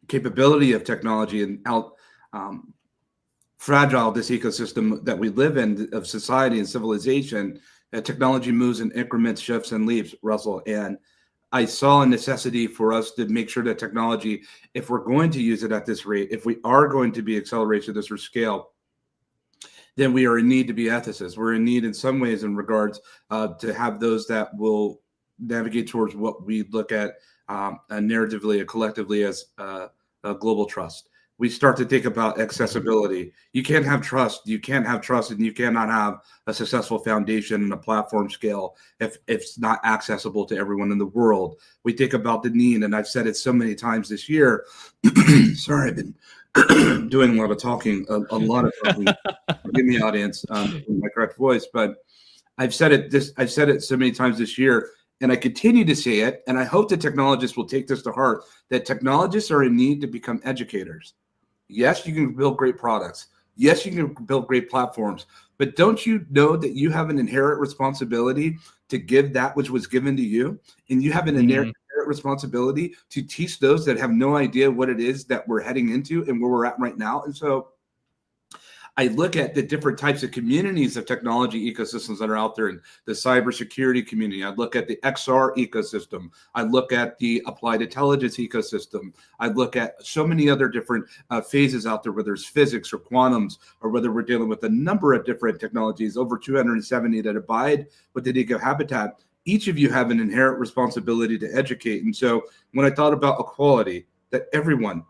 capability of technology and how fragile this ecosystem that we live in of society and civilization, technology moves in increments, shifts, and leaps, Russell. And I saw a necessity for us to make sure that technology, if we're going to use it at this rate, if we are going to be acceleration at this scale, then we are in need to be ethicists. We're in need in some ways in regards to have those that will navigate towards what we look at narratively or collectively as a global trust. We start to think about accessibility. You can't have trust. You can't have trust, and you cannot have a successful foundation and a platform scale if it's not accessible to everyone in the world. We think about the need, and I've said it so many times this year. Sorry, I've been doing a lot of talking, a lot of talking. Forgive me, audience, in my correct voice, but I've said it so many times this year. And I continue to say it, and I hope that technologists will take this to heart, that technologists are in need to become educators. Yes, you can build great products. Yes, you can build great platforms. But don't you know that you have an inherent responsibility to give that which was given to you? And you have an inherent responsibility to teach those that have no idea what it is that we're heading into and where we're at right now. And so I look at the different types of communities of technology ecosystems that are out there in the cybersecurity community. I look at the XR ecosystem. I look at the applied intelligence ecosystem. I look at so many other different phases out there, whether it's physics or quantums, or whether we're dealing with a number of different technologies, over 270 that abide with the eco habitat. Each of you have an inherent responsibility to educate. And so when I thought about equality, that everyone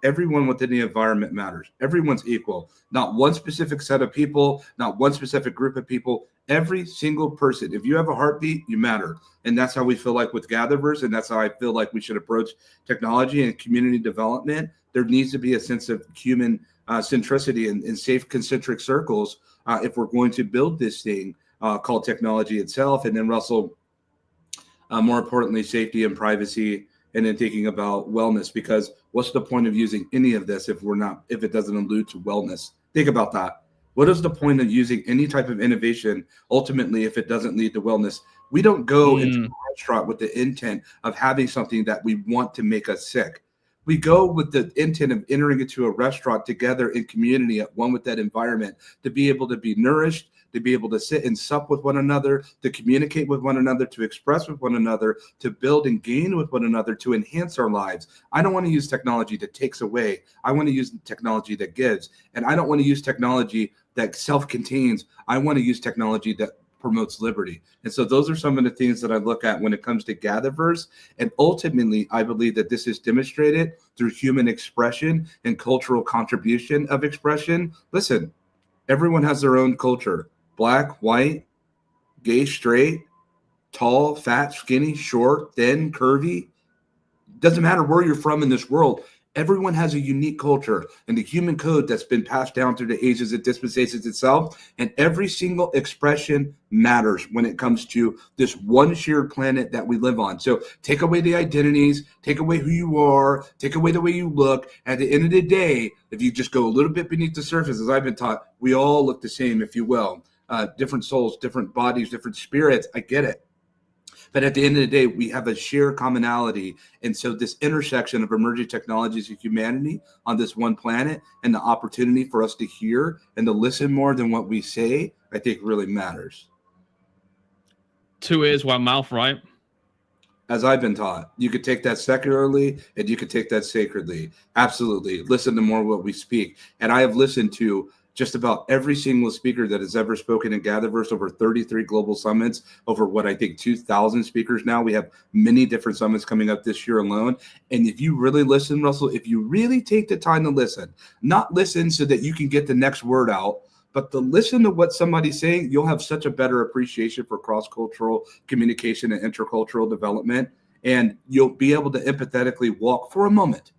within the environment matters. Everyone's equal. Not one specific set of people, not one specific group of people. Every single person. If you have a heartbeat, you matter. And that's how we feel like with GatherVerse, and that's how I feel like we should approach technology and community development. There needs to be a sense of human centricity and safe concentric circles if we're going to build this thing called technology itself. And then, Russell, more importantly, safety and privacy, and then thinking about wellness, because what's the point of using any of this if it doesn't allude to wellness? Think about that. What is the point of using any type of innovation ultimately if it doesn't lead to wellness? We don't go into a restaurant with the intent of having something that we want to make us sick. We go with the intent of entering into a restaurant together in community at one with that environment to be able to be nourished, to be able to sit and sup with one another, to communicate with one another, to express with one another, to build and gain with one another, to enhance our lives. I don't want to use technology that takes away. I want to use technology that gives. And I don't want to use technology that self-contains. I want to use technology that promotes liberty. And so those are some of the things that I look at when it comes to GatherVerse. And ultimately, I believe that this is demonstrated through human expression and cultural contribution of expression. Listen, everyone has their own culture. Black, white, gay, straight, tall, fat, skinny, short, thin, curvy. Doesn't matter where you're from in this world. Everyone has a unique culture and the human code that's been passed down through the ages and dispensations itself. And every single expression matters when it comes to this one shared planet that we live on. So take away the identities, take away who you are, take away the way you look. At the end of the day, if you just go a little bit beneath the surface, as I've been taught, we all look the same, if you will. Different souls, different bodies, different spirits. I get it. But at the end of the day, we have a shared commonality. And so this intersection of emerging technologies and humanity on this one planet, and the opportunity for us to hear and to listen more than what we say, I think really matters. 2 ears, 1 mouth, right? As I've been taught, you could take that secularly and you could take that sacredly. Absolutely. Listen to more what we speak. And I have listened to just about every single speaker that has ever spoken in GatherVerse, over 33 global summits, over what I think 2,000 speakers now. We have many different summits coming up this year alone. And if you really listen, Russell, if you really take the time to listen, not listen so that you can get the next word out, but to listen to what somebody's saying, you'll have such a better appreciation for cross-cultural communication and intercultural development. And you'll be able to empathetically walk for a moment.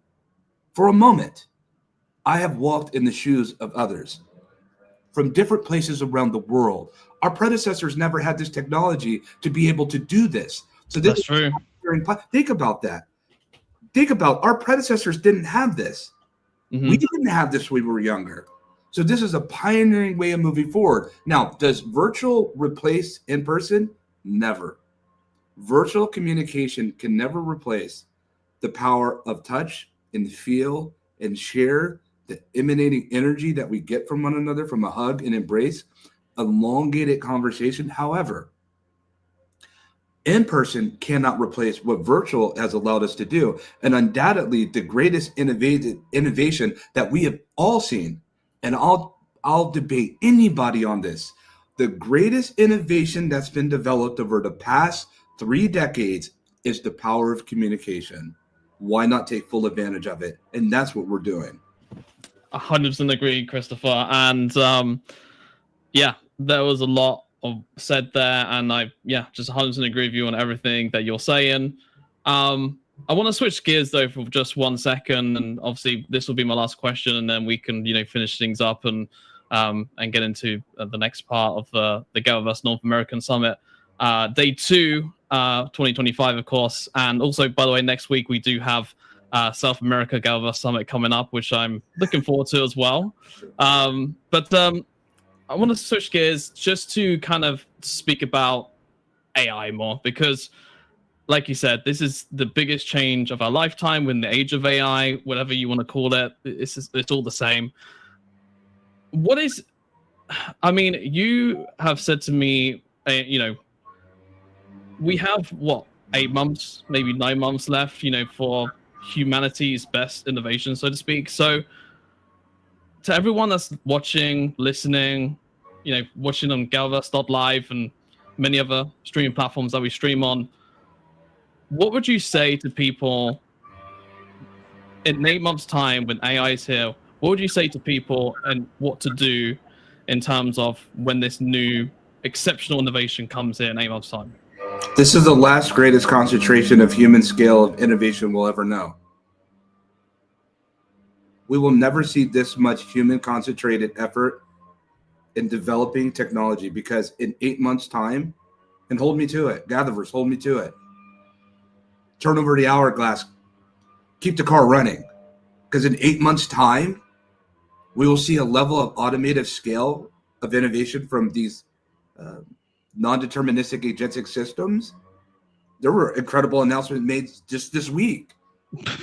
For a moment, I have walked in the shoes of others from different places around the world. Our predecessors never had this technology to be able to do this. So that's true. Think about that. Think about our predecessors didn't have this. We didn't have this when we were younger. So this is a pioneering way of moving forward. Now, does virtual replace in person? Never. Virtual communication can never replace the power of touch and feel and share, the emanating energy that we get from one another, from a hug and embrace, elongated conversation. However, in person cannot replace what virtual has allowed us to do. And undoubtedly, the greatest innovation that we have all seen, and I'll debate anybody on this, the greatest innovation that's been developed over the past 3 decades is the power of communication. Why not take full advantage of it? And that's what we're doing. 100% agree, Christopher. And yeah, there was a lot of said there, and I just 100% agree with you on everything that you're saying. I want to switch gears though for just 1 second, and obviously this will be my last question, and then we can finish things up and get into the next part of the GatherVerse North American Summit, day 2, 2025, of course. And also, by the way, next week we do have South America GatherVerse Summit coming up, which I'm looking forward to as well. But I want to switch gears just to kind of speak about AI more, because like you said, this is the biggest change of our lifetime. We're in the age of AI, whatever you want to call it. It's all the same. You have said to me, we have 8 months, maybe 9 months left, for humanity's best innovation, so to speak. So to everyone that's watching, listening, watching on GatherVerse.live and many other streaming platforms that we stream on, what would you say to people in 8 months' time when AI is here? What would you say to people and what to do in terms of when this new exceptional innovation comes in 8 months' time? This is the last greatest concentration of human scale of innovation we'll ever know. We will never see this much human concentrated effort in developing technology, because in 8 months' time, and hold me to it, GatherVerse, hold me to it, turn over the hourglass, keep the car running, because in 8 months' time, we will see a level of automated scale of innovation from these non-deterministic agentic systems. There were incredible announcements made just this week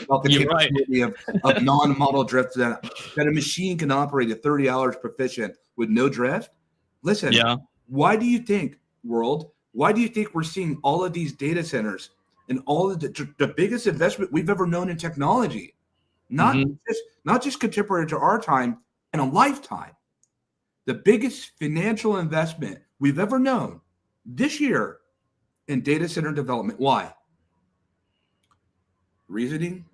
about the capability of non-model drift, that a machine can operate at 30 hours proficient with no drift. Listen, why do you think, world, why do you think we're seeing all of these data centers and all of the biggest investment we've ever known in technology? Not just contemporary to our time, in a lifetime. The biggest financial investment we've ever known this year in data center development. Why? Reasoning,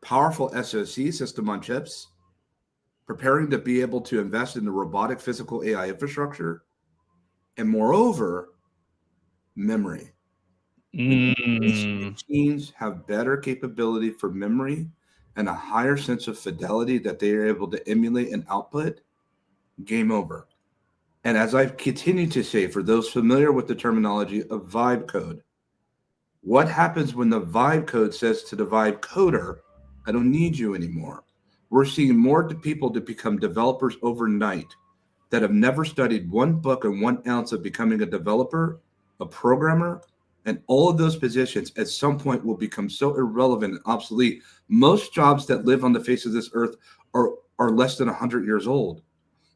powerful SoC, system on chips, preparing to be able to invest in the robotic physical AI infrastructure, and moreover, memory. These machines have better capability for memory and a higher sense of fidelity that they are able to emulate and output. Game over. And as I've continued to say, for those familiar with the terminology of vibe code, what happens when the vibe code says to the vibe coder, I don't need you anymore? We're seeing more people to become developers overnight that have never studied 1 book and 1 ounce of becoming a developer, a programmer, And all of those positions at some point will become so irrelevant and obsolete. Most jobs that live on the face of this earth are less than 100 years old.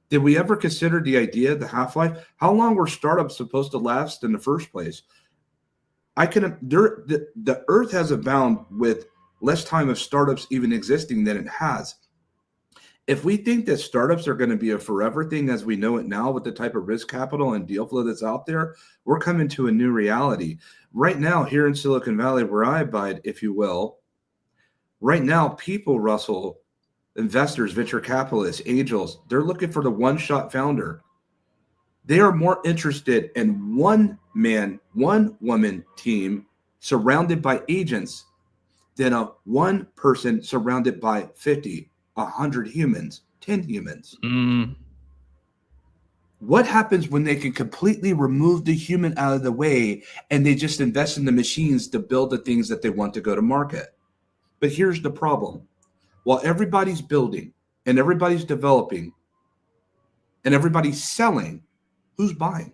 Did we ever consider the idea of the half-life? How long were startups supposed to last in the first place? The earth has abounded with less time of startups even existing than it has. If we think that startups are going to be a forever thing as we know it now with the type of risk capital and deal flow that's out there, we're coming to a new reality. Right now, here in Silicon Valley, where I abide, if you will, right now, people, Russell, investors, venture capitalists, angels, they're looking for the one-shot founder. They are more interested in one man, one woman team surrounded by agents than a one person surrounded by 50, 100 humans, 10 humans. What happens when they can completely remove the human out of the way and they just invest in the machines to build the things that they want to go to market? But here's the problem. While everybody's building and everybody's developing and everybody's selling, who's buying?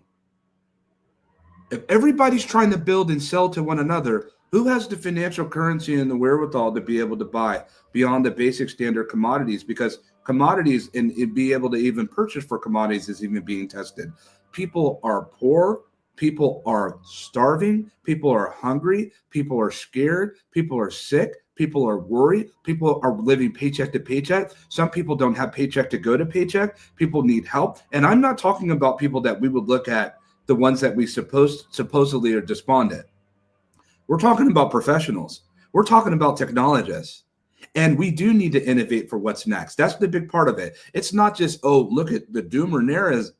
If everybody's trying to build and sell to one another, who has the financial currency and the wherewithal to be able to buy beyond the basic standard commodities? Because commodities and be able to even purchase for commodities is even being tested. People are poor. People are starving. People are hungry. People are scared. People are sick. People are worried. People are living paycheck to paycheck. Some people don't have paycheck to go to paycheck. People need help. And I'm not talking about people that we would look at, the ones that we supposedly are despondent. We're talking about professionals. We're talking about technologists. And we do need to innovate for what's next. That's the big part of it. It's not just, oh, look at the doomer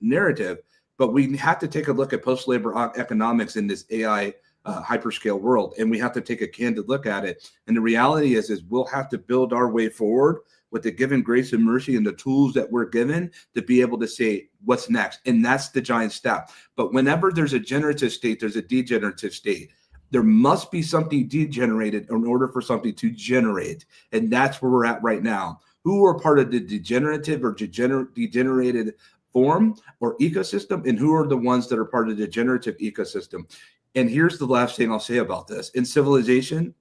narrative, but we have to take a look at post-labor economics in this AI hyperscale world. And we have to take a candid look at it. And the reality is we'll have to build our way forward with the given grace and mercy and the tools that we're given to be able to say what's next. And that's the giant step. But whenever there's a generative state, there's a degenerative state. There must be something degenerated in order for something to generate. And that's where we're at right now. Who are part of the degenerative or degenerated form or ecosystem, and who are the ones that are part of the degenerative ecosystem? And here's the last thing I'll say about this. In civilization,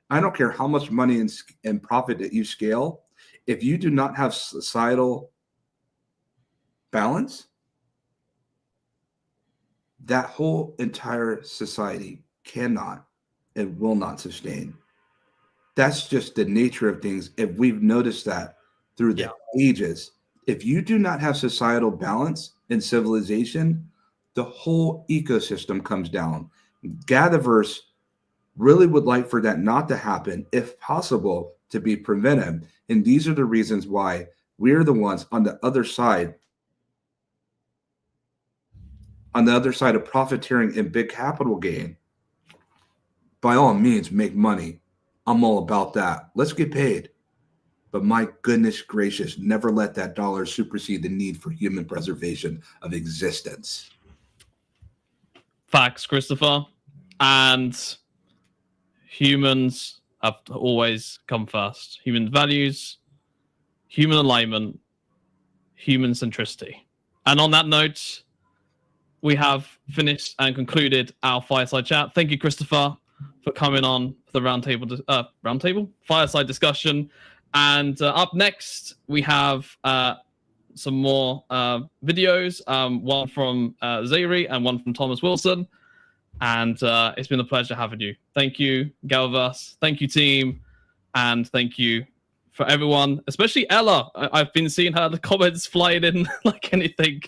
I don't care how much money and profit that you scale, if you do not have societal balance, that whole entire society cannot and will not sustain. That's just the nature of things. If we've noticed that through the ages, if you do not have societal balance in civilization, the whole ecosystem comes down. GatherVerse really would like for that not to happen, if possible, to be prevented. And these are the reasons why we're the ones on the other side of profiteering and big capital gain. By all means, make money. I'm all about that. Let's get paid. But my goodness gracious, never let that dollar supersede the need for human preservation of existence. Facts, Christopher. And humans have always come first. Human values, human alignment, human centricity. And on that note, we have finished and concluded our Fireside Chat. Thank you, Christopher, for coming on the roundtable fireside discussion. And up next, we have some more videos, one from Zairi and one from Thomas Wilson. And it's been a pleasure having you. Thank you, GatherVerse. Thank you, team. And thank you for everyone, especially Ella. I've been seeing her the comments flying in like anything.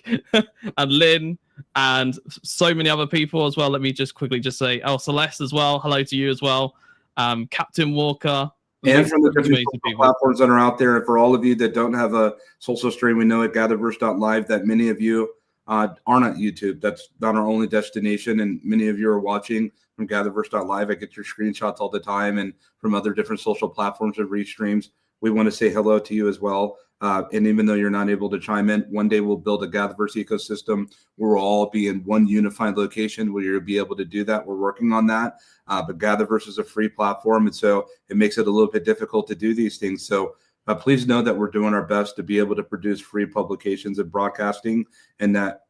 And Lynn and so many other people as well. Let me just quickly say, Celeste as well. Hello to you as well. Captain Walker. And from the different platforms that are out there. And for all of you that don't have a social stream, we know at GatherVerse.live that many of you are not YouTube. That's not our only destination. And many of you are watching from GatherVerse.live. I get your screenshots all the time and from other different social platforms and restreams. We want to say hello to you as well. And even though you're not able to chime in, one day we'll build a GatherVerse ecosystem where we'll all be in one unified location where you'll be able to do that. We're working on that. But GatherVerse is a free platform, and so it makes it a little bit difficult to do these things. So please know that we're doing our best to be able to produce free publications and broadcasting, and that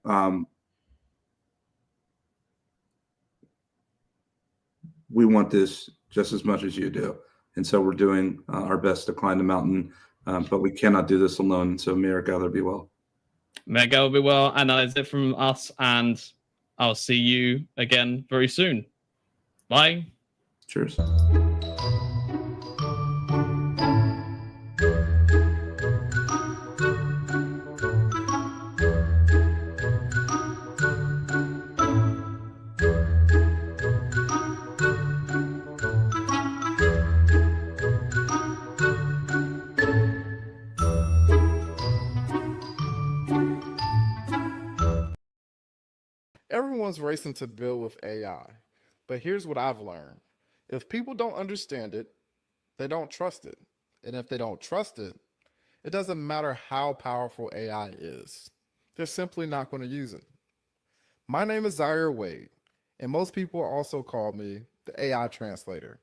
we want this just as much as you do. And so we're doing our best to climb the mountain, but we cannot do this alone. So may our gather be well. May our gather be well. And that is it from us. And I'll see you again very soon. Bye. Cheers. Everyone's racing to build with AI, but here's what I've learned. If people don't understand it, they don't trust it. And if they don't trust it, it doesn't matter how powerful AI is. They're simply not going to use it. My name is Zaire Wade, and most people also call me the AI translator.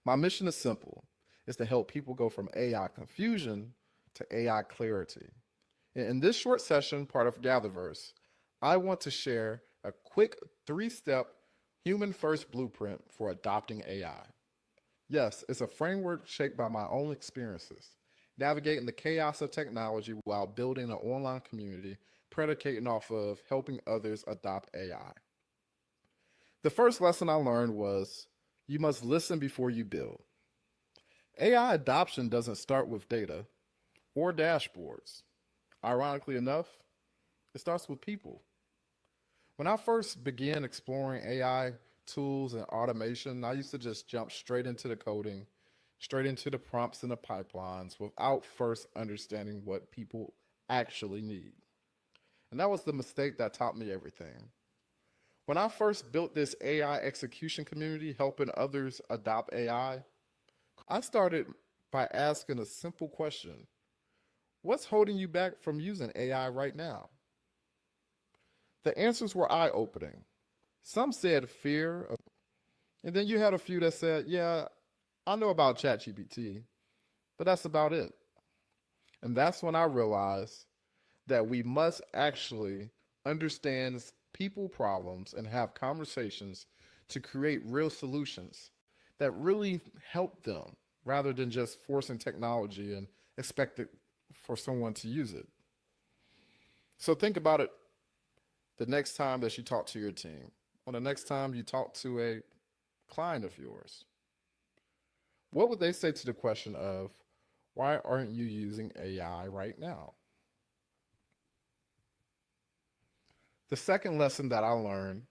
My mission is simple. It's to help people go from AI confusion to AI clarity. In this short session, part of GatherVerse, I want to share a quick 3-step human-first blueprint for adopting AI. Yes, it's a framework shaped by my own experiences, navigating the chaos of technology while building an online community predicating off of helping others adopt AI. The first lesson I learned was you must listen before you build. AI adoption doesn't start with data or dashboards. Ironically enough, it starts with people. When I first began exploring AI tools and automation, I used to just jump straight into the coding, straight into the prompts and the pipelines without first understanding what people actually need. And that was the mistake that taught me everything. When I first built this AI execution community helping others adopt AI, I started by asking a simple question. What's holding you back from using AI right now? The answers were eye-opening. Some said fear, and then you had a few that said, yeah, I know about ChatGPT, but that's about it. And that's when I realized that we must actually understand people problems and have conversations to create real solutions that really help them rather than just forcing technology and expect it for someone to use it. So think about it the next time that you talk to your team, or the next time you talk to a client of yours. What would they say to the question of, why aren't you using AI right now? The second lesson that I learned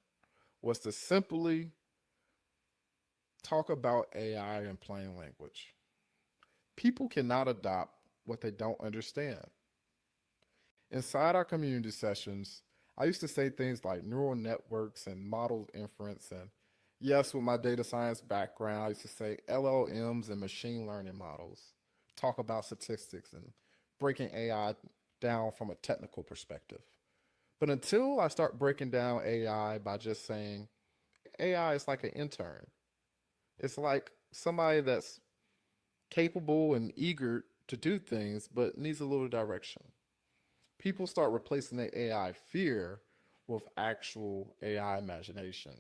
was to simply talk about AI in plain language. People cannot adopt what they don't understand. Inside our community sessions, I used to say things like neural networks and model inference, and yes, with my data science background, I used to say LLMs and machine learning models, talk about statistics and breaking AI down from a technical perspective. But until I start breaking down AI by just saying AI is like an intern, it's like somebody that's capable and eager to do things, but needs a little direction. People start replacing the AI fear with actual AI imagination.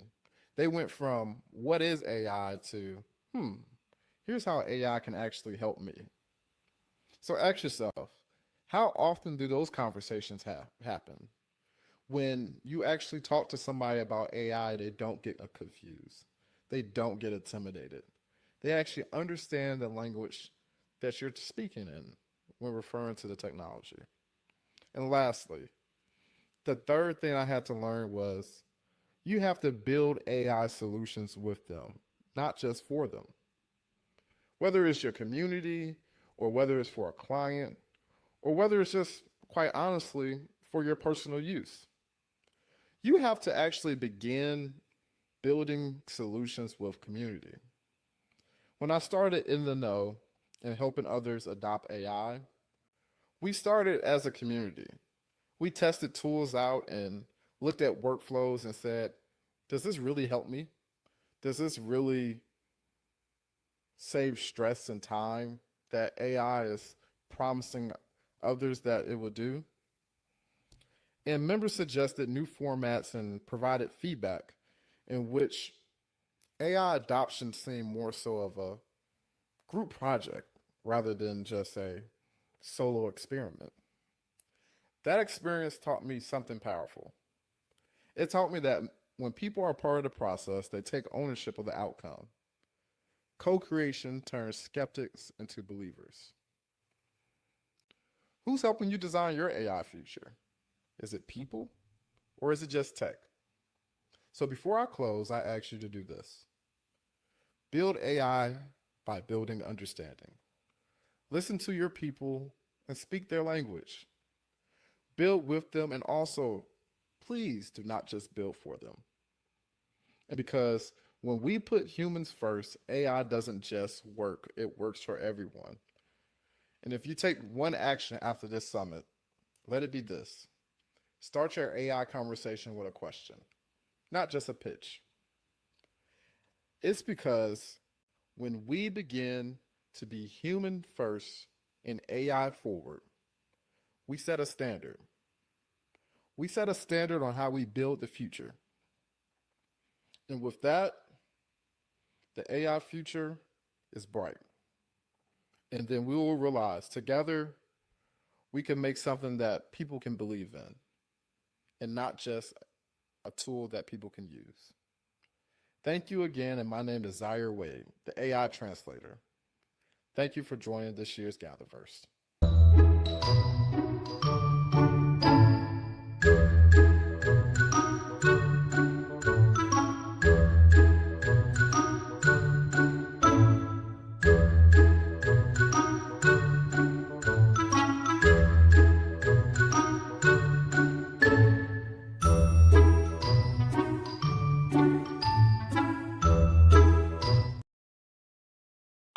They went from what is AI to, here's how AI can actually help me. So ask yourself, how often do those conversations happen? When you actually talk to somebody about AI, they don't get confused. They don't get intimidated. They actually understand the language that you're speaking in when referring to the technology. And lastly, the third thing I had to learn was you have to build AI solutions with them, not just for them. Whether it's your community, or whether it's for a client, or whether it's just, quite honestly, for your personal use. You have to actually begin building solutions with community. When I started in the know and helping others adopt AI, we started as a community. We tested tools out and looked at workflows and said, does this really help me? Does this really save stress and time that AI is promising others that it will do? And members suggested new formats and provided feedback in which AI adoption seemed more so of a group project rather than just a solo experiment. That experience taught me something powerful. It taught me that when people are part of the process, they take ownership of the outcome. Co-creation turns skeptics into believers. Who's helping you design your AI future? Is it people or is it just tech? So before I close, I ask you to do this. Build AI by building understanding. Listen to your people and speak their language. Build with them, and also, please do not just build for them. And because when we put humans first, AI doesn't just work, it works for everyone. And if you take one action after this summit, let it be this. Start your AI conversation with a question, not just a pitch. It's because when we begin to be human first and AI forward, we set a standard. We set a standard on how we build the future. And with that, the AI future is bright. And then we will realize together we can make something that people can believe in and not just a tool that people can use. Thank you again, and my name is Zaire Wade, the AI translator. Thank you for joining this year's GatherVerse.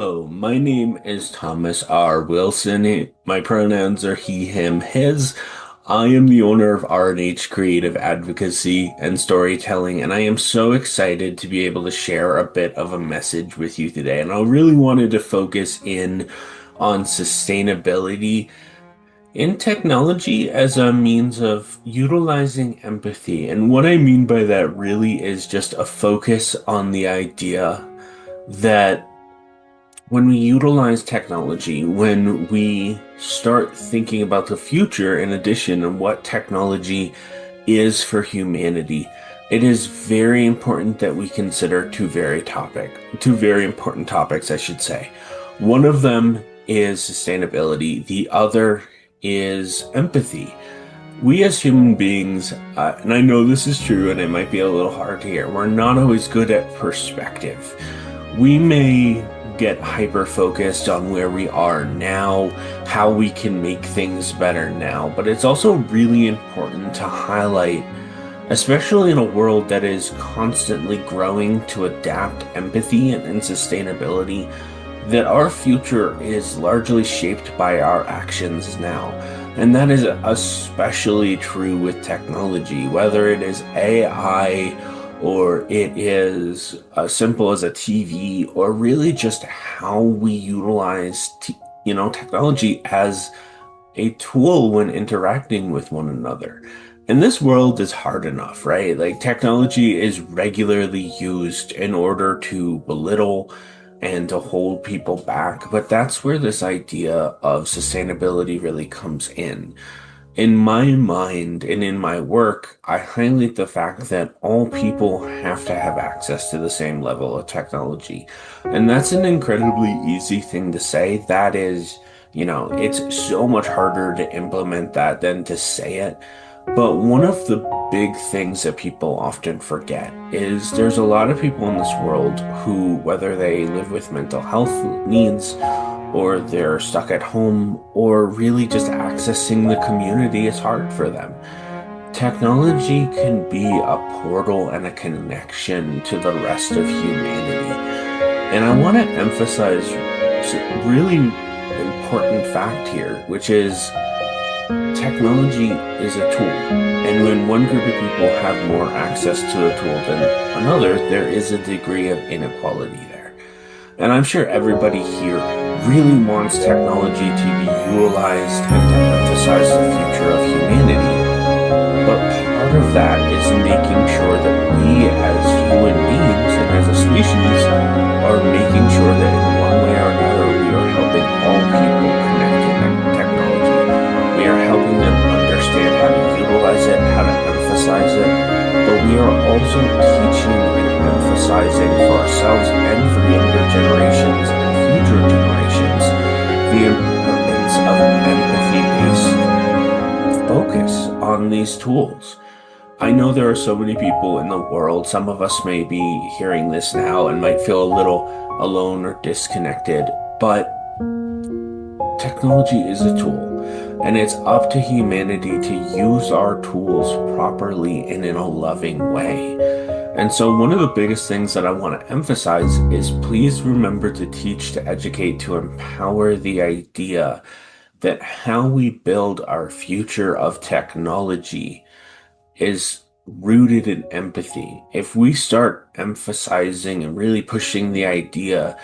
Hello, my name is Thomas R. Wilson. My pronouns are he, him, his. I am the owner of R&H Creative Advocacy and Storytelling, and I am so excited to be able to share a bit of a message with you today. And I really wanted to focus in on sustainability in technology as a means of utilizing empathy. And what I mean by that really is just a focus on the idea that when we utilize technology, when we start thinking about the future in addition and what technology is for humanity, it is very important that we consider two very important topics, I should say. One of them is sustainability. The other is empathy. We as human beings, and I know this is true and it might be a little hard to hear, we're not always good at perspective. We may get hyper-focused on where we are now, how we can make things better now, but it's also really important to highlight, especially in a world that is constantly growing to adapt empathy and sustainability, that our future is largely shaped by our actions now. And that is especially true with technology, whether it is AI or it is as simple as a TV, or really just how we utilize technology as a tool when interacting with one another. And this world is hard enough, right? Like, technology is regularly used in order to belittle and to hold people back, but that's where this idea of sustainability really comes in. In my mind and in my work, I highlight the fact that all people have to have access to the same level of technology. And that's an incredibly easy thing to say. That is, it's so much harder to implement that than to say it. But one of the big things that people often forget is there's a lot of people in this world who, whether they live with mental health needs, or they're stuck at home, or really just accessing the community is hard for them. Technology can be a portal and a connection to the rest of humanity. And I want to emphasize a really important fact here, which is technology is a tool. And when one group of people have more access to a tool than another, there is a degree of inequality there. And I'm sure everybody here really wants technology to be utilized and to emphasize the future of humanity. But part of that is making sure that we as human beings and as a species species are making sure that in one way or another we are helping all people connect to technology. We are helping them understand how to utilize it, how to emphasize it, but we are also teaching and emphasizing for ourselves and for younger generations and future generations the importance of empathy-based focus on these tools. I know there are so many people in the world. Some of us may be hearing this now and might feel a little alone or disconnected, but technology is a tool, and it's up to humanity to use our tools properly and in a loving way. And so one of the biggest things that I want to emphasize is please remember to teach, to educate, to empower the idea that how we build our future of technology is rooted in empathy. If we start emphasizing and really pushing the idea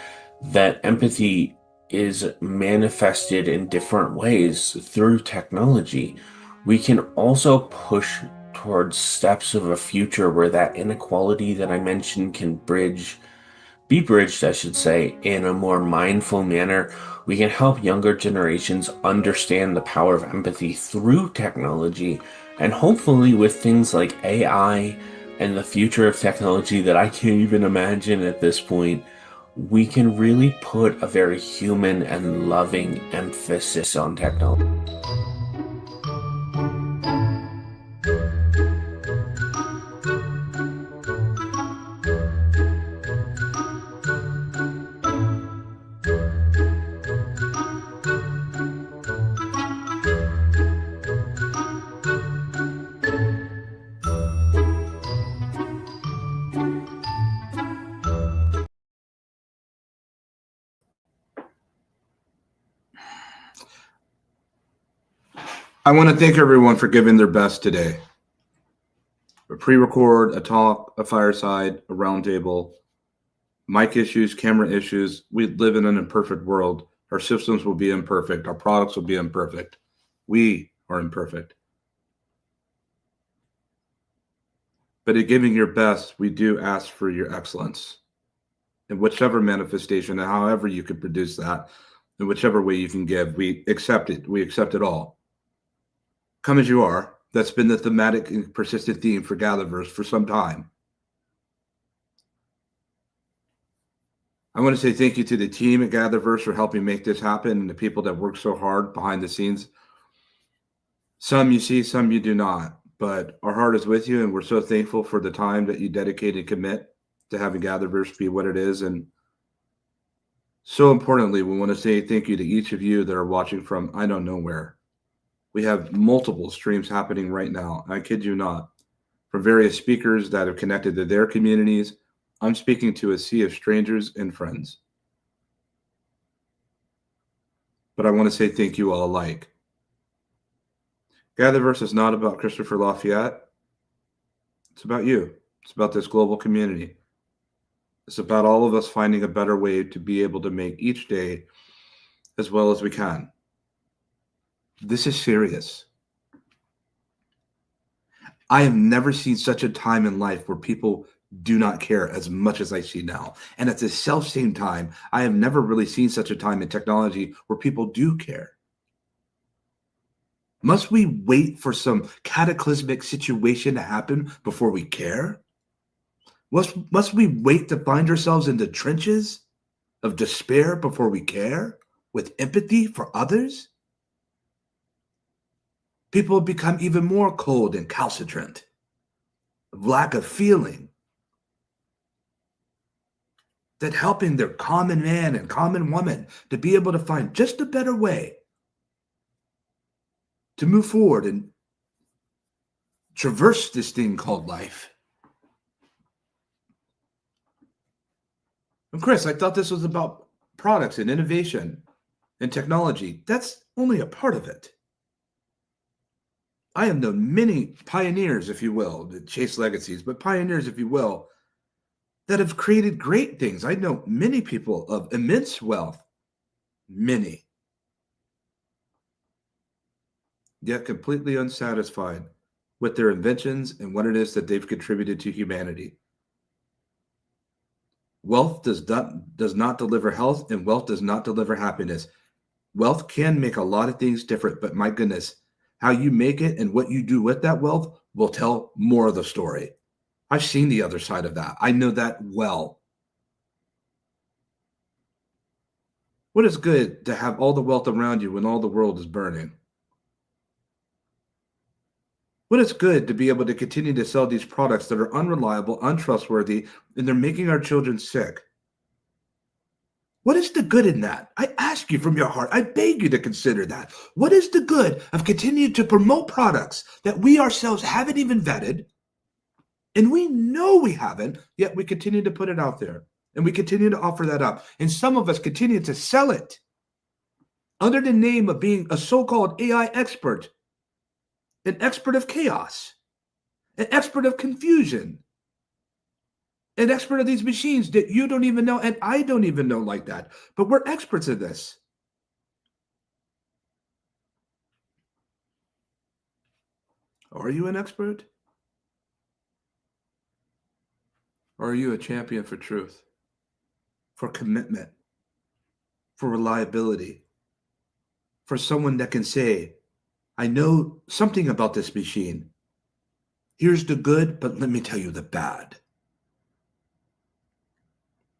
that empathy is manifested in different ways through technology, we can also push towards steps of a future where that inequality that I mentioned can be bridged, I should say, in a more mindful manner. We can help younger generations understand the power of empathy through technology, and hopefully with things like AI and the future of technology that I can't even imagine at this point, we can really put a very human and loving emphasis on technology. I want to thank everyone for giving their best today. A pre-record, a talk, a fireside, a roundtable, mic issues, camera issues. We live in an imperfect world. Our systems will be imperfect. Our products will be imperfect. We are imperfect. But in giving your best, we do ask for your excellence in whichever manifestation and however you could produce that, in whichever way you can give. We accept it. We accept it all. Come as you are. That's been the thematic and persistent theme for GatherVerse for some time. I want to say thank you to the team at GatherVerse for helping make this happen and the people that work so hard behind the scenes. Some you see, some you do not, but our heart is with you, and we're so thankful for the time that you dedicate and commit to having GatherVerse be what it is. And so importantly, we want to say thank you to each of you that are watching from I don't know where. We have multiple streams happening right now. I kid you not. From various speakers that have connected to their communities, I'm speaking to a sea of strangers and friends. But I want to say thank you all alike. GatherVerse is not about Christopher Lafayette. It's about you. It's about this global community. It's about all of us finding a better way to be able to make each day as well as we can. This is serious. I have never seen such a time in life where people do not care as much as I see now. And at the same time, I have never really seen such a time in technology where people do care. Must we wait for some cataclysmic situation to happen before we care? Must we wait to find ourselves in the trenches of despair before we care with empathy for others? People have become even more cold and calcitrant, lack of feeling, that helping their common man and common woman to be able to find just a better way to move forward and traverse this thing called life. And Chris, I thought this was about products and innovation and technology. That's only a part of it. I have known many pioneers, if you will, that chase legacies, but pioneers, if you will, that have created great things. I know many people of immense wealth, many, yet completely unsatisfied with their inventions and what it is that they've contributed to humanity. Wealth does not deliver health, and wealth does not deliver happiness. Wealth can make a lot of things different, but my goodness, how you make it and what you do with that wealth will tell more of the story. I've seen the other side of that. I know that well. What is good to have all the wealth around you when all the world is burning? What is good to be able to continue to sell these products that are unreliable, untrustworthy, and they're making our children sick? What is the good in that? I ask you from your heart. I beg you to consider that. What is the good of continuing to promote products that we ourselves haven't even vetted, and we know we haven't, yet we continue to put it out there, and we continue to offer that up, and some of us continue to sell it under the name of being a so-called AI expert, an expert of chaos, an expert of confusion, an expert of these machines that you don't even know, and I don't even know like that. But we're experts of this. Are you an expert? Or are you a champion for truth, for commitment, for reliability, for someone that can say, I know something about this machine. Here's the good, but let me tell you the bad.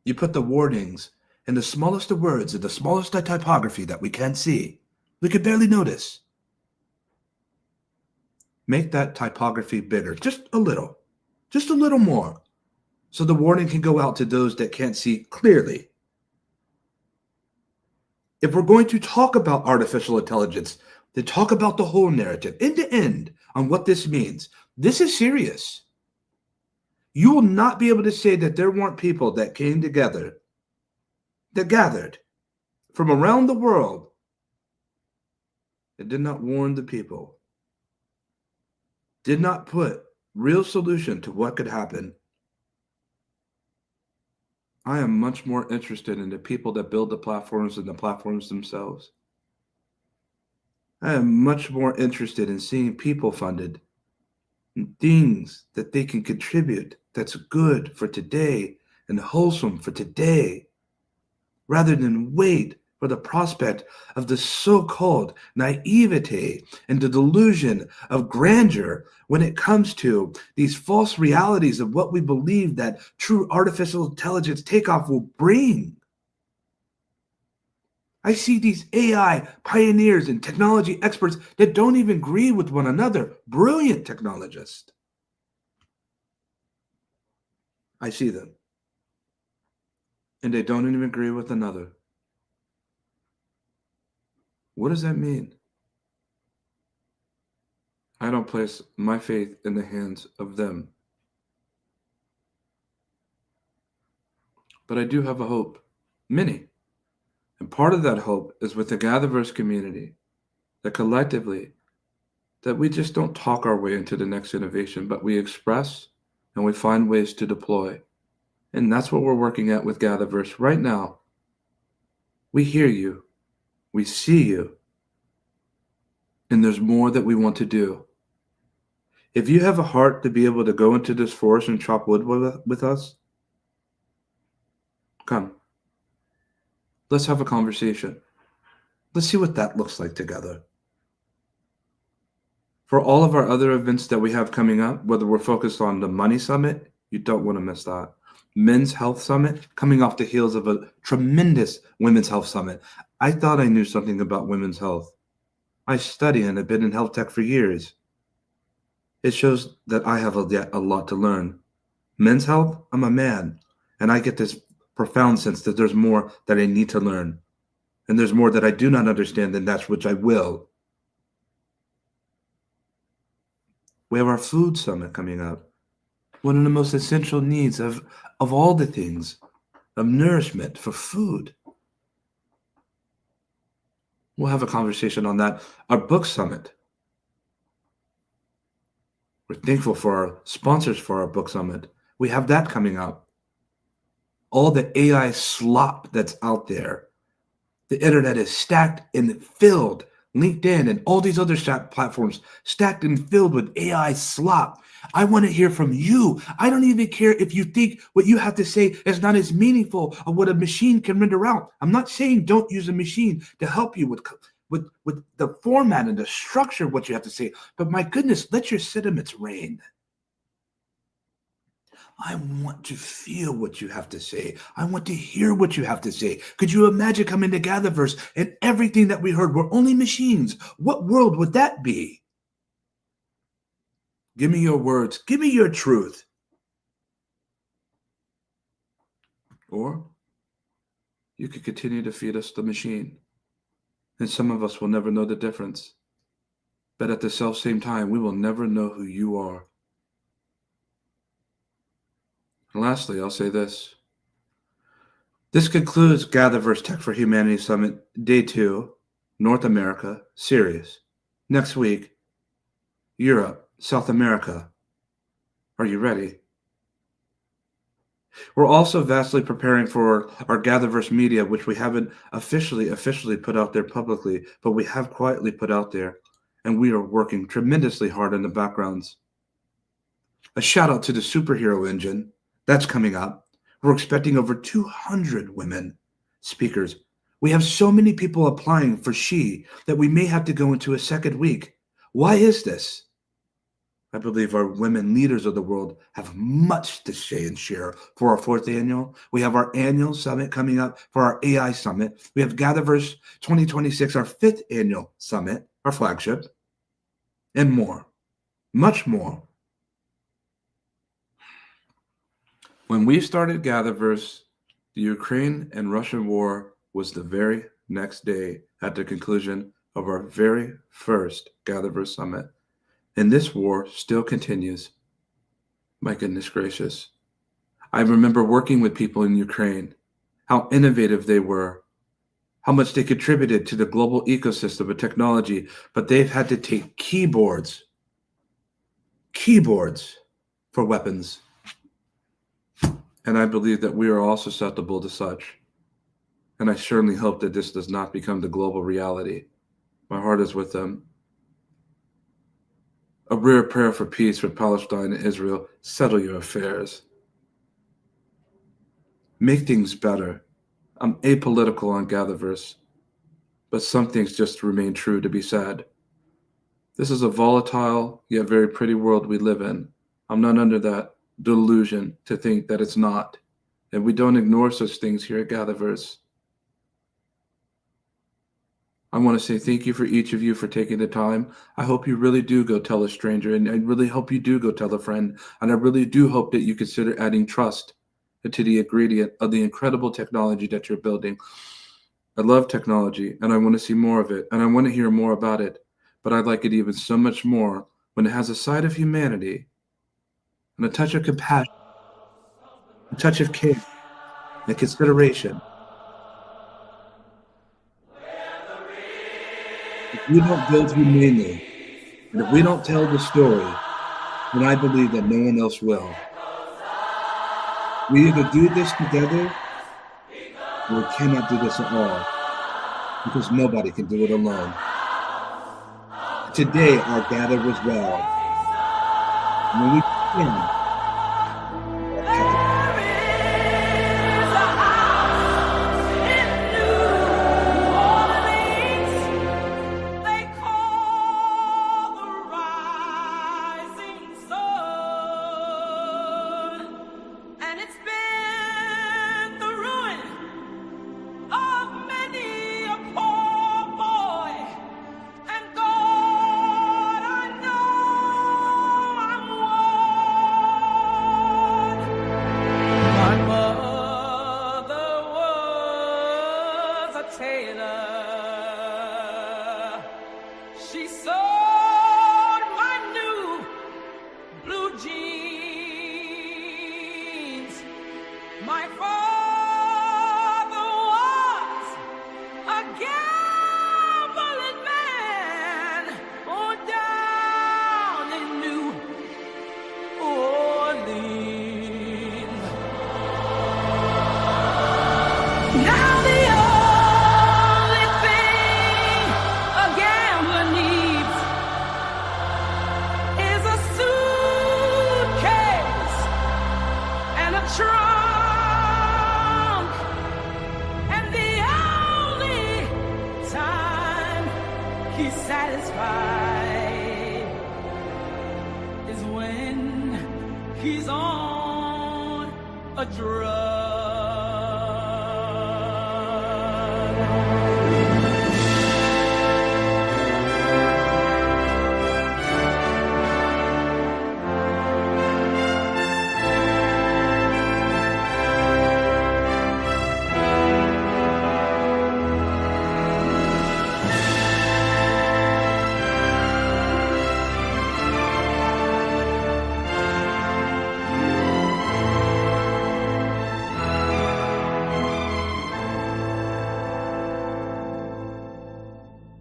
You put the warnings in the smallest of words, in the smallest of typography that we can't see. We could barely notice. Make that typography bigger, just a little more, so the warning can go out to those that can't see clearly. If we're going to talk about artificial intelligence, then talk about the whole narrative, end to end, on what this means. This is serious. You will not be able to say that there weren't people that came together, that gathered from around the world, that did not warn the people, did not put real solution to what could happen. I am much more interested in the people that build the platforms than the platforms themselves. I am much more interested in seeing people funded in things that they can contribute that's good for today and wholesome for today, rather than wait for the prospect of the so-called naivete and the delusion of grandeur when it comes to these false realities of what we believe that true artificial intelligence takeoff will bring. I see these AI pioneers and technology experts that don't even agree with one another, brilliant technologists. I see them. And they don't even agree with another. What does that mean? I don't place my faith in the hands of them. But I do have a hope, many. And part of that hope is with the GatherVerse community, that collectively, that we just don't talk our way into the next innovation, but we express and we find ways to deploy. And that's what we're working at with GatherVerse right now. We hear you, we see you, and there's more that we want to do. If you have a heart to be able to go into this forest and chop wood with us, come. Let's have a conversation. Let's see what that looks like together. For all of our other events that we have coming up, whether we're focused on the Money Summit, you don't want to miss that. Men's Health Summit, coming off the heels of a tremendous Women's Health Summit. I thought I knew something about women's health. I study and have been in health tech for years. It shows that I have a lot to learn. Men's health, I'm a man, and I get this profound sense that there's more that I need to learn. And there's more that I do not understand than that which I will. We have our food summit coming up. One of the most essential needs of all the things, of nourishment for food. We'll have a conversation on that. Our book summit. We're thankful for our sponsors for our book summit. We have that coming up. All the AI slop that's out there. The internet is stacked and filled LinkedIn, and all these other platforms stacked and filled with AI slop. I want to hear from you. I don't even care if you think what you have to say is not as meaningful or what a machine can render out. I'm not saying don't use a machine to help you with the format and the structure of what you have to say. But my goodness, let your sentiments reign. I want to feel what you have to say. I want to hear what you have to say. Could you imagine coming to GatherVerse and everything that we heard were only machines? What world would that be? Give me your words. Give me your truth. Or you could continue to feed us the machine. And some of us will never know the difference. But at the same time, we will never know who you are. And lastly, I'll say this. This concludes GatherVerse Tech for Humanity Summit Day 2, North America, series. Next week, Europe, South America. Are you ready? We're also vastly preparing for our GatherVerse media, which we haven't officially put out there publicly, but we have quietly put out there, and we are working tremendously hard in the backgrounds. A shout out to the Superhero Engine. That's coming up. We're expecting over 200 women speakers. We have so many people applying for SHE that we may have to go into a second week. Why is this? I believe our women leaders of the world have much to say and share for our 4th annual. We have our annual summit coming up for our AI summit. We have GatherVerse 2026, our 5th annual summit, our flagship, and more, much more. When we started GatherVerse, the Ukraine and Russian war was the very next day at the conclusion of our very first GatherVerse summit. And this war still continues. My goodness gracious. I remember working with people in Ukraine, how innovative they were, how much they contributed to the global ecosystem of technology, but they've had to take keyboards for weapons. And I believe that we are all susceptible to such. And I certainly hope that this does not become the global reality. My heart is with them. A rare prayer for peace for Palestine and Israel. Settle your affairs. Make things better. I'm apolitical on GatherVerse, but some things just remain true to be said. This is a volatile yet very pretty world we live in. I'm not under that delusion to think that it's not, and we don't ignore such things here at GatherVerse. I want to say thank you for each of you for taking the time. I hope you really do go tell a stranger, and I really hope you do go tell a friend, and I really do hope that you consider adding trust to the ingredient of the incredible technology that you're building. I love technology, and I want to see more of it, and I want to hear more about it, but I like it even so much more when it has a side of humanity and a touch of compassion, a touch of care and consideration. If we don't build humanely, and if we don't tell the story, then I believe that no one else will. We either do this together, or we cannot do this at all, because nobody can do it alone. Today, our gather was well. And when we begin, satisfied is when he's on a drug.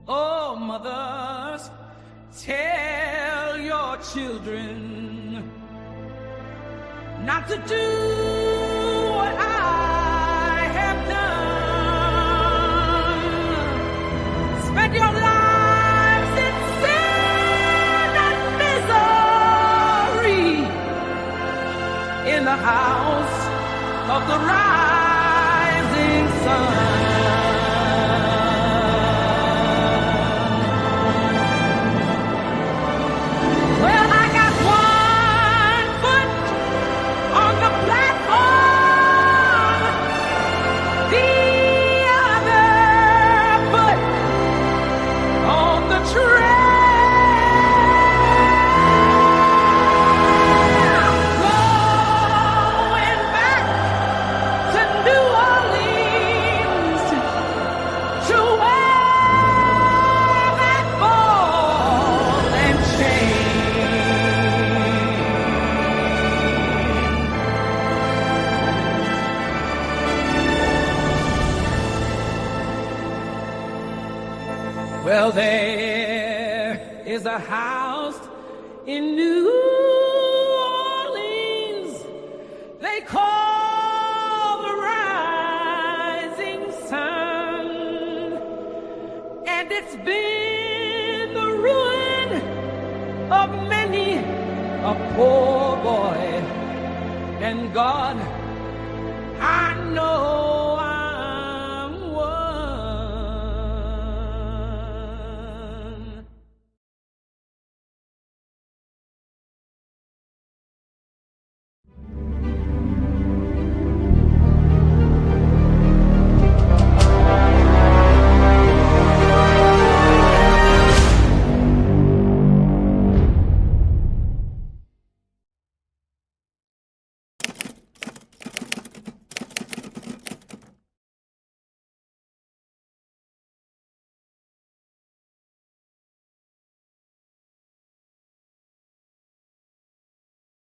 Oh, mothers, tell your children not to do what I have done. Spend your lives in sin and misery in the house of the rising sun. Well, I got one foot on the platform, the other foot on the trail. Going back to New Orleans to wear that ball and chain. Well, there is a house in New Orleans they call the Rising Sun, and it's been the ruin of many a poor boy. And God, I know